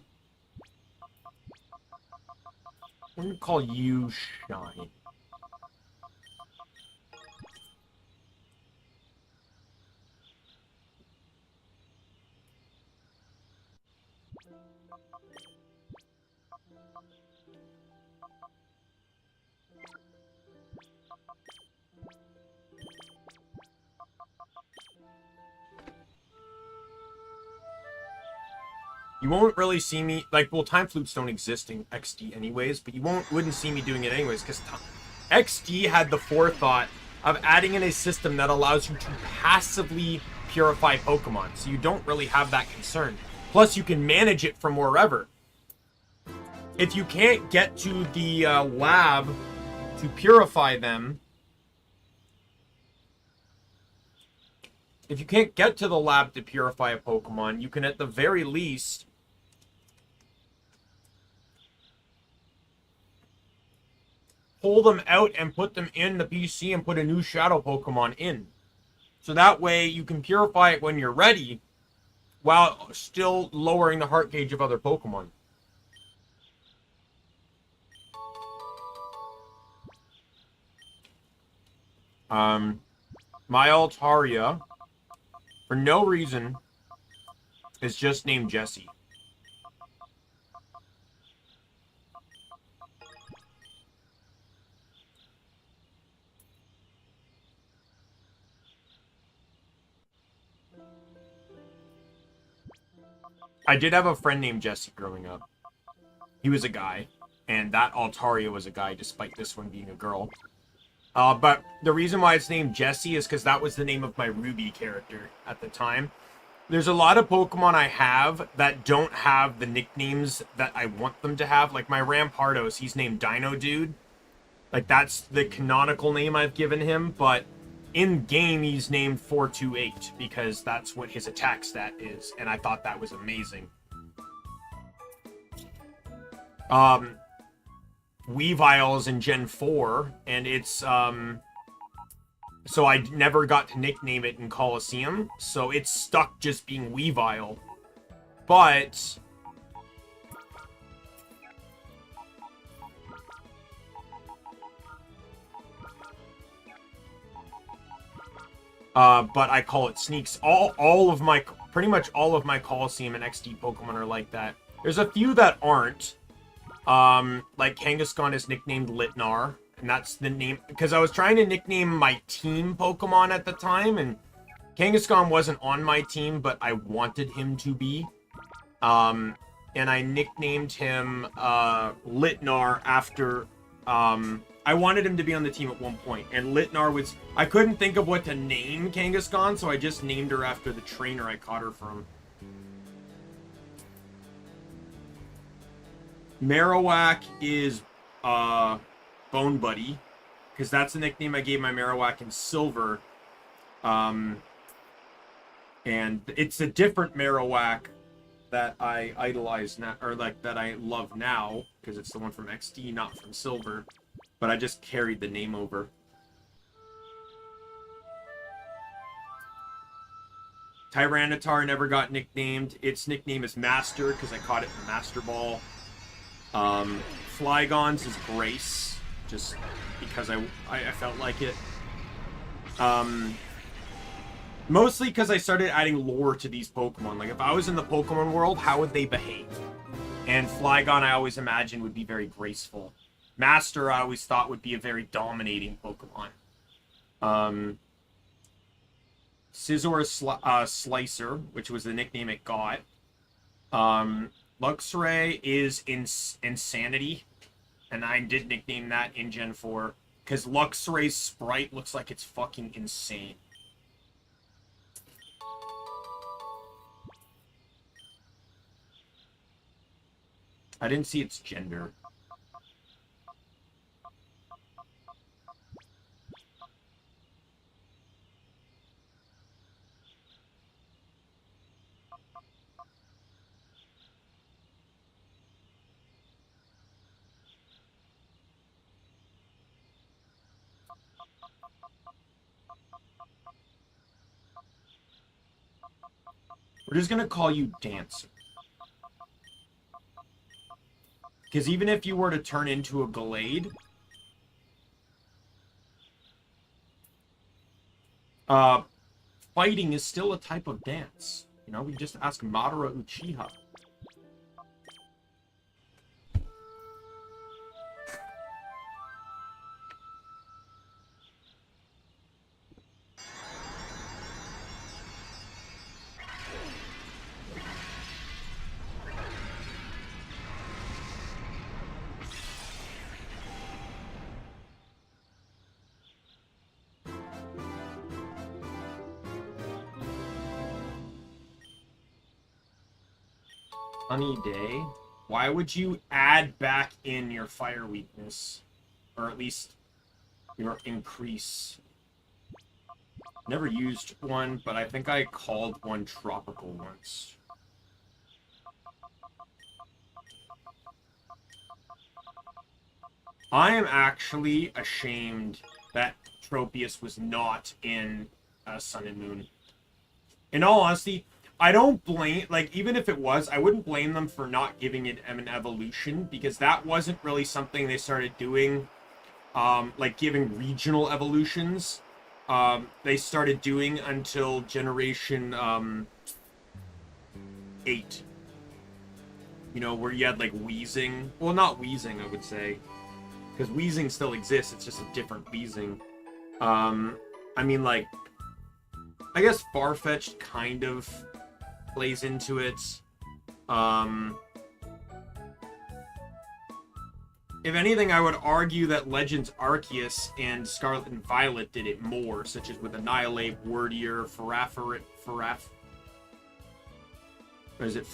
I'm gonna call you Shine. You won't really see me, like, well, Time Flutes don't exist in XD anyways, but you wouldn't see me doing it anyways, because XD had the forethought of adding in a system that allows you to passively purify Pokemon, so you don't really have that concern. Plus, you can manage it from wherever. If you can't get to the lab to purify them, if you can't get to the lab to purify a Pokemon, you can at the very least pull them out and put them in the PC and put a new Shadow Pokemon in. So that way you can purify it when you're ready while still lowering the heart gauge of other Pokemon. My Altaria, for no reason, is just named Jessie. I did have a friend named Jesse growing up. He was a guy, and that Altaria was a guy, despite this one being a girl. But the reason why it's named Jessie is because that was the name of my Ruby character at the time. There's a lot of Pokemon I have that don't have the nicknames that I want them to have. Like my Rampardos, he's named Dino Dude. Like that's the canonical name I've given him, but in game he's named 428 because that's what his attack stat is, and I thought that was amazing. Weavile is in Gen 4, and it's, so I never got to nickname it in Colosseum, so it's stuck just being Weavile. But But I call it sneaks. All of my, pretty much all of my Colosseum and XD Pokemon are like that. There's a few that aren't. Like Kangaskhan is nicknamed Litnar, and that's the name, because I was trying to nickname my team Pokemon at the time, and Kangaskhan wasn't on my team, but I wanted him to be. And I nicknamed him, Litnar after, I wanted him to be on the team at one point, and Litnar was... I couldn't think of what to name Kangaskhan, so I just named her after the trainer I caught her from. Marowak is, Bone Buddy, because that's the nickname I gave my Marowak in Silver. And it's a different Marowak that I idolize now, or like that I love now, because it's the one from XD, not from Silver. But I just carried the name over. Tyranitar never got nicknamed. Its nickname is Master, because I caught it in the Master Ball. Flygon's is Grace, just because I felt like it. Mostly because I started adding lore to these Pokemon. Like, if I was in the Pokemon world, how would they behave? And Flygon, I always imagined, would be very graceful. Master, I always thought, would be a very dominating Pokemon. Scizor Slicer, which was the nickname it got. Luxray is Insanity, and I did nickname that in Gen 4, because Luxray's sprite looks like it's fucking insane. I didn't see its gender. We're just gonna call you Dancer. Because even if you were to turn into a Gallade, fighting is still a type of dance. You know, we just ask Madara Uchiha. Sunny Day? Why would you add back in your fire weakness? Or at least your increase? Never used one, but I think I called one tropical once. I am actually ashamed that Tropius was not in Sun and Moon. In all honesty, I don't blame, like, even if it was, I wouldn't blame them for not giving it an evolution, because that wasn't really something they started doing, like giving regional evolutions. They started doing until Generation 8. You know, where you had, like, Wheezing. Well, not Wheezing, I would say. Because Wheezing still exists, it's just a different Wheezing. I mean, like, I guess Farfetch'd kind of plays into it. If anything, I would argue that Legends Arceus and Scarlet and Violet did it more, such as with Annihilate, Wordier, or is it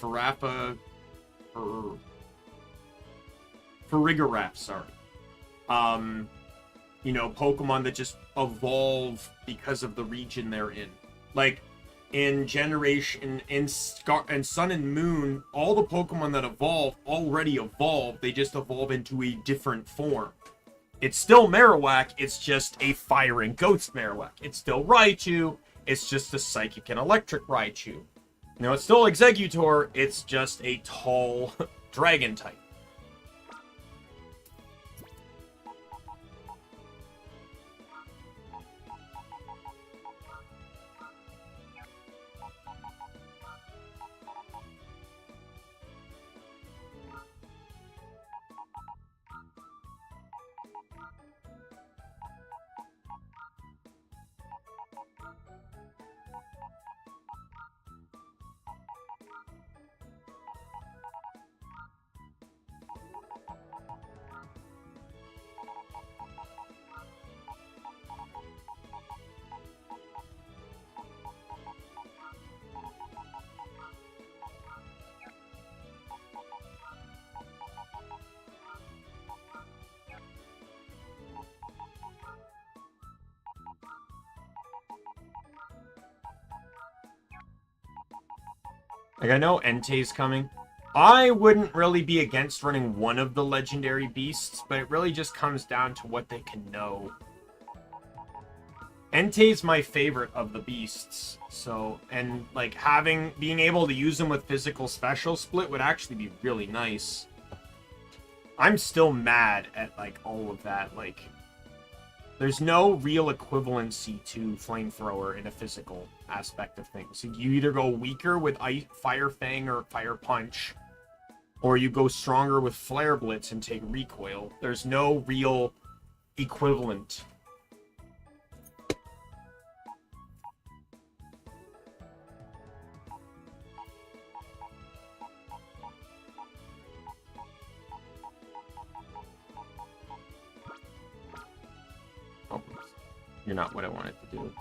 Farigiraf, sorry. You know, Pokemon that just evolve because of the region they're in. Like, in Generation, in Sun and Moon, all the Pokemon that evolve already evolve, they just evolve into a different form. It's still Marowak, it's just a Fire and Ghost Marowak. It's still Raichu, it's just a Psychic and Electric Raichu. You know, it's still Exeggutor, it's just a tall Dragon type. Like, I know Entei's coming. I wouldn't really be against running one of the legendary beasts, but it really just comes down to what they can know. Entei's my favorite of the beasts, so, and like being able to use them with physical special split would actually be really nice. I'm still mad at like all of that. Like, there's no real equivalency to flamethrower in a physical aspect of things. So you either go weaker with Fire Fang or Fire Punch, or you go stronger with Flare Blitz and take recoil. There's no real equivalent. Oh, you're not what I wanted to do.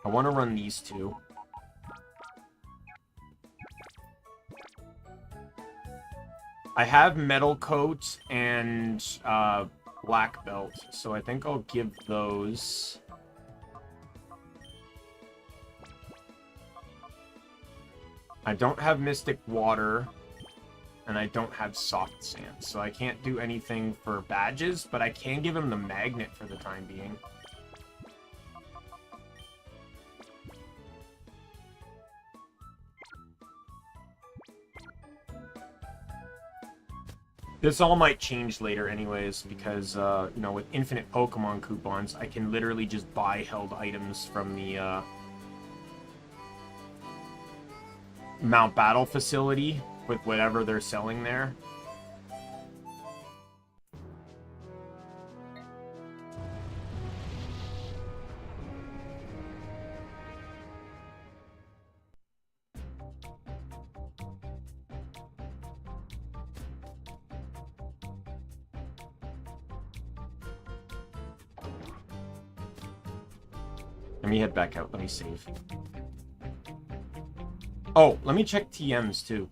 I want to run these two. I have Metal Coat and Black Belt, so I think I'll give those. I don't have Mystic Water, and I don't have Soft Sand, so I can't do anything for badges, but I can give him the Magnet for the time being. This all might change later anyways, because, you know, with infinite Pokemon coupons, I can literally just buy held items from the, Mount Battle facility with whatever they're selling there. Let me head back out. Let me save. Oh, let me check TMs too.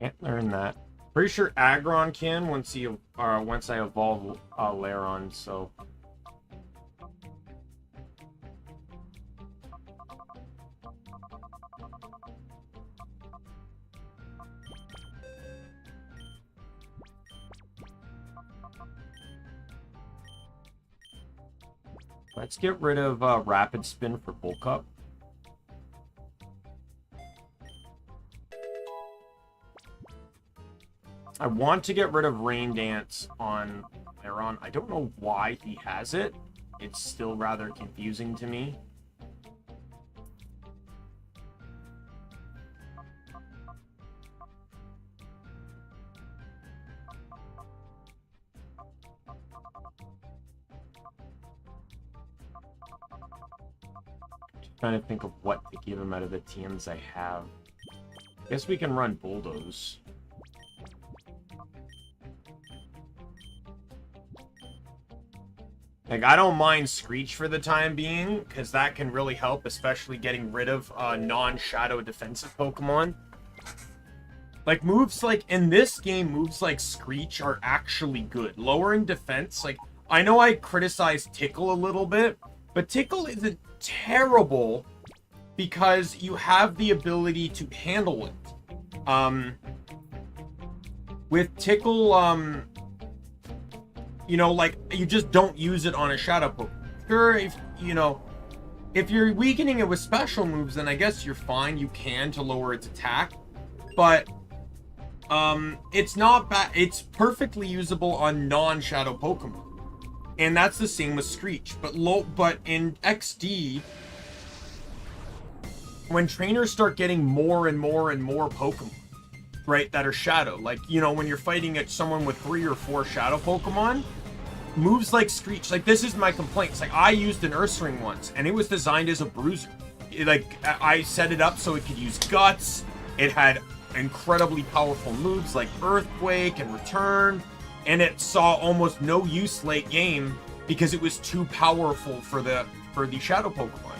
Can't learn that. Pretty sure Aggron can once I evolve Lairon, so. Let's get rid of Rapid Spin for Bulk Up. I want to get rid of Rain Dance on Lairon. I don't know why he has it. It's still rather confusing to me. Just trying to think of what to give him out of the TMs I have. I guess we can run Bulldoze. Like, I don't mind Screech for the time being, because that can really help, especially getting rid of non-shadow defensive Pokemon. Like, moves like, in this game, moves like Screech are actually good. Lowering defense, like, I know I criticize Tickle a little bit, but Tickle isn't terrible because you have the ability to handle it. With Tickle, you know, like, you just don't use it on a Shadow Pokemon. Sure, if, you know, if you're weakening it with special moves, then I guess you're fine. You can to lower its attack. But, it's not bad. It's perfectly usable on non-Shadow Pokemon. And that's the same with Screech. But in XD, when trainers start getting more and more and more Pokemon, right, that are Shadow, like, you know, when you're fighting at someone with 3 or 4 Shadow Pokemon, moves like Screech, like, this is my complaint. It's like, I used an Ursaring once, and it was designed as a bruiser. I set it up so it could use Guts. It had incredibly powerful moves like Earthquake and Return, and it saw almost no use late game because it was too powerful for the Shadow Pokemon.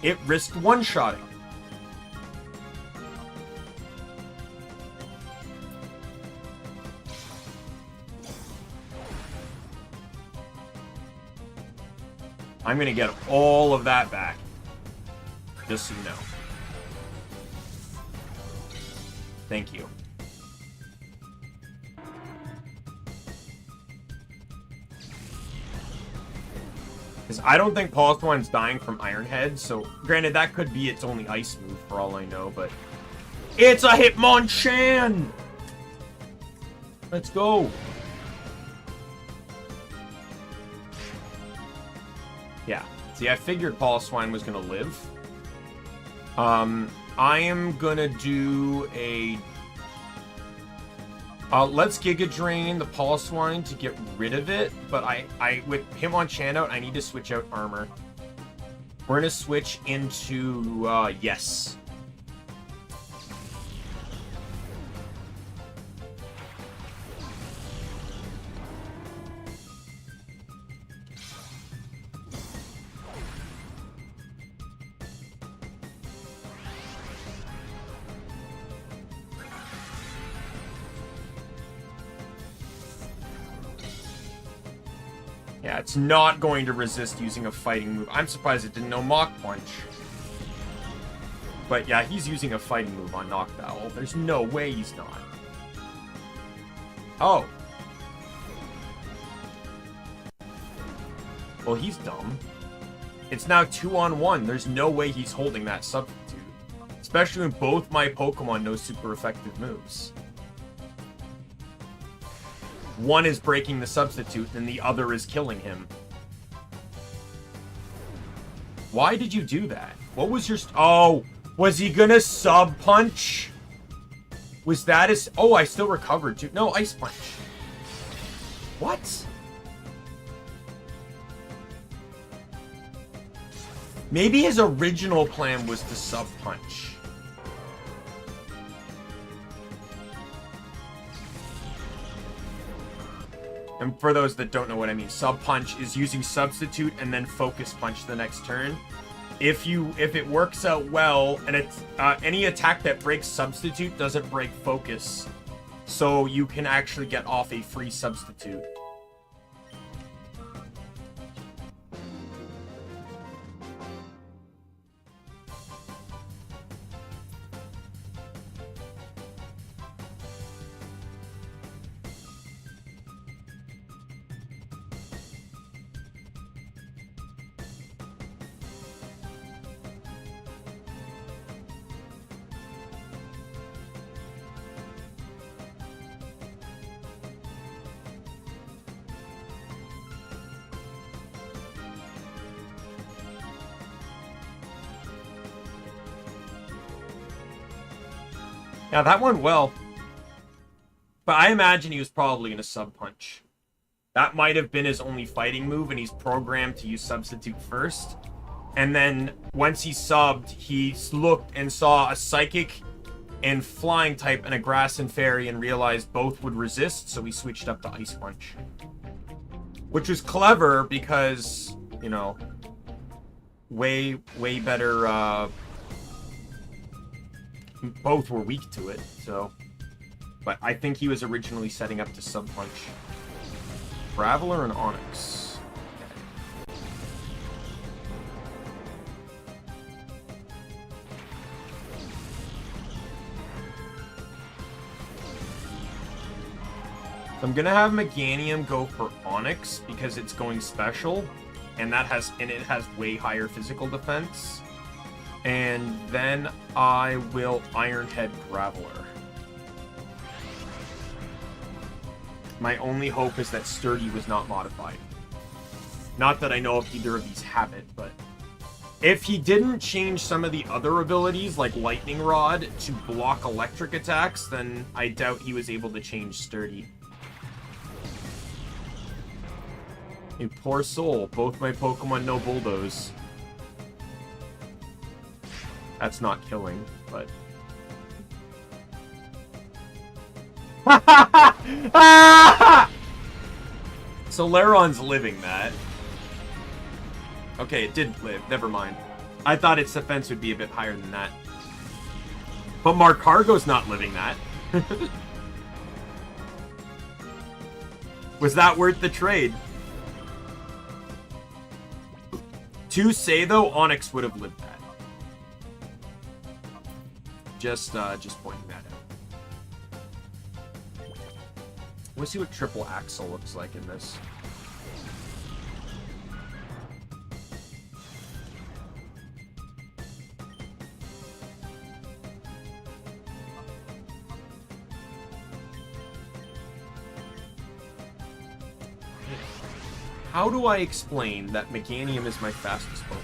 It risked one-shotting. I'm gonna get all of that back, just so you know. Thank you. Because I don't think Poliwhine's dying from Iron Head, so granted, that could be its only ice move for all I know, but it's a Hitmonchan! Let's go. Yeah. See, I figured Poliwhine was going to live. I am going to do a... let's Giga Drain the Poliwhine to get rid of it, but with Hitmonchan out, I need to switch out armor. We're going to switch into, yes. Yeah, it's not going to resist using a fighting move. I'm surprised it didn't know Mach Punch. But yeah, he's using a fighting move on Noctowl. There's no way he's not. Oh. Well, he's dumb. It's now 2-on-1. There's no way he's holding that substitute. Especially when both my Pokemon know super effective moves. One is breaking the substitute, and the other is killing him. Why did you do that? What was your... Oh, was he gonna sub-punch? Was that his... Oh, I still recovered, too. No, Ice Punch. What? Maybe his original plan was to sub-punch. And for those that don't know what I mean, sub-punch is using substitute and then focus punch the next turn. If it works out well, and it's any attack that breaks substitute doesn't break focus, so you can actually get off a free substitute. Yeah, that went well. But I imagine he was probably going to sub-punch. That might have been his only fighting move, and he's programmed to use substitute first. And then, once he subbed, he looked and saw a Psychic and Flying type and a Grass and Fairy and realized both would resist, so he switched up to Ice Punch. Which was clever because, you know, way better... Both were weak to it, so... But I think he was originally setting up to sub-punch. Graveler and Onix. Okay. So I'm gonna have Meganium go for Onix because it's going special, and it has way higher physical defense. And then I will Iron Head Graveler. My only hope is that Sturdy was not modified. Not that I know if either of these have it, but if he didn't change some of the other abilities, like Lightning Rod, to block electric attacks, then I doubt he was able to change Sturdy. You poor soul. Both my Pokemon know Bulldoze. That's not killing, but... So Laron's living that. Okay, it didn't live. Never mind. I thought its defense would be a bit higher than that. But Markargo's not living that. Was that worth the trade? To say, though, Onyx would have lived that. Just pointing that out. Let's see what Triple Axle looks like in this. How do I explain that Meganium is my fastest Pokemon?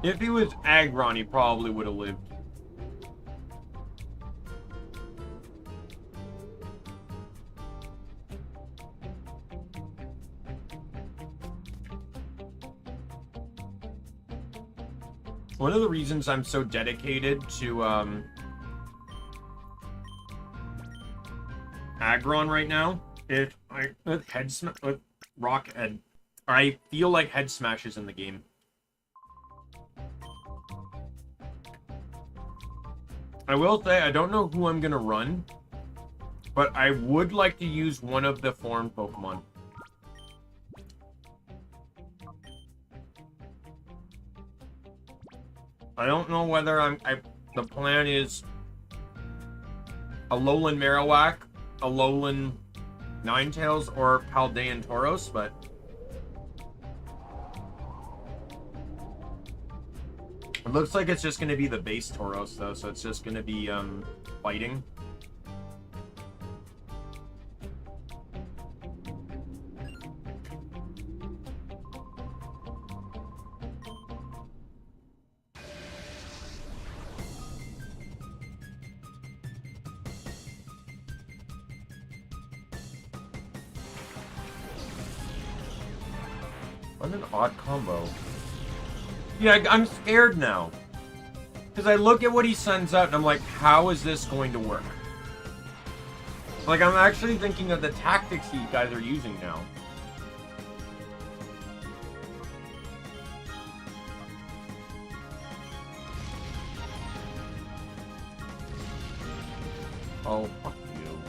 If he was Aggron, he probably would have lived. One of the reasons I'm so dedicated to Aggron right now is with Rock Head. I feel like Head Smash is in the game. I will say, I don't know who I'm going to run, but I would like to use one of the foreign Pokemon. I don't know whether the plan is a Alolan Marowak, a Alolan Ninetales, or Paldean Tauros, but... It looks like it's just going to be the base Tauros, though, so it's just going to be, fighting. What an odd combo. Yeah, I'm scared now. Because I look at what he sends out and I'm like, how is this going to work? Like, I'm actually thinking of the tactics these guys are using now. Oh, fuck you.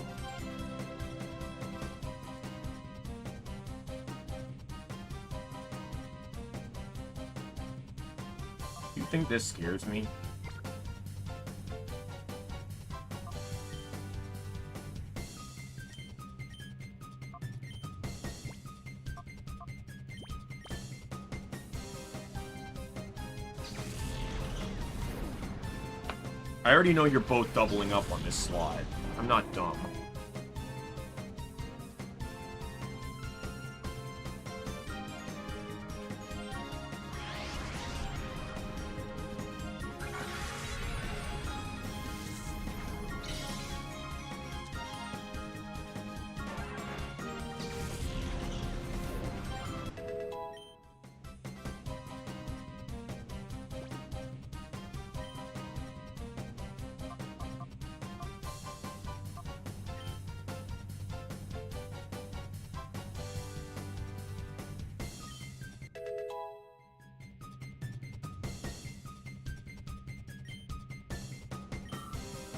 You think this scares me? I already know you're both doubling up on this slot. I'm not dumb.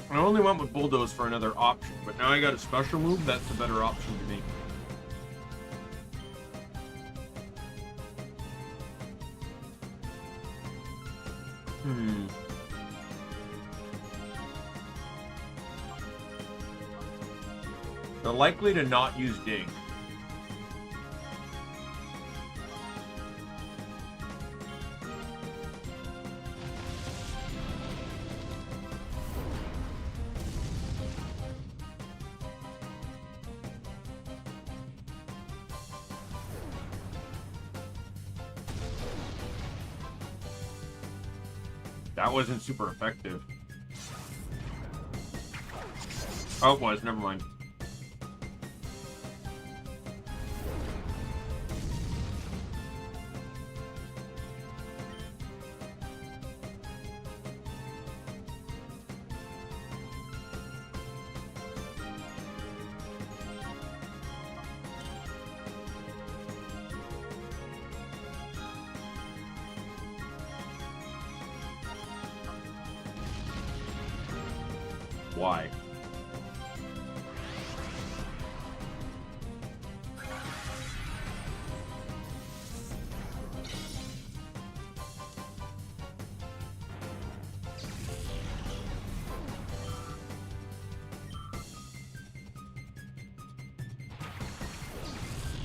I only went with Bulldoze for another option, but now I got a special move that's a better option to me. They're likely to not use dig. That wasn't super effective. Oh, it was. Never mind. Why?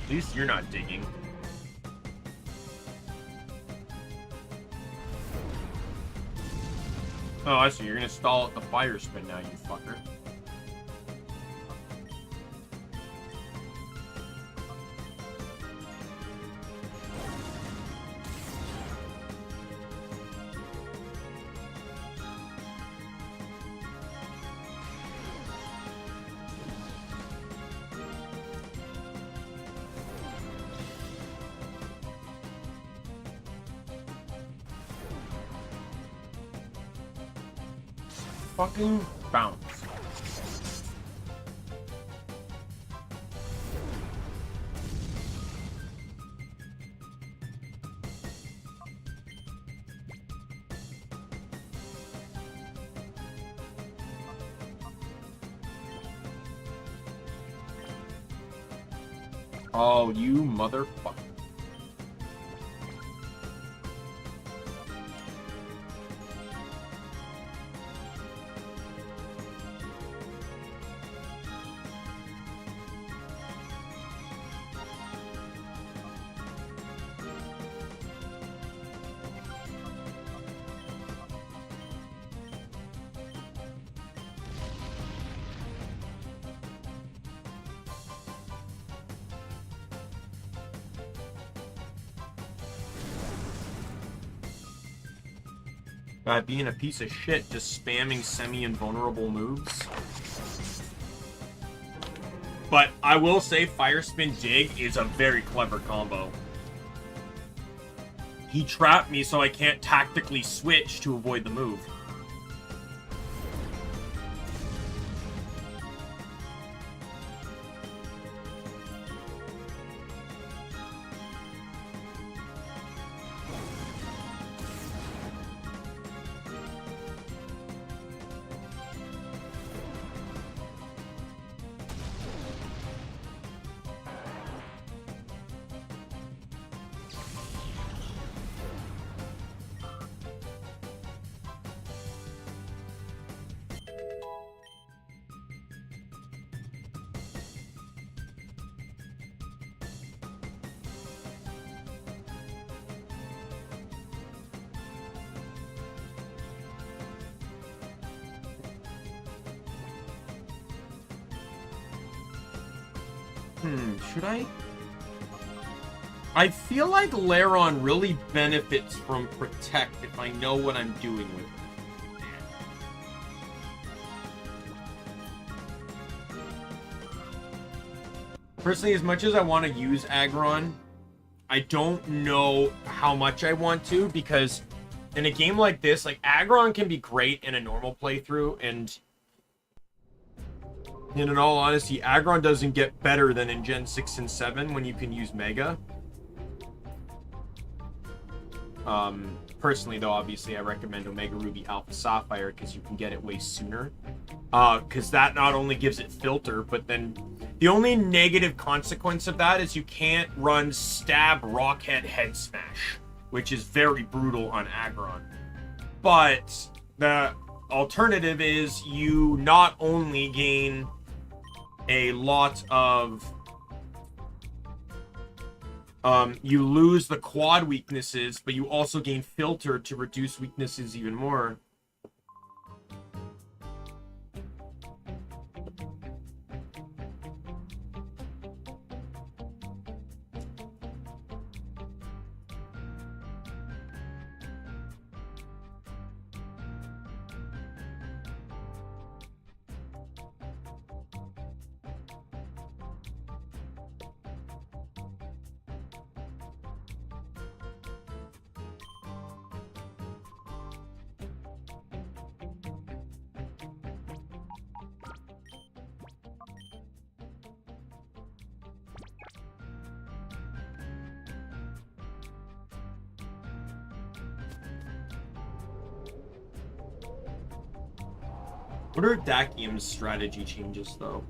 At least you're not digging. Oh, I see. You're gonna stall at the fire spin now, you fucker. Fucking bounce. Oh, you motherfucker. Being a piece of shit, just spamming semi-invulnerable moves. But I will say Fire Spin Dig is a very clever combo. He trapped me so I can't tactically switch to avoid the move. Should I? I feel like Lairon really benefits from Protect if I know what I'm doing with it. Personally, as much as I want to use Aggron, I don't know how much I want to, because in a game like this, like, Aggron can be great in a normal playthrough, and in all honesty, Aggron doesn't get better than in Gen 6 and 7 when you can use Mega. Personally, though, obviously, I recommend Omega Ruby Alpha Sapphire because you can get it way sooner. Because that not only gives it filter, but then the only negative consequence of that is you can't run Stab Rockhead Head Smash, which is very brutal on Aggron. But the alternative is you not only gain a lot of... you lose the quad weaknesses, but you also gain filter to reduce weaknesses even more. What are Dakium's strategy changes, though?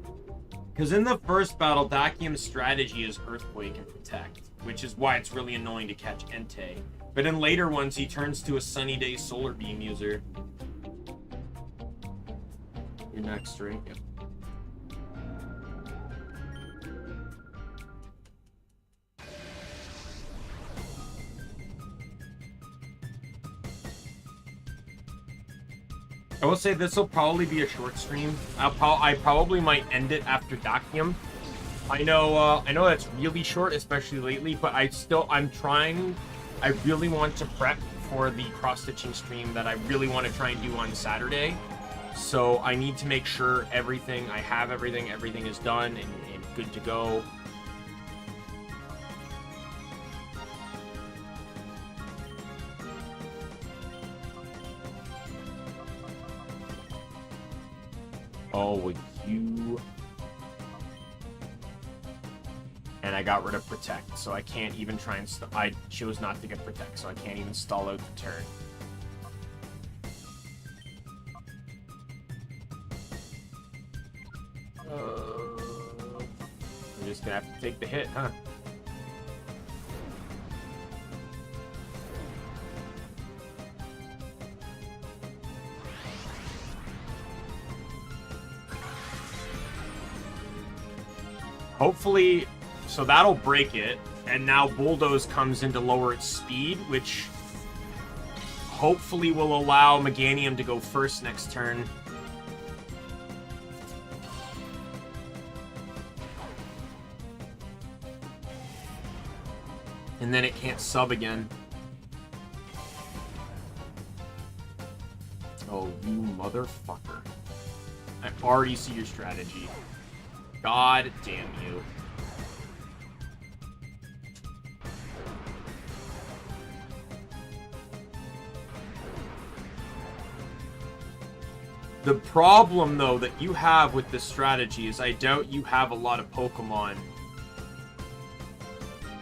Because in the first battle, Dakium's strategy is Earthquake and Protect, which is why it's really annoying to catch Entei. But in later ones, he turns to a Sunny Day Solar Beam user. You're next, right? Yep. I will say this will probably be a short stream. I probably might end it after Dakium. I know that's really short, especially lately, but I'm trying. I really want to prep for the cross-stitching stream that I really want to try and do on Saturday. So I need to make sure I have everything is done and good to go. Oh, you... And I got rid of Protect, so I can't even try and... I chose not to get Protect, so I can't even stall out the turn. I'm just gonna have to take the hit, huh? Hopefully, so that'll break it, and now Bulldoze comes in to lower its speed, which hopefully will allow Meganium to go first next turn. And then it can't sub again. Oh, you motherfucker. I already see your strategy. God damn you. The problem, though, that you have with this strategy is I doubt you have a lot of Pokemon.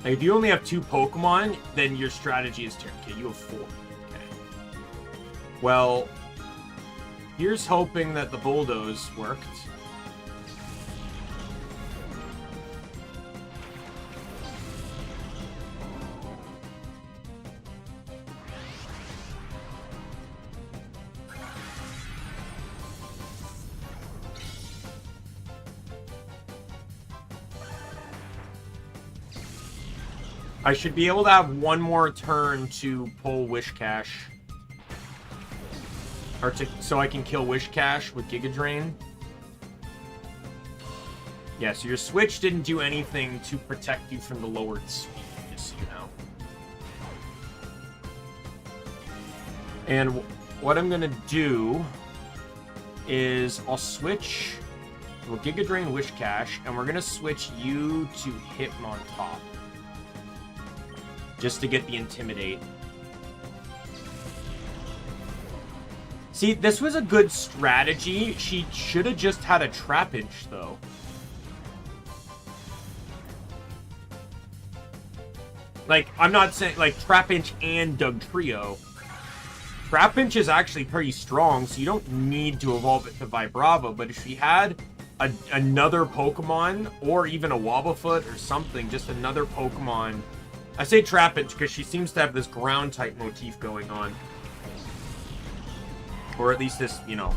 Like, if you only have 2 Pokemon, then your strategy is terrible. Okay, you have 4. Okay. Well, here's hoping that the Bulldoze worked. I should be able to have one more turn to pull Wish Cash. Or so I can kill Wish Cash with Giga Drain. Yeah, so your switch didn't do anything to protect you from the lowered speed, just so you know. And what I'm gonna do is I'll switch to a Giga Drain Wish Cash, and we're gonna switch you to Hitmontop. Just to get the Intimidate. See, this was a good strategy. She should have just had a Trapinch, though. Like, I'm not saying, like, Trapinch and Dugtrio. Trapinch is actually pretty strong, so you don't need to evolve it to Vibrava, but if she had another Pokemon, or even a Wobbuffet or something, just another Pokemon... I say Trapinch because she seems to have this ground-type motif going on. Or at least this, you know,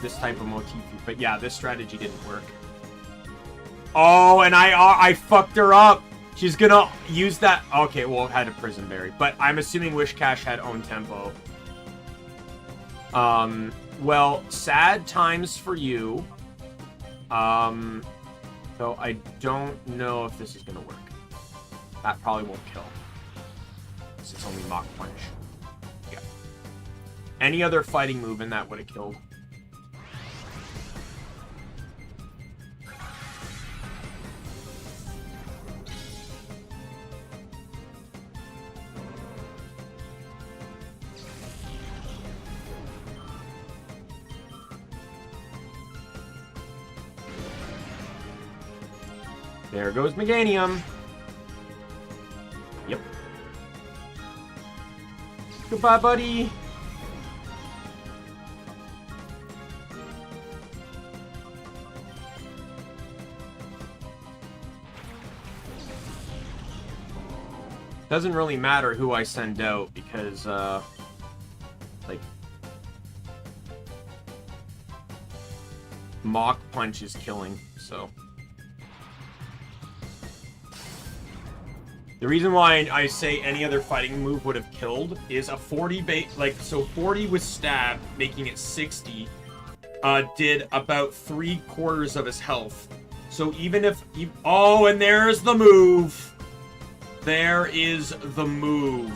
this type of motif. But yeah, this strategy didn't work. Oh, and I fucked her up. She's gonna use that. Okay, well, it had a Prison Berry, but I'm assuming Wishcash had own tempo. Well, sad times for you. So I don't know if this is gonna work. That probably won't kill. It's only Mach Punch. Yeah. Any other fighting move in that would have killed. There goes Meganium. Yep. Goodbye, buddy. Doesn't really matter who I send out because, like, Mach Punch is killing, so. The reason why I say any other fighting move would have killed is a 40 bait, like, so 40 with stab, making it 60, did about 3/4 of his health. So even if, oh, and there's the move. There is the move.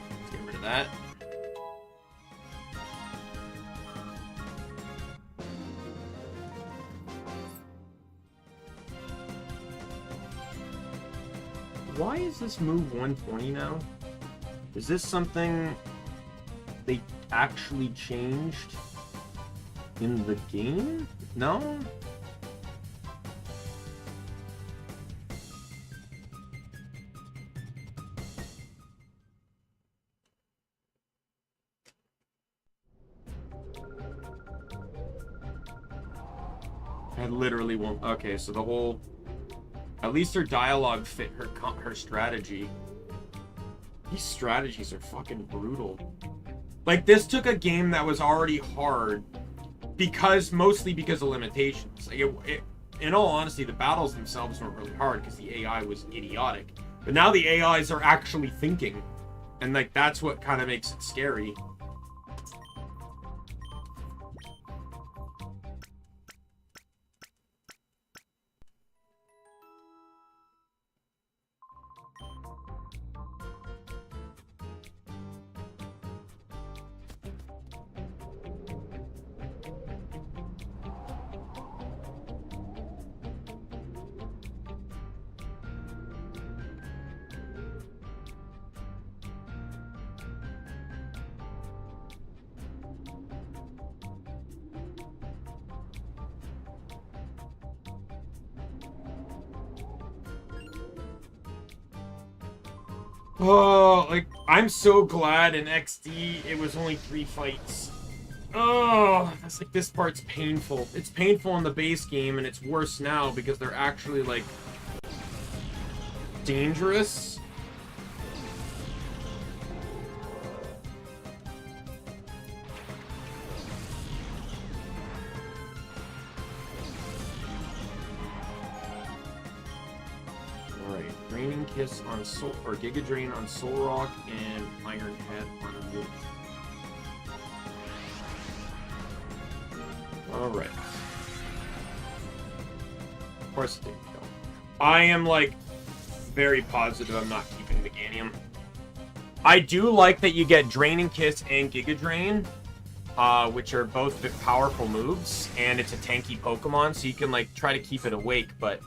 Let's get rid of that. Why is this move 120 now? Is this something they actually changed in the game? No? I literally won't. Okay, so the whole. At least her dialogue fit her strategy. These strategies are fucking brutal. Like, this took a game that was already hard mostly because of limitations. Like, in all honesty, the battles themselves weren't really hard because the AI was idiotic. But now the AIs are actually thinking. And, like, that's what kind of makes it scary. Oh, like, I'm so glad in XD it was only 3 fights. Oh, that's like, this part's painful. It's painful in the base game, and it's worse now because they're actually, like, dangerous. Kiss on Soul, or Giga Drain on Soul Rock, and Iron Head on Wolf. Alright. Of course it didn't kill. I am, like, very positive I'm not keeping Meganium. I do like that you get Draining Kiss and Giga Drain, which are both powerful moves, and it's a tanky Pokemon, so you can, like, try to keep it awake, but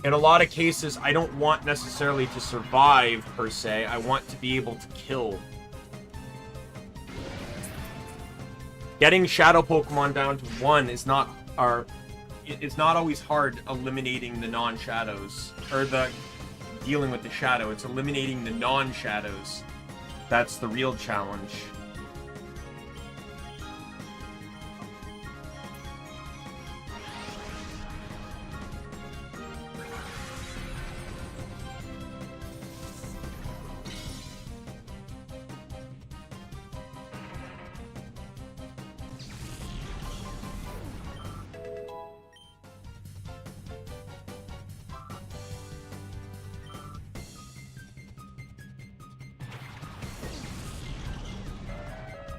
in a lot of cases, I don't want necessarily to survive, per se. I want to be able to kill. Getting Shadow Pokemon down to 1 is not it's not always hard eliminating the non-shadows. Or dealing with the shadow. It's eliminating the non-shadows. That's the real challenge.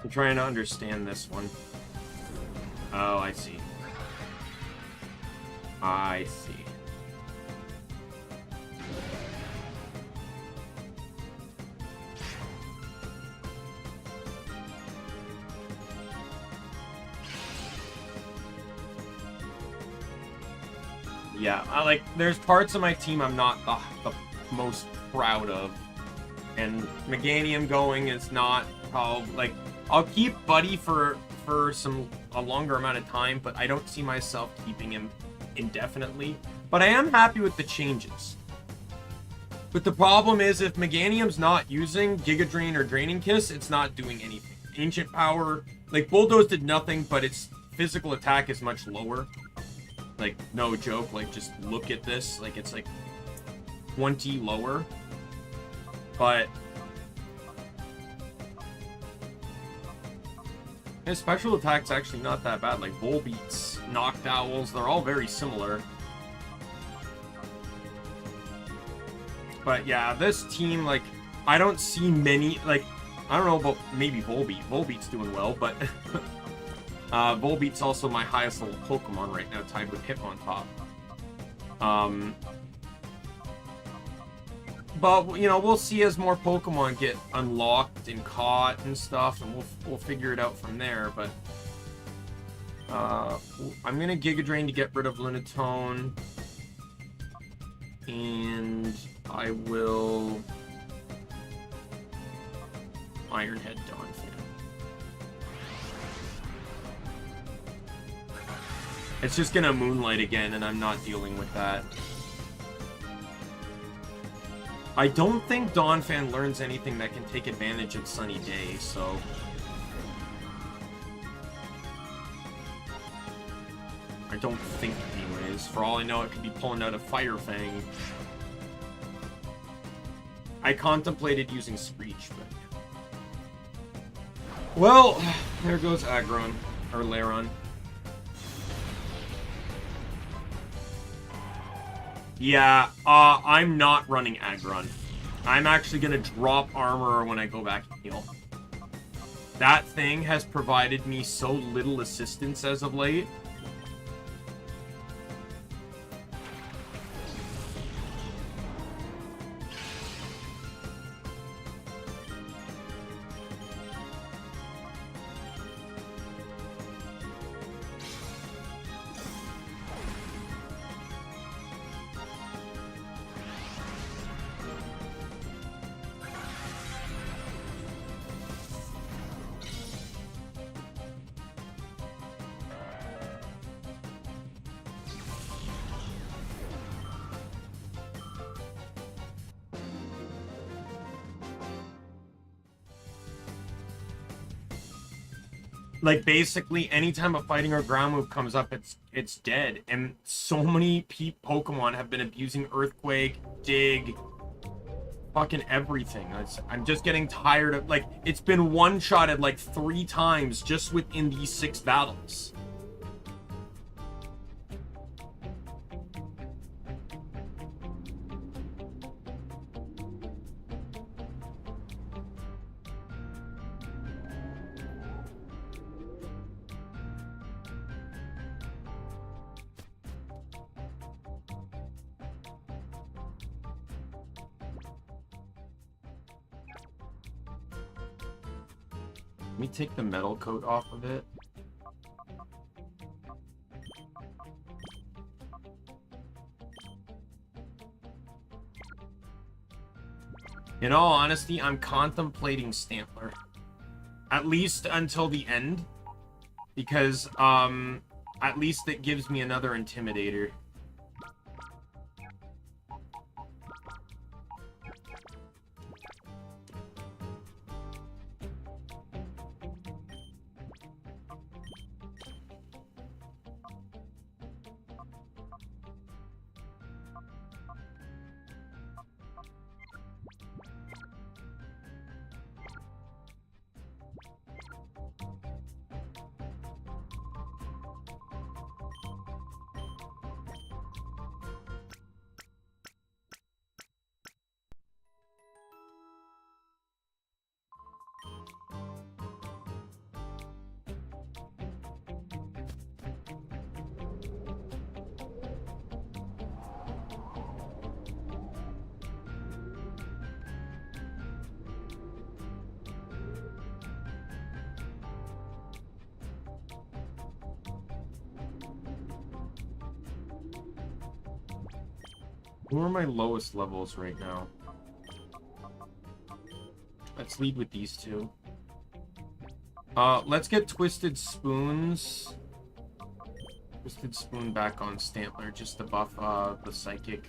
I'm trying to understand this one. Oh, I see. I see. Yeah, there's parts of my team I'm not the most proud of. And Meganium going is not probably, like, I'll keep Buddy for a longer amount of time, but I don't see myself keeping him indefinitely. But I am happy with the changes. But the problem is, if Meganium's not using Giga Drain or Draining Kiss, it's not doing anything. Ancient Power, like, Bulldoze did nothing, but its physical attack is much lower. Like, no joke, like, just look at this. Like, it's like 20 lower. But his special attack's actually not that bad. Like, Volbeats, Noctowls, they're all very similar. But yeah, this team, like, I don't see many, like, I don't know about maybe Volbeat. Volbeat's doing well, but Volbeat's also my highest level Pokemon right now, tied with Hitmontop. But, you know, we'll see as more Pokemon get unlocked and caught and stuff, and we'll figure it out from there, but I'm gonna Giga Drain to get rid of Lunatone, and I will Ironhead Donphan. It's just gonna Moonlight again, and I'm not dealing with that. I don't think Donphan learns anything that can take advantage of Sunny Day, so I don't think anyways. For all I know, it could be pulling out a Fire Fang. I contemplated using Screech, but... Well, there goes Aggron, or Lairon. Yeah, I'm not running Aggron. I'm actually gonna drop armor when I go back and heal. That thing has provided me so little assistance as of late. Like, basically, anytime a fighting or ground move comes up, it's dead. And so many Pokemon have been abusing Earthquake, Dig, fucking everything. I'm just getting tired of, like, it's been one-shotted, like, 3 times just within these 6 battles. Let me take the metal coat off of it. In all honesty, I'm contemplating Stantler. At least until the end. Because, at least it gives me another Intimidator. Who are my lowest levels right now? Let's lead with these two. Let's get Twisted Spoons. Twisted Spoon back on Stantler just to buff the Psychic.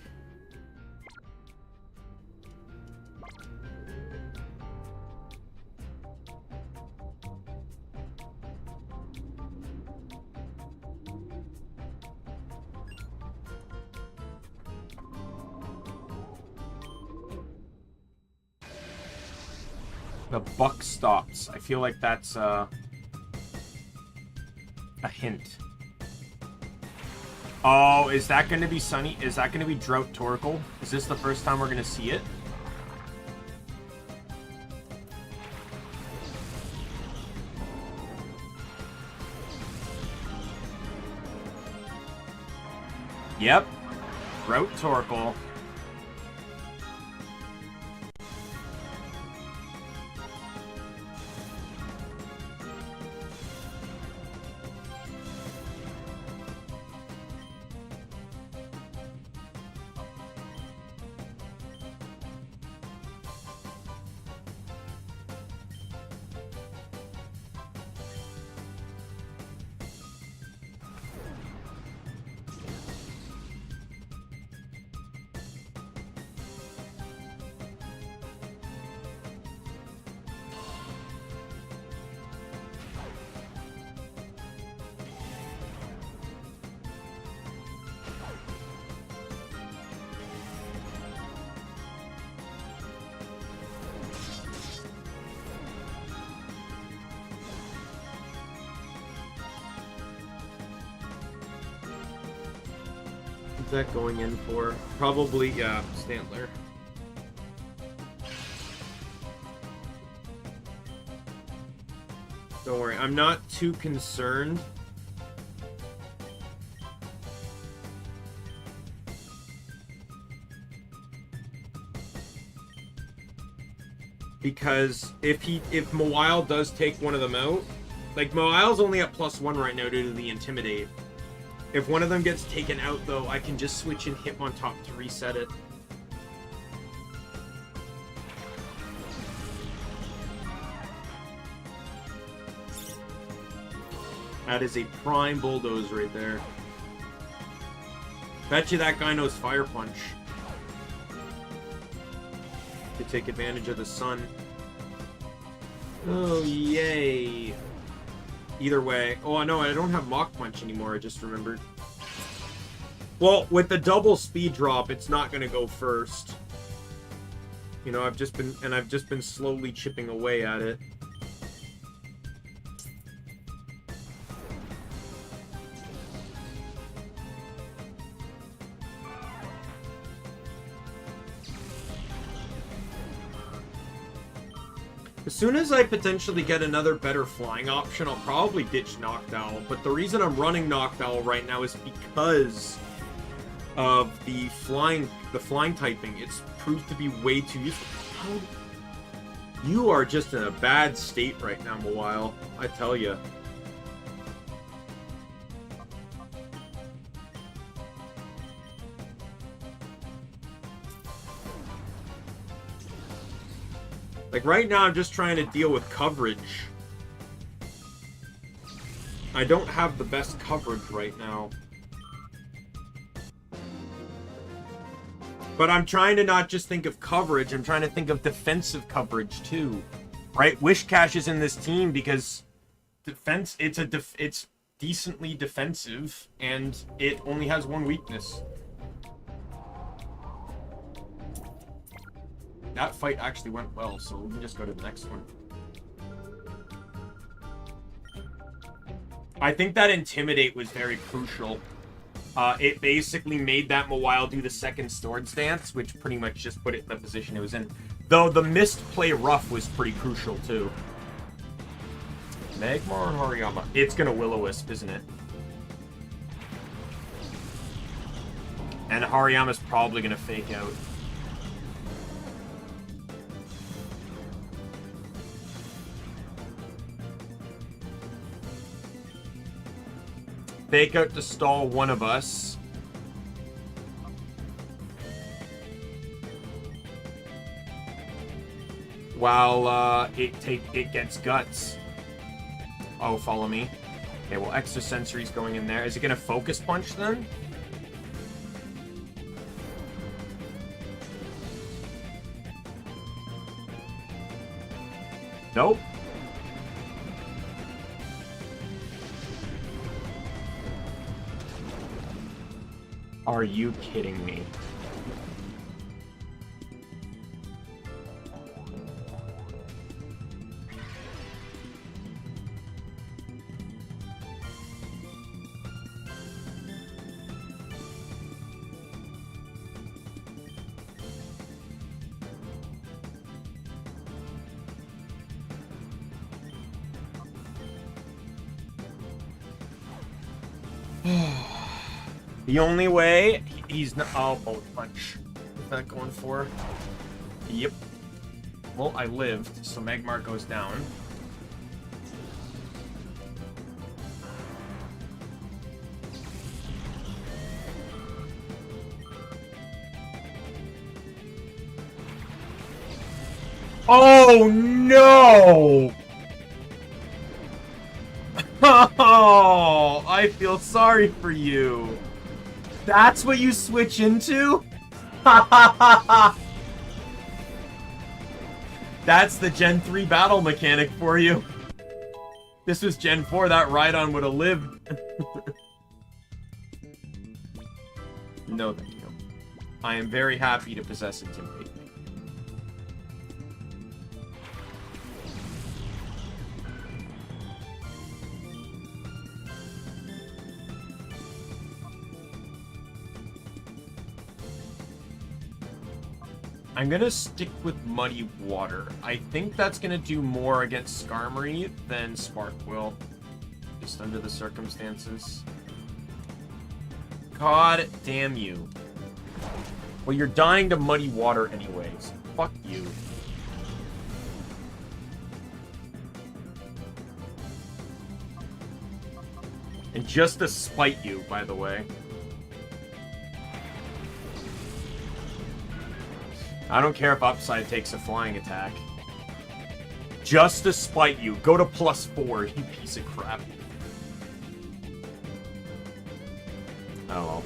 The buck stops. I feel like that's a hint. Oh, is that going to be Sunny? Is that going to be Drought Torkoal? Is this the first time we're going to see it? Yep. Drought Torkoal. That going in for probably, yeah, Stantler. Don't worry, I'm not too concerned. Because if Mawile does take one of them out, like Mawile's only at +1 right now due to the Intimidate. If one of them gets taken out, though, I can just switch in Hitmontop to reset it. That is a prime bulldoze right there. Bet you that guy knows Fire Punch. To take advantage of the sun. Oh, yay. Either way. Oh, no, I don't have Mach Punch anymore, I just remembered. Well, with the double speed drop, it's not going to go first. You know, I've just been slowly chipping away at it. As soon as I potentially get another better flying option, I'll probably ditch Noctowl. But the reason I'm running Noctowl right now is because of the flying typing. It's proved to be way too useful. You are just in a bad state right now, Mawile. I tell you. Like, right now, I'm just trying to deal with coverage. I don't have the best coverage right now. But I'm trying to not just think of coverage, I'm trying to think of defensive coverage, too. Right? Wishcash is in this team because defense, it's decently defensive, and it only has one weakness. That fight actually went well, so we can just go to the next one. I think that Intimidate was very crucial. It basically made that Mawile do the second Swords Dance, which pretty much just put it in the position it was in. Though the missed play Rough was pretty crucial, too. Magmar and Hariyama. It's gonna Will-O-Wisp, isn't it? And Hariyama's probably gonna fake out. Fake out to stall one of us. while it gets guts. Oh, follow me. Okay, well, extra sensory's going in there. Is it gonna focus punch then? Nope. Are you kidding me? The only way he's not. Oh, bullet punch. What's that going for? Yep. Well, I lived, so Magmar goes down. Oh no! Oh, I feel sorry for you. That's what you switch into? That's the Gen 3 battle mechanic for you. This was Gen 4, that Rhydon would have lived. No, thank you. I am very happy to possess Intimidate. I'm gonna stick with Muddy Water. I think that's gonna do more against Skarmory than Spark will. Just under the circumstances. God damn you. Well, you're dying to Muddy Water anyways. Fuck you. And just to spite you, by the way. I don't care if Upside takes a flying attack. Just to spite you. Go to +4, you piece of crap. Oh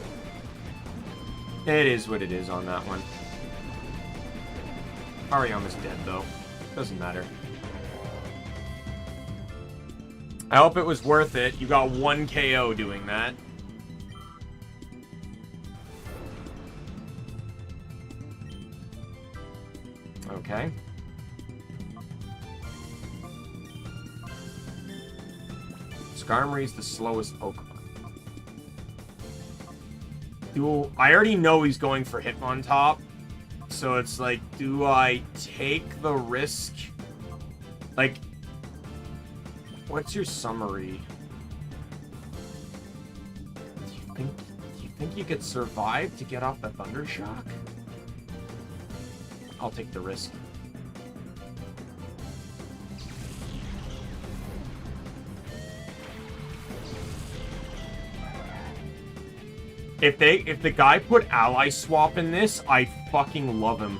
well. It is what it is on that one. Hariyama's dead, though. Doesn't matter. I hope it was worth it. You got 1 KO doing that. Okay. Skarmory's the slowest Pokemon. I already know he's going for Hitmontop, so it's like, do I take the risk? Like, what's your summary? Do you think you could survive to get off the Thunder Shock? I'll take the risk. If the guy put Ally Swap in this, I fucking love him.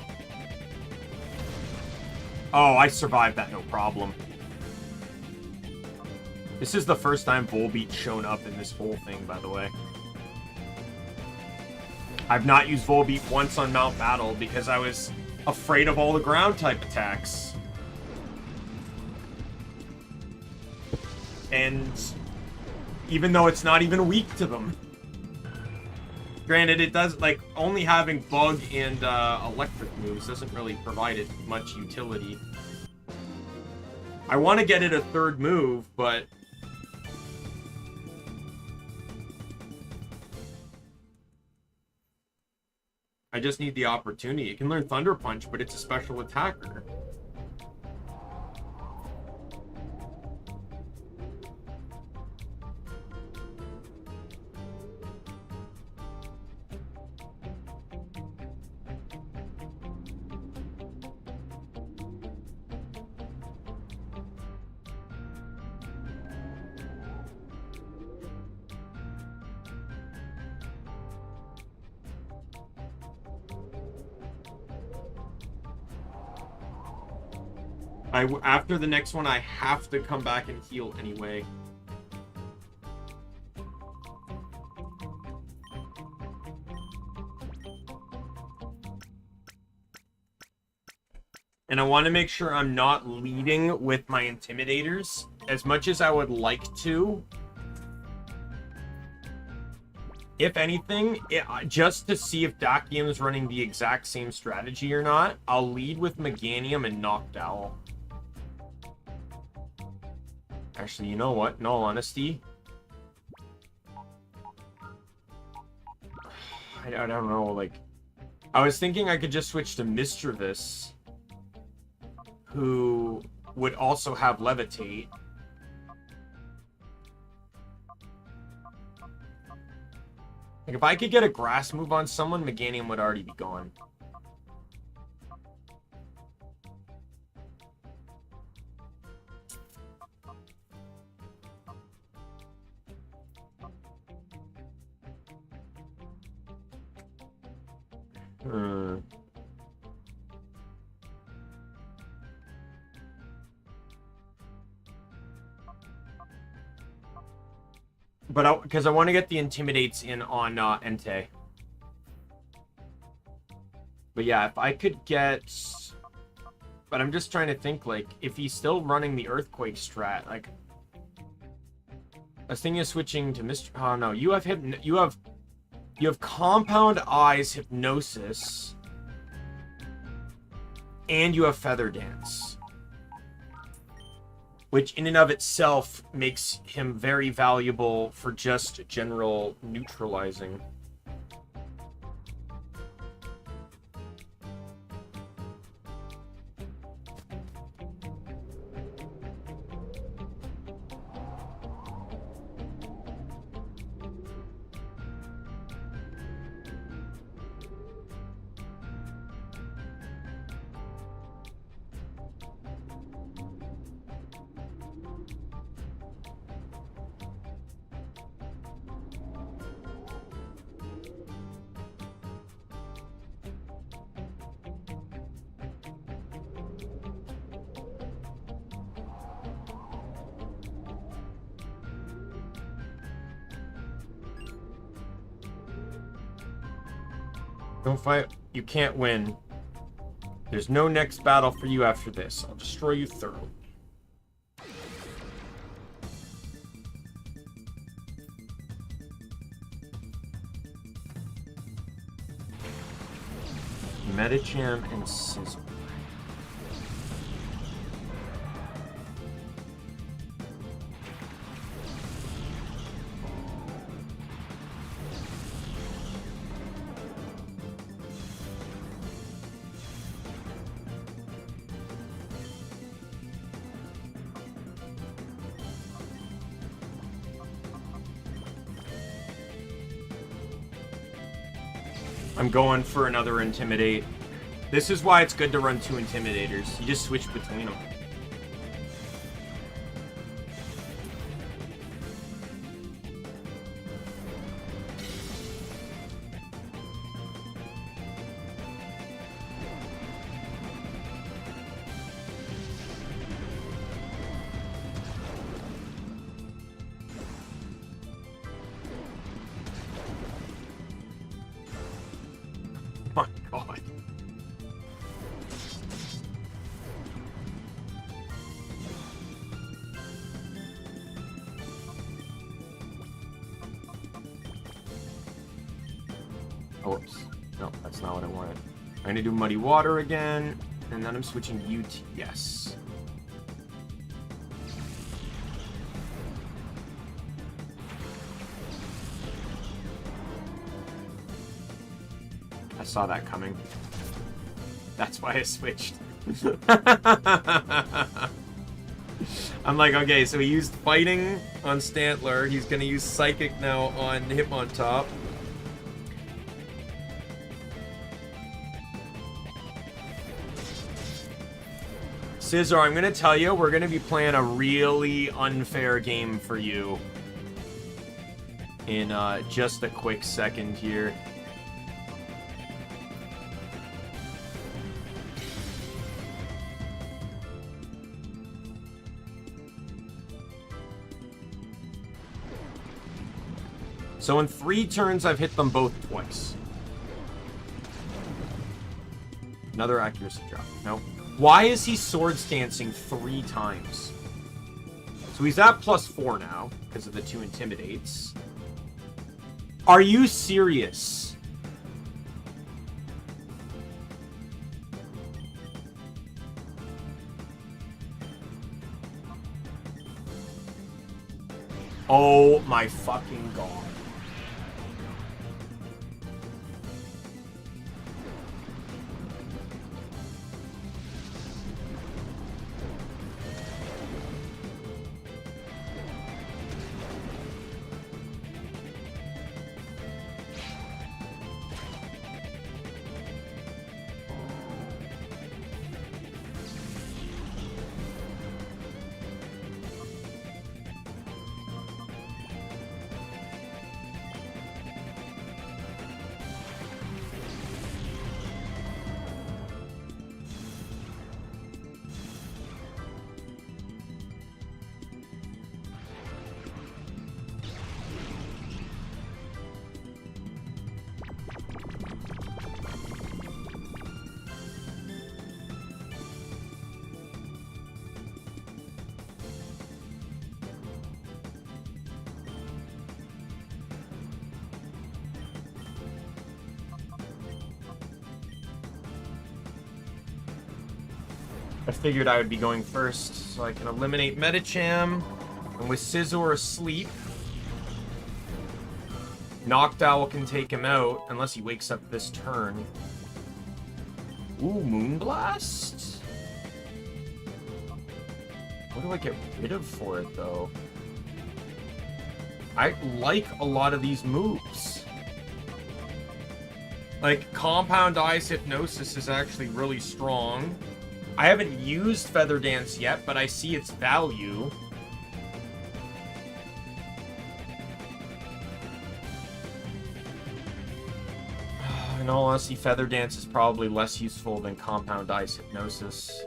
Oh, I survived that, no problem. This is the first time Volbeat's shown up in this whole thing, by the way. I've not used Volbeat once on Mount Battle because I was afraid of all the ground type attacks. And even though it's not even weak to them. Granted, it does, like, only having Bug and Electric moves doesn't really provide it much utility. I want to get it a third move, but... I just need the opportunity. It can learn Thunder Punch, but it's a special attacker. After the next one, I have to come back and heal anyway. And I want to make sure I'm not leading with my intimidators as much as I would like to. If anything, just to see if Dakium's running the exact same strategy or not, I'll lead with Meganium and Noctowl. Actually, you know what? In all honesty, I don't know, like, I was thinking I could just switch to Mischievous, who would also have Levitate. Like, if I could get a grass move on someone, Meganium would already be gone. But because I want to get the Intimidates in on Entei. But yeah, if I could get... But I'm just trying to think, like, if he's still running the Earthquake strat, like... I was thinking of switching to Mr. Oh, no. You have Compound Eyes Hypnosis. And you have Feather Dance. Which in and of itself makes him very valuable for just general neutralizing. Don't fight. You can't win. There's no next battle for you after this. I'll destroy you thoroughly. Medicham and Sizzle. I'm going for another Intimidate. This is why it's good to run two Intimidators. You just switch between them. My God. Oops. No, that's not what I wanted. I'm gonna do Muddy Water again, and then I'm switching UT. Yes. I saw that coming. That's why I switched. I'm like, okay, so he used Fighting on Stantler. He's gonna use Psychic now on Hitmontop. Scizor, I'm gonna tell you, we're gonna be playing a really unfair game for you in just a quick second here. So in 3 turns, I've hit them both twice. Another accuracy drop. Nope. Why is he swords dancing 3 times? So he's at +4 now, because of the 2 intimidates. Are you serious? Oh my fucking god. I figured I would be going first, so I can eliminate Medicham. And with Scizor asleep, Noctowl can take him out, unless he wakes up this turn. Ooh, Moonblast? What do I get rid of for it, though? I like a lot of these moves. Like, Compound Eyes Hypnosis is actually really strong. I haven't used Feather Dance yet, but I see its value. In all honesty, Feather Dance is probably less useful than Compound Ice Hypnosis.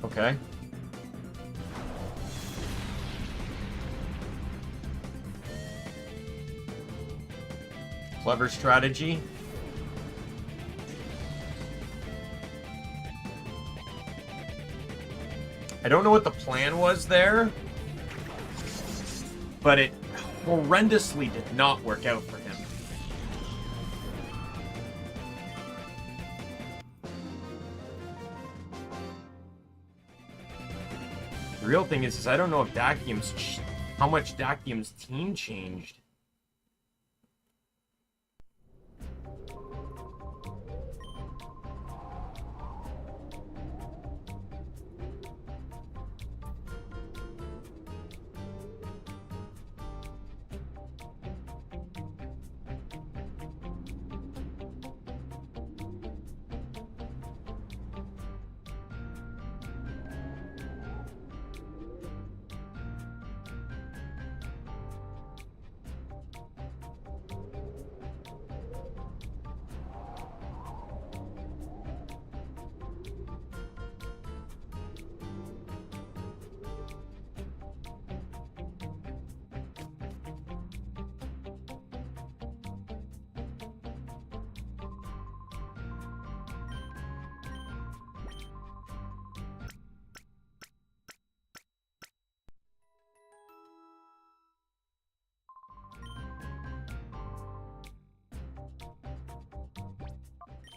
Okay. Clever strategy. I don't know what the plan was there, but it horrendously did not work out for him. The real thing is I don't know if how much Dakium's team changed.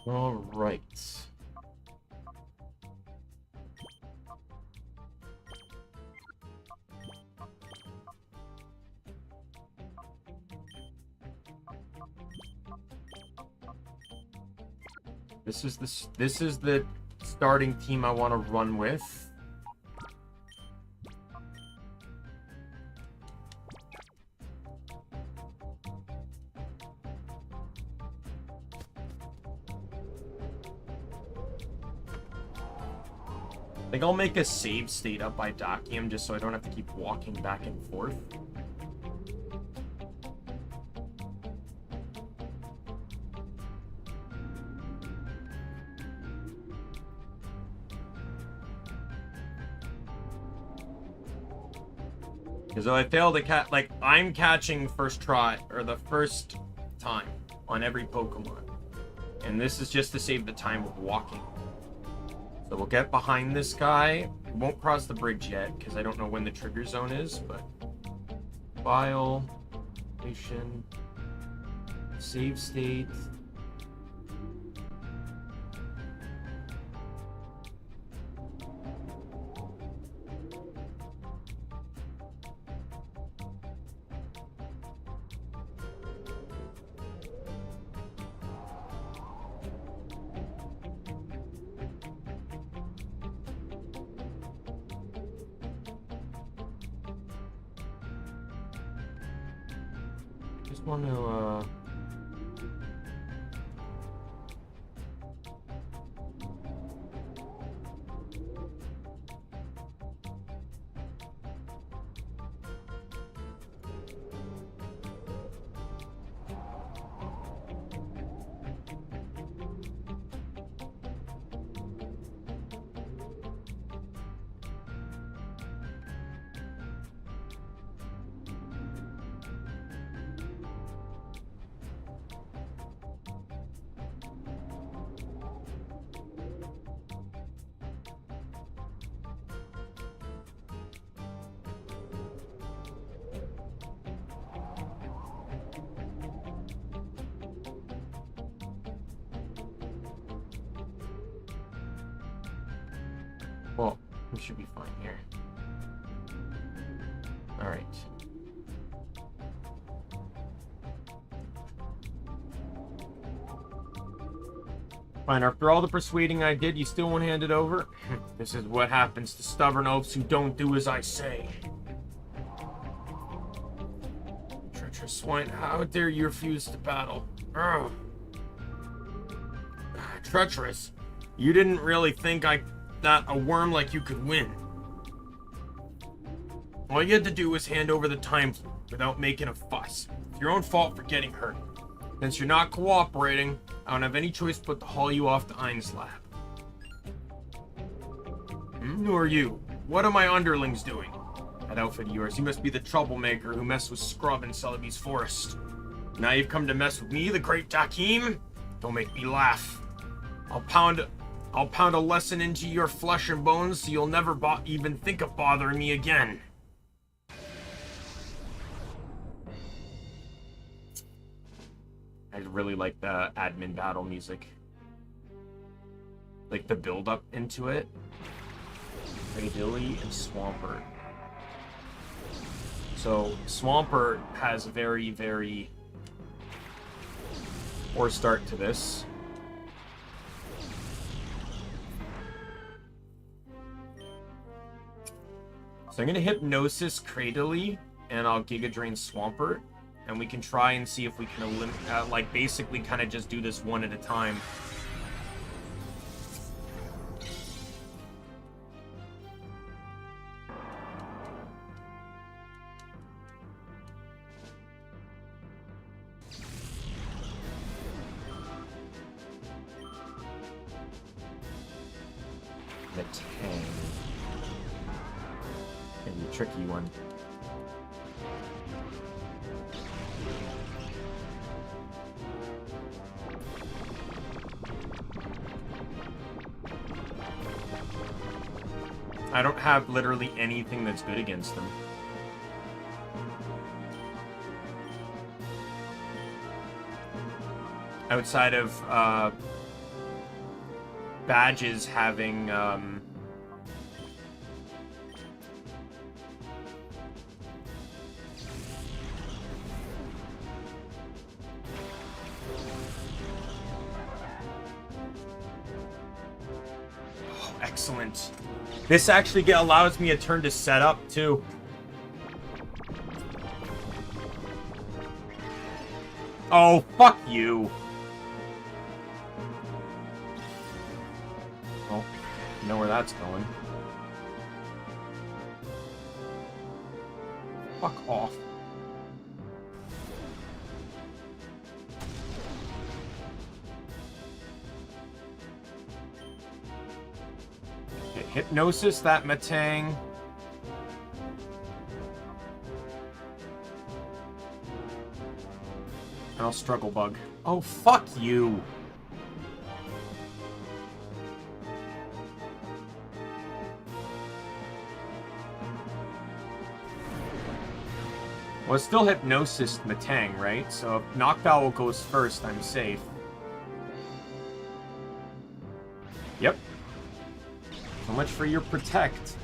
All right. This is the starting team I want to run with. I think I'll make a save state up by docking him just so I don't have to keep walking back and forth. Because if I fail to catch, like, I'm catching first try, or the first time on every Pokemon. And this is just to save the time of walking. So we'll get behind this guy. We won't cross the bridge yet, because I don't know when the trigger zone is, but... File... Station... Save state... Just want to, well, we should be fine here. Alright. Fine, after all the persuading I did, you still won't hand it over? This is what happens to stubborn oafs who don't do as I say. Treacherous swine, how dare you refuse to battle? Ugh. Treacherous, you didn't really think that a worm like you could win. All you had to do was hand over the time flute without making a fuss. It's your own fault for getting hurt. Since you're not cooperating, I don't have any choice but to haul you off to Ein's lab. Who are you? What are my underlings doing? That outfit of yours, you must be the troublemaker who messed with Scrub in Celebi's forest. Now you've come to mess with me, the great Dakim? Don't make me laugh. I'll pound a lesson into your flesh and bones so you'll never even think of bothering me again. I really like the admin battle music. Like the build up into it. Dilly and Swampert. So Swampert has a very, very poor start to this. So I'm going to Hypnosis Cradily, and I'll Giga Drain Swampert, and we can try and see if we can eliminate, like, basically kind of just do this one at a time. The Tang. Maybe a tricky one. I don't have literally anything that's good against them. Outside of Badges having excellent. This actually allows me a turn to set up too. Oh, fuck you. Well, you know where that's going. Fuck off. Okay, Hypnosis that Matang. And I'll Struggle Bug. Oh, fuck you. Well, it's still Hypnosis Matang, right? So if Noctowl goes first, I'm safe. Yep. So much for your Protect.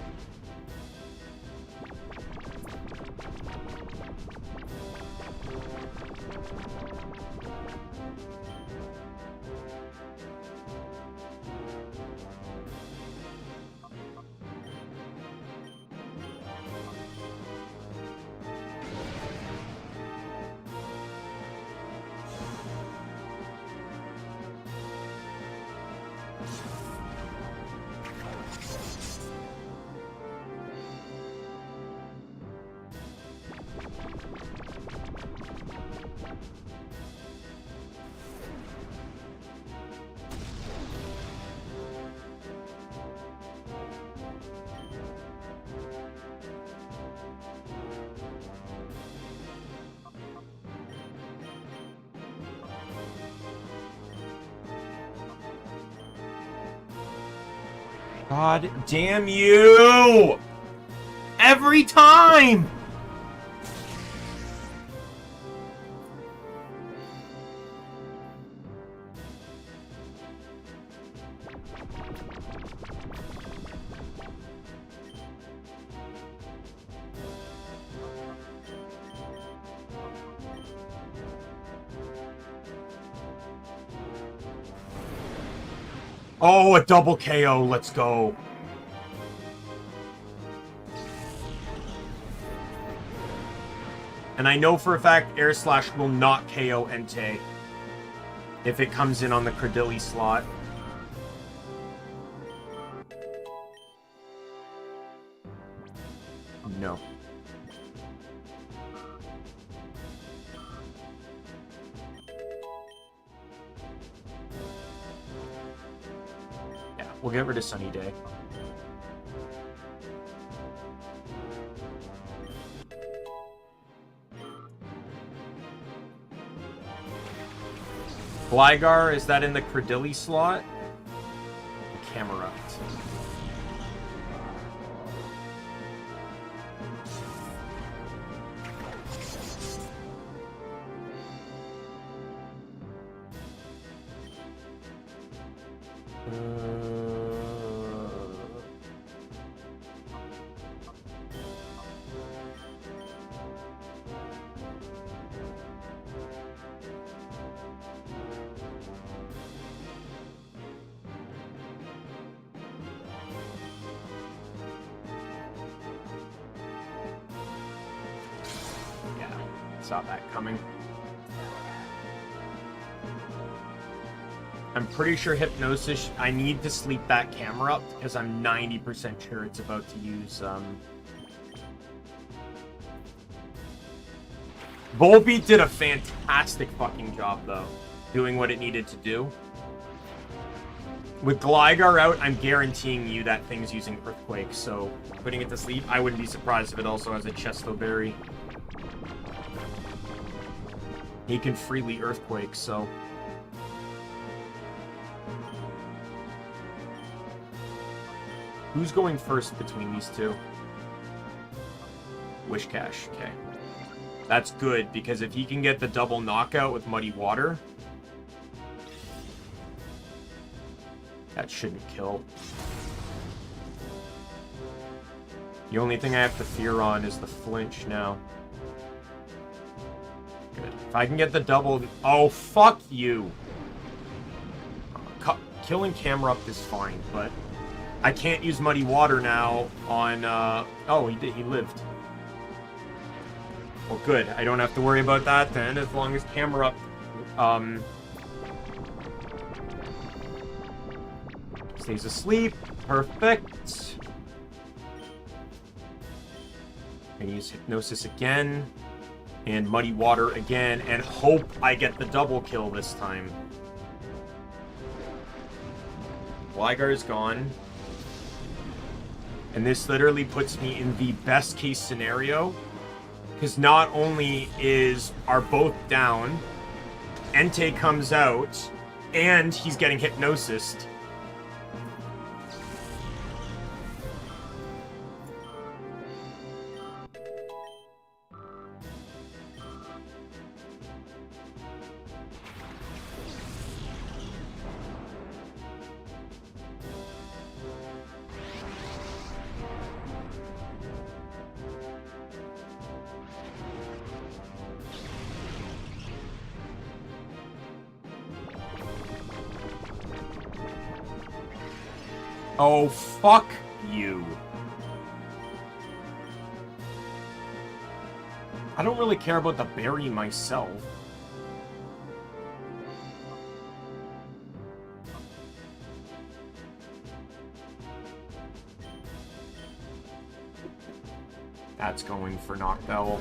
God damn you! Every time! Oh, a double KO. Let's go. And I know for a fact Air Slash will not KO Entei if it comes in on the Credilli slot. No. Yeah, we'll get rid of Sunny Day. Gligar, is that in the Credilli slot? Camerupt. Saw that coming. I'm pretty sure Hypnosis, I need to sleep that camera up because I'm 90% sure it's about to use Volbeat did a fantastic fucking job though, doing what it needed to do. With Gligar out, I'm guaranteeing you that thing's using Earthquake, so putting it to sleep, I wouldn't be surprised if it also has a Chesto Berry. He can freely Earthquake, so... Who's going first between these two? Wishcash, okay. That's good, because if he can get the double knockout with Muddy Water... That shouldn't kill. The only thing I have to fear on is the flinch now. Good. If I can get the double... Oh, fuck you! Killing Camerupt is fine, but... I can't use Muddy Water now on... Oh, he did. He lived. Well, good. I don't have to worry about that then, as long as Camerupt... stays asleep. Perfect. And use Hypnosis again. And Muddy Water again. And hope I get the double kill this time. Gligar is gone. And this literally puts me in the best case scenario. Because not only are both down, Entei comes out, and he's getting Hypnosised. Oh, fuck you. I don't really care about the berry myself. That's going for Noctowl.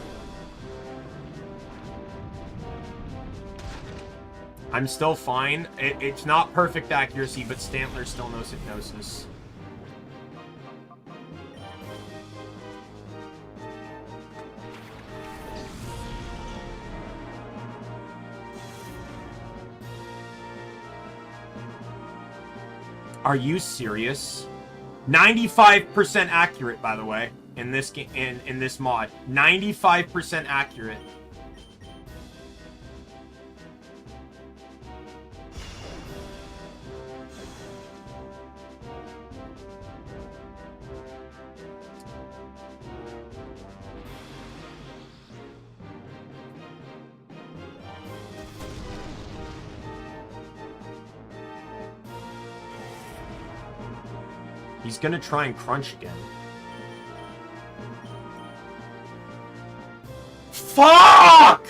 I'm still fine. It's not perfect accuracy, but Stantler still knows Hypnosis. Are you serious? 95% accurate, by the way, in this game, in this mod. 95% accurate. He's gonna try and crunch again. Fuck!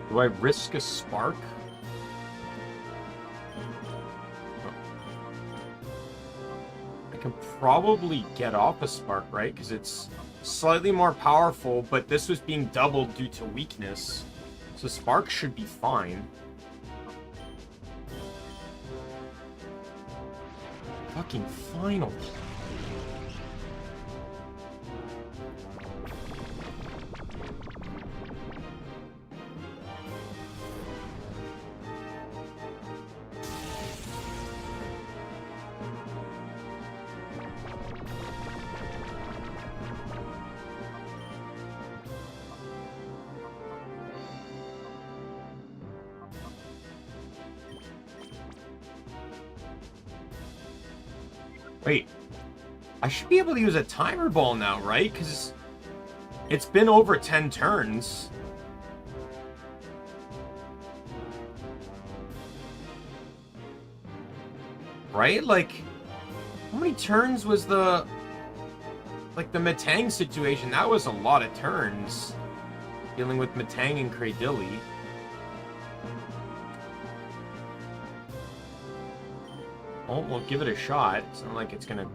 Do I risk a spark? I can probably get off a spark, right? Because it's slightly more powerful, but this was being doubled due to weakness. So spark should be fine. Fucking final. Wait, I should be able to use a timer ball now, right? Because it's been over 10 turns. Right? Like, how many turns was the... Like, the Metang situation? That was a lot of turns. Dealing with Metang and Cradilly. Oh, we'll give it a shot. It's not like it's gonna...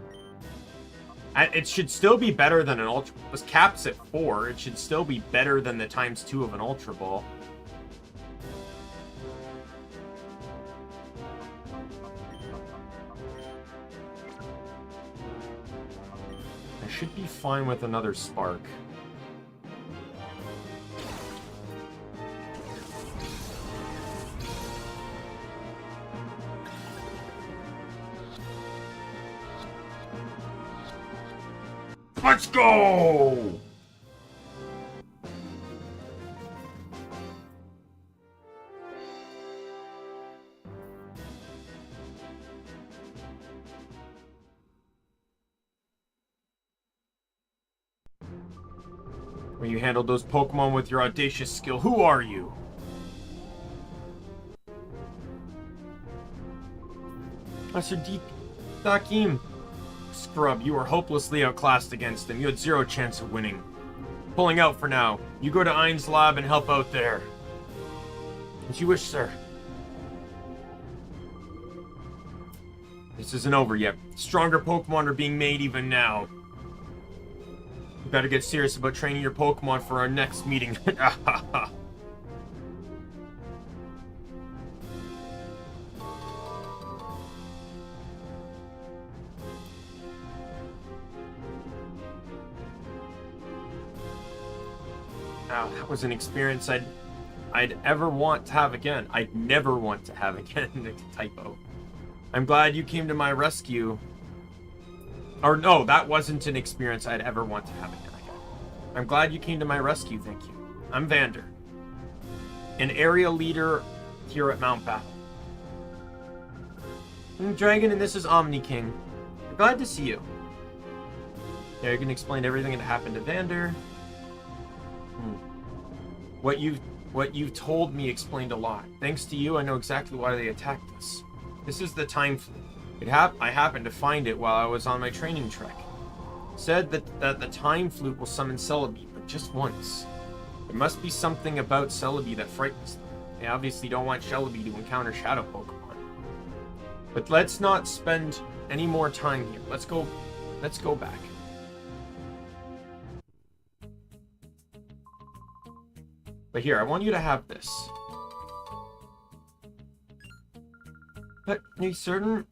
It should still be better than an Ultra... It was capped at 4. It should still be better than the ×2 of an Ultra Ball. I should be fine with another Spark. Let's go! When you handled those Pokemon with your audacious skill. Who are you? Master Dakim. Scrub, you were hopelessly outclassed against them. You had zero chance of winning. Pulling out for now. You go to Ein's lab and help out there. As you wish, sir. This isn't over yet. Stronger Pokemon are being made even now. You better get serious about training your Pokemon for our next meeting. Wow, that was an experience I'd ever want to have again. I'd never want to have again. Typo. I'm glad you came to my rescue. Or no, that wasn't an experience I'd ever want to have again. I'm glad you came to my rescue, thank you. I'm Vander, an area leader here at Mount Battle. I'm Dragon, and this is Omni King. I'm glad to see you. Yeah, you can explain everything that happened to Vander. What you've told me explained a lot. Thanks to you, I know exactly why they attacked us. This is the time flute. I happened to find it while I was on my training trek. Said that the time flute will summon Celebi, but just once. There must be something about Celebi that frightens them. They obviously don't want Celebi to encounter Shadow Pokemon. But let's not spend any more time here. Let's go back. But here, I want you to have this. But are you certain?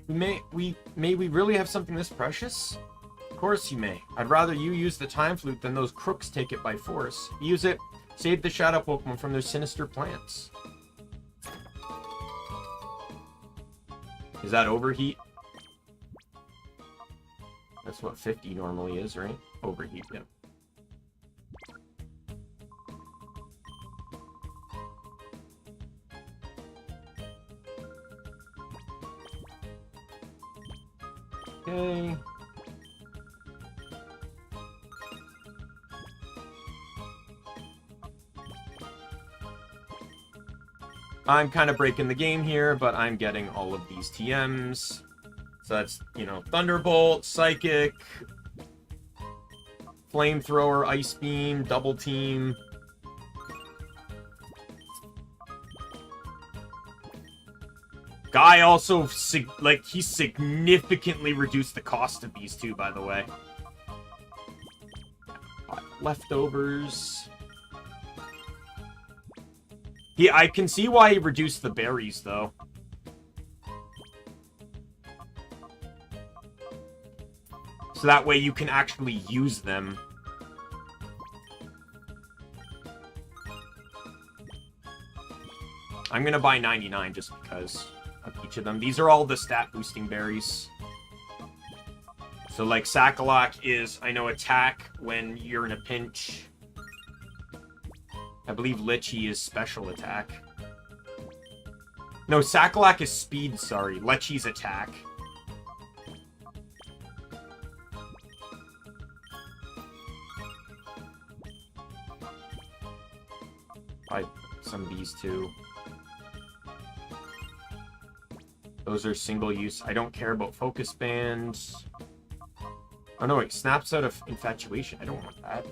May we really have something this precious? Of course you may. I'd rather you use the time flute than those crooks take it by force. Use it, save the Shadow Pokemon from their sinister plants. Is that overheat? That's what 50 normally is, right? Overheat, yeah. Okay. I'm kind of breaking the game here, but I'm getting all of these TMs. So that's, you know, Thunderbolt, Psychic, Flamethrower, Ice Beam, Double Team. Guy also, he significantly reduced the cost of these two, by the way. Leftovers. I can see why he reduced the berries, though. So that way you can actually use them. I'm gonna buy 99 just because of each of them. These are all the stat boosting berries. So like Sakalak is, I know, attack when you're in a pinch. I believe Litchi is special attack. No, Sakalak is speed, sorry. Lechi's attack. Buy some of these too. Those are single use. I don't care about focus bands. Oh no, it snaps out of infatuation. I don't want that.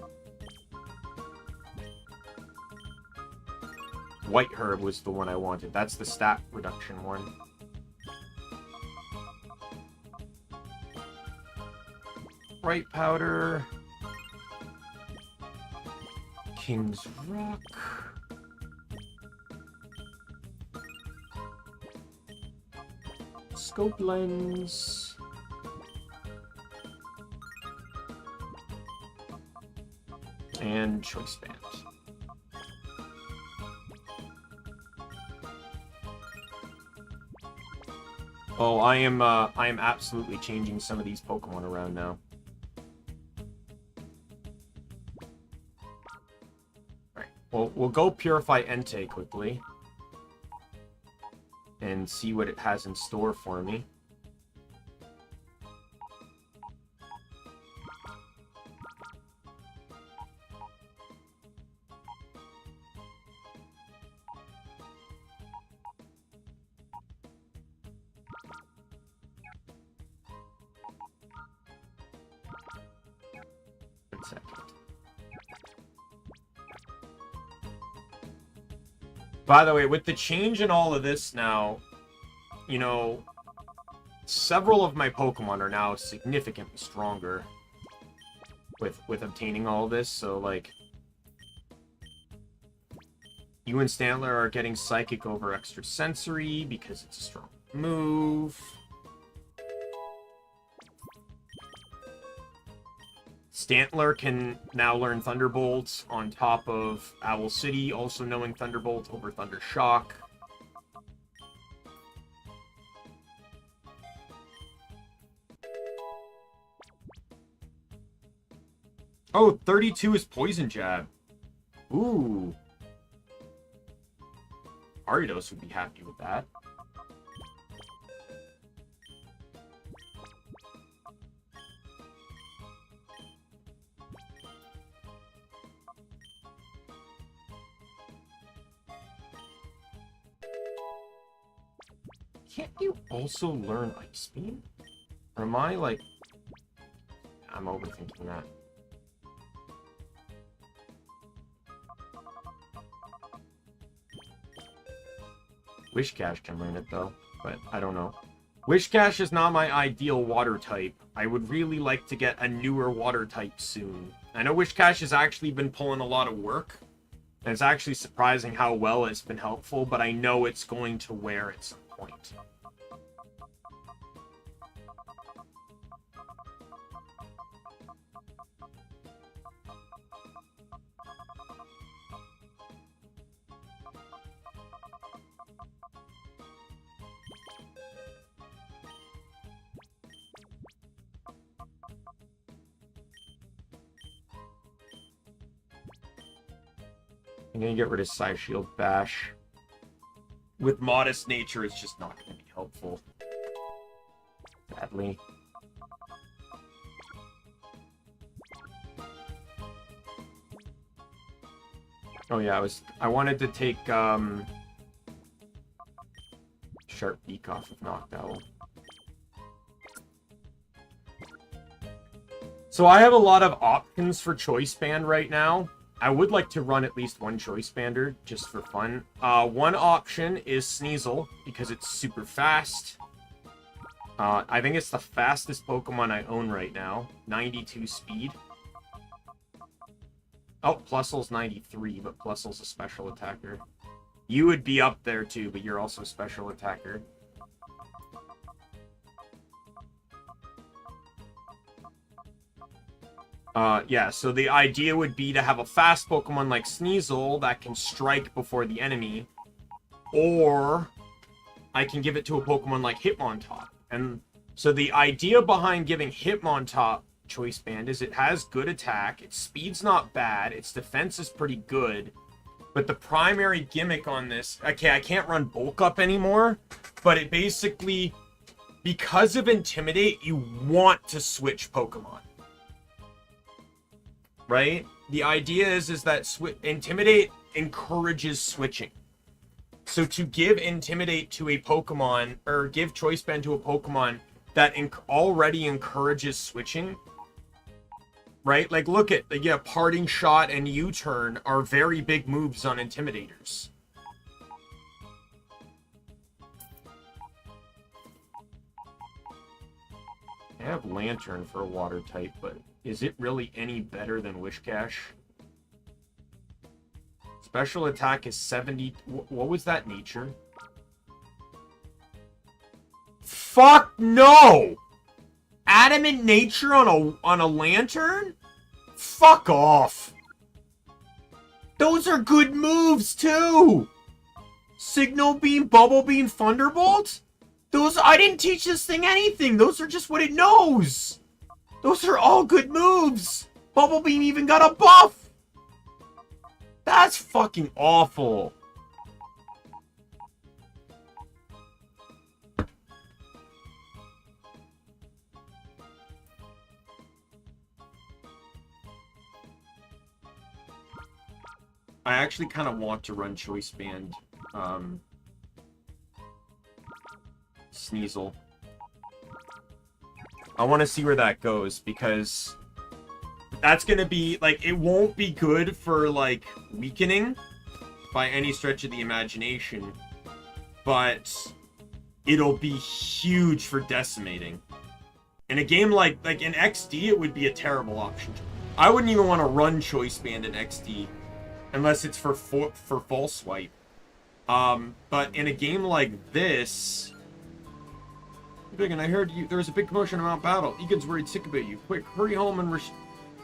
White Herb was the one I wanted. That's the stat reduction one. Bright Powder. King's Rock. Scope Lens. And Choice Band. Oh, I am absolutely changing some of these Pokemon around now. Alright, well, we'll go Purify Entei quickly. And see what it has in store for me. second. By the way, with the change in all of this now, you know, several of my Pokemon are now significantly stronger with obtaining all this, so, like, you and Stantler are getting Psychic over Extrasensory because it's a strong move. Stantler can now learn Thunderbolt on top of Owl City, also knowing Thunderbolt over Thunder Shock. Oh, 32 is Poison Jab. Ooh. Aridos would be happy with that. Can't you also learn Ice Beam? Or am I, like... I'm overthinking that. Wishcash can learn it, though, but I don't know. Wishcash is not my ideal water type. I would really like to get a newer water type soon. I know Wishcash has actually been pulling a lot of work, and it's actually surprising how well it's been helpful, but I know it's going to wear at some point. I'm gonna get rid of Psyshield Bash. With Modest Nature, it's just not gonna be helpful. Sadly. Oh yeah, I wanted to take Sharp Beak off of Noctowl. So I have a lot of options for Choice Band right now. I would like to run at least one Choice Bander, just for fun. One option is Sneasel, because it's super fast. I think it's the fastest Pokemon I own right now. 92 speed. Oh, Plusle's 93, but Plusle's a special attacker. You would be up there too, but you're also a special attacker. Yeah, so the idea would be to have a fast Pokemon like Sneasel that can strike before the enemy, or I can give it to a Pokemon like Hitmontop. And so the idea behind giving Hitmontop Choice Band is it has good attack, its speed's not bad, its defense is pretty good, but the primary gimmick on this... Okay, I can't run Bulk Up anymore, but it basically... Because of Intimidate, you want to switch Pokemon. Right? The idea is that Intimidate encourages switching. So to give Intimidate to a Pokemon, or give Choice Band to a Pokemon that already encourages switching, right? Like, look at, yeah, Parting Shot and U-Turn are very big moves on Intimidators. I have Lantern for a water type, but is it really any better than Wishcash? Special attack is 70... What was that nature? Fuck no! Adamant nature on a Lantern? Fuck off! Those are good moves, too! Signal Beam, Bubble Beam, Thunderbolt? Those... I didn't teach this thing anything! Those are just what it knows! Those are all good moves! Bubble Beam even got a buff! That's fucking awful. I actually kind of want to run Choice Band Sneasel. I want to see where that goes, because That's gonna be, like, it won't be good for, like, weakening by any stretch of the imagination, but it'll be huge for decimating. In a game like in XD, it would be a terrible option. I wouldn't even want to run Choice Band in XD unless it's for full swipe. But in a game like this, Big, and I heard there was a big commotion in Mount Battle. Egan's worried sick about you. Quick, hurry home and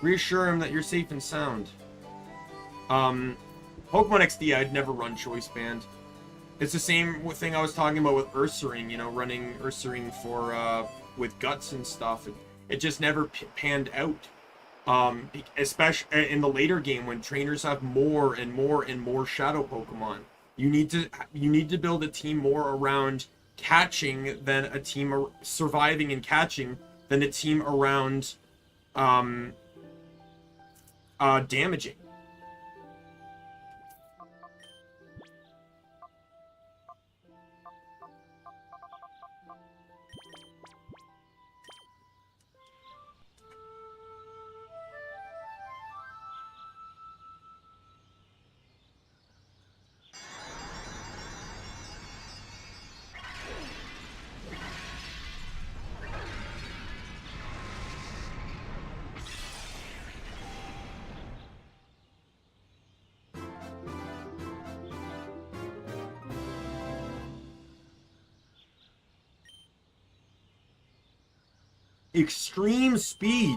reassure him that you're safe and sound. Pokemon XD, I'd never run Choice Band. It's the same thing I was talking about with Ursaring, you know, running Ursaring for, with Guts and stuff. It just never panned out. Especially in the later game when trainers have more and more and more Shadow Pokemon. You need to build a team more around catching than a team surviving and catching than a team around damaging. Extreme speed.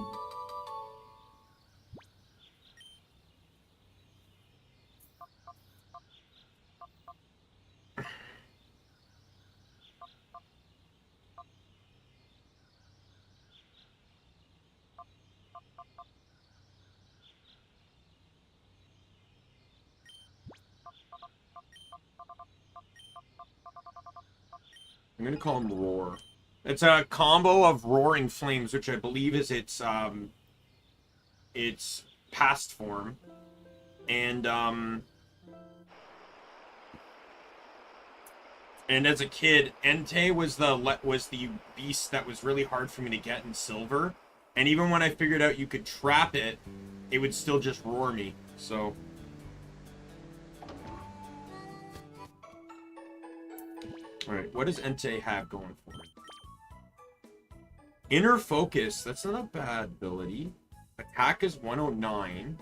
I'm gonna call him Roar. It's a combo of Roaring Flames, which I believe is its past form, and as a kid, Entei was the beast that was really hard for me to get in Silver, and even when I figured out you could trap it, it would still just roar me. So. Alright, what does Entei have going for it? Inner Focus, that's not a bad ability. Attack is 109.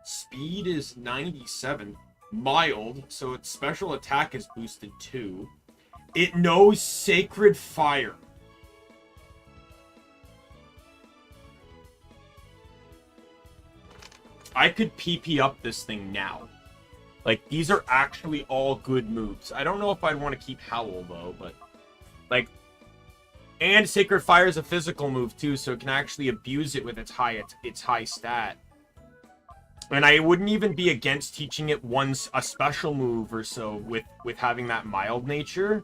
Speed is 97. Mild, so its special attack is boosted 2. It knows Sacred Fire. I could PP up this thing now. Like, these are actually all good moves. I don't know if I'd want to keep Howl, though, but... Like... And Sacred Fire is a physical move, too, so it can actually abuse it with its high stat. And I wouldn't even be against teaching it a special move or so with having that mild nature.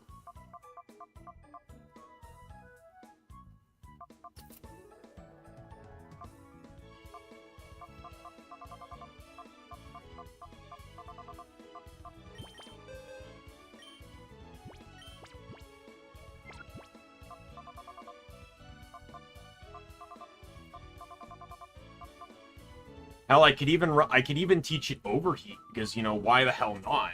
Hell, I could even teach it Overheat, because, you know, why the hell not?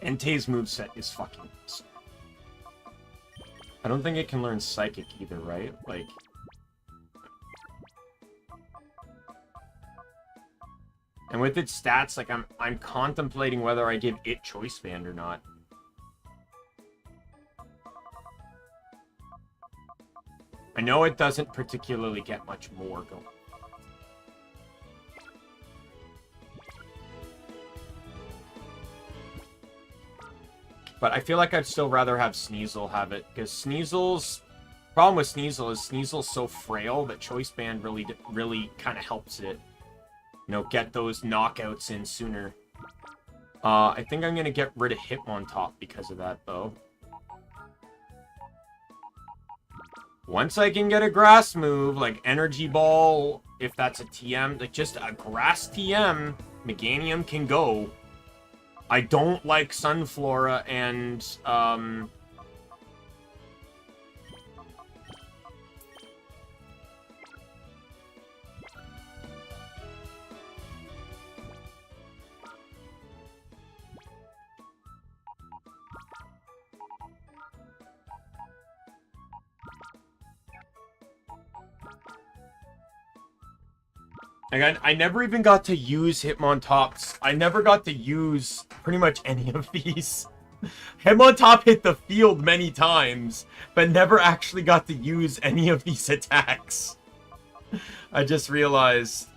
Entei's moveset is fucking awesome. I don't think it can learn Psychic either, right? Like... And with its stats, like, I'm contemplating whether I give it Choice Band or not. I know it doesn't particularly get much more going. But I feel like I'd still rather have Sneasel have it, because Sneasel's... problem with Sneasel is Sneasel's so frail that Choice Band really kind of helps it, you know, get those knockouts in sooner. I think I'm going to get rid of Hitmontop because of that, though. Once I can get a grass move, like Energy Ball, if that's a TM, like just a grass TM, Meganium can go. I don't like Sunflora and, Again, I never even got to use Hitmontops. I never got to use pretty much any of these. Hitmontop hit the field many times, but never actually got to use any of these attacks. I just realized.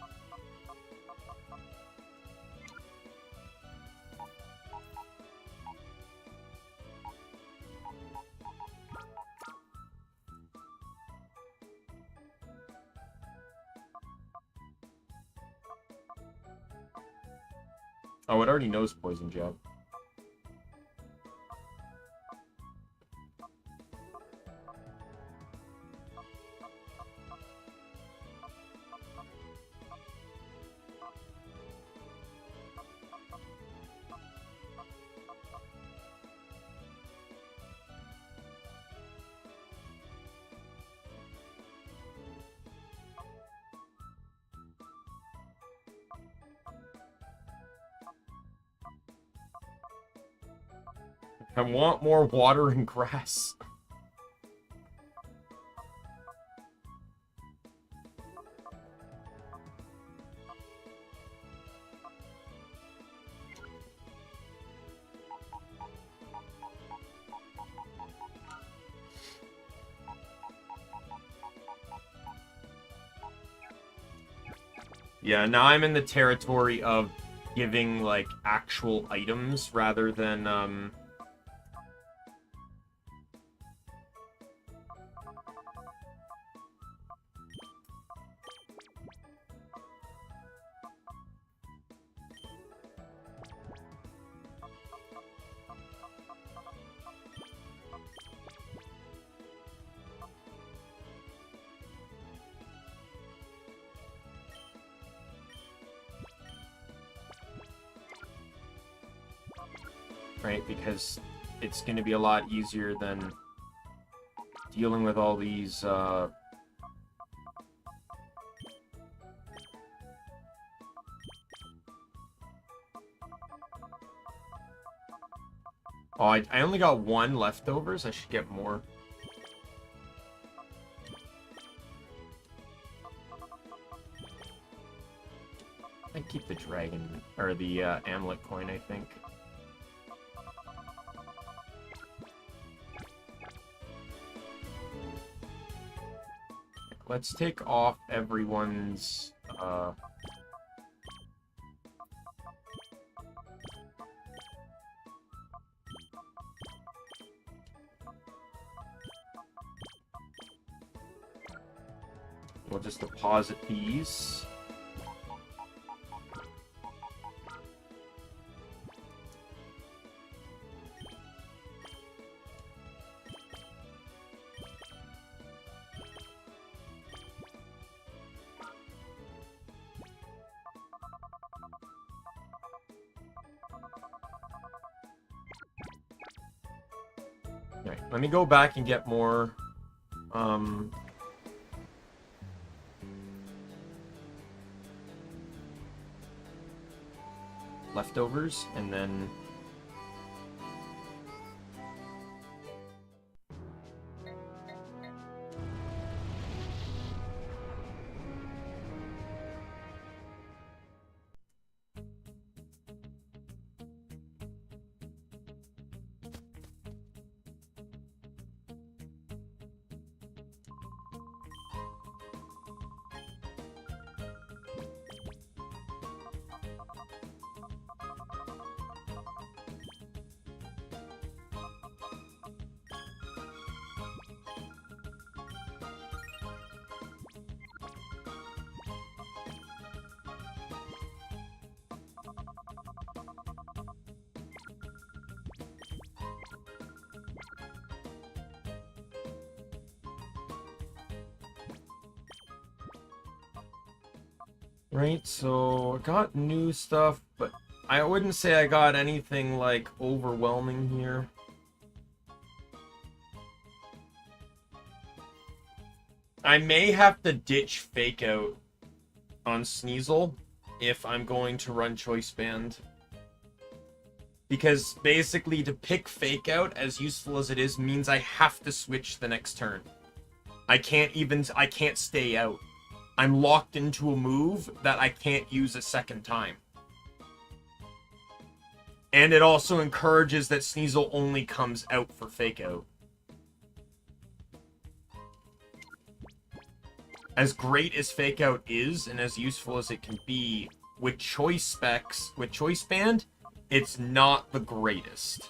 Oh, it already knows Poison Jab. I want more water and grass. Yeah, now I'm in the territory of giving, like, actual items rather than, right, because it's going to be a lot easier than dealing with all these, Oh, I only got one leftovers. I should get more. I keep the dragon, or the amulet coin, I think. Let's take off everyone's, we'll just deposit these. Alright, let me go back and get more, leftovers, and then... Right, so I got new stuff, but I wouldn't say I got anything, like, overwhelming here. I may have to ditch Fake Out on Sneasel if I'm going to run Choice Band. Because basically to pick Fake Out, as useful as it is, means I have to switch the next turn. I can't stay out. I'm locked into a move that I can't use a second time. And it also encourages that Sneasel only comes out for Fake Out. As great as Fake Out is, and as useful as it can be, with choice specs, with Choice Band, it's not the greatest.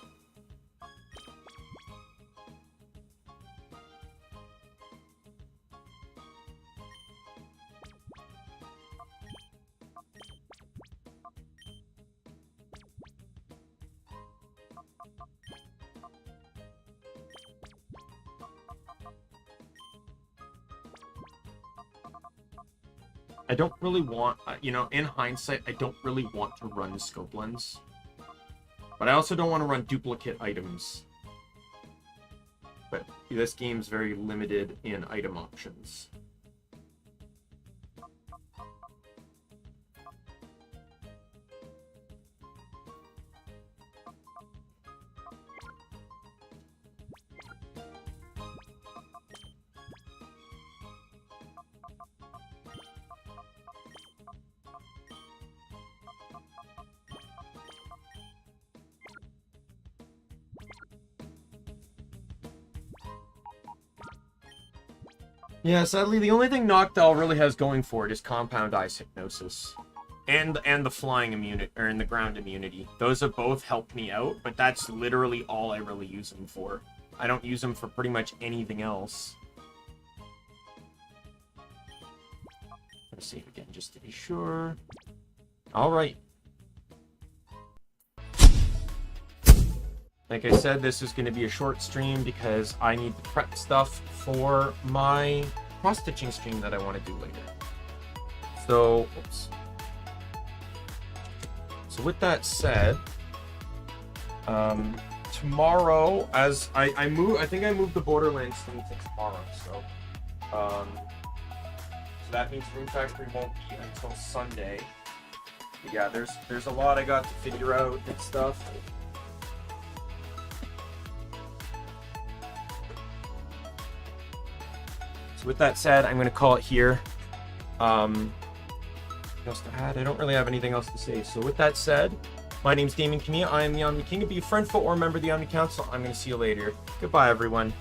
I don't really want, you know, in hindsight, I don't really want to run Scope Lens. But I also don't want to run duplicate items. But this game's very limited in item options. Yeah, sadly, the only thing Noctowl really has going for it is Compound Ice Hypnosis. And the flying immunity, or in the ground immunity. Those have both helped me out, but that's literally all I really use them for. I don't use them for pretty much anything else. Let's save again, just to be sure. Alright. Like I said, this is going to be a short stream because I need to prep stuff for my cross-stitching stream that I want to do later. So, oops. So with that said, tomorrow, as I think I moved the Borderlands thing to tomorrow, so that means Rune Factory won't be until Sunday. But yeah, there's a lot I got to figure out and stuff. So with that said, I'm going to call it here. What else to add? I don't really have anything else to say. So with that said, my name's Daimien Kamiya. I am the Omni King. If you're a friend, foot, or a member of the Omni Council, I'm going to see you later. Goodbye, everyone.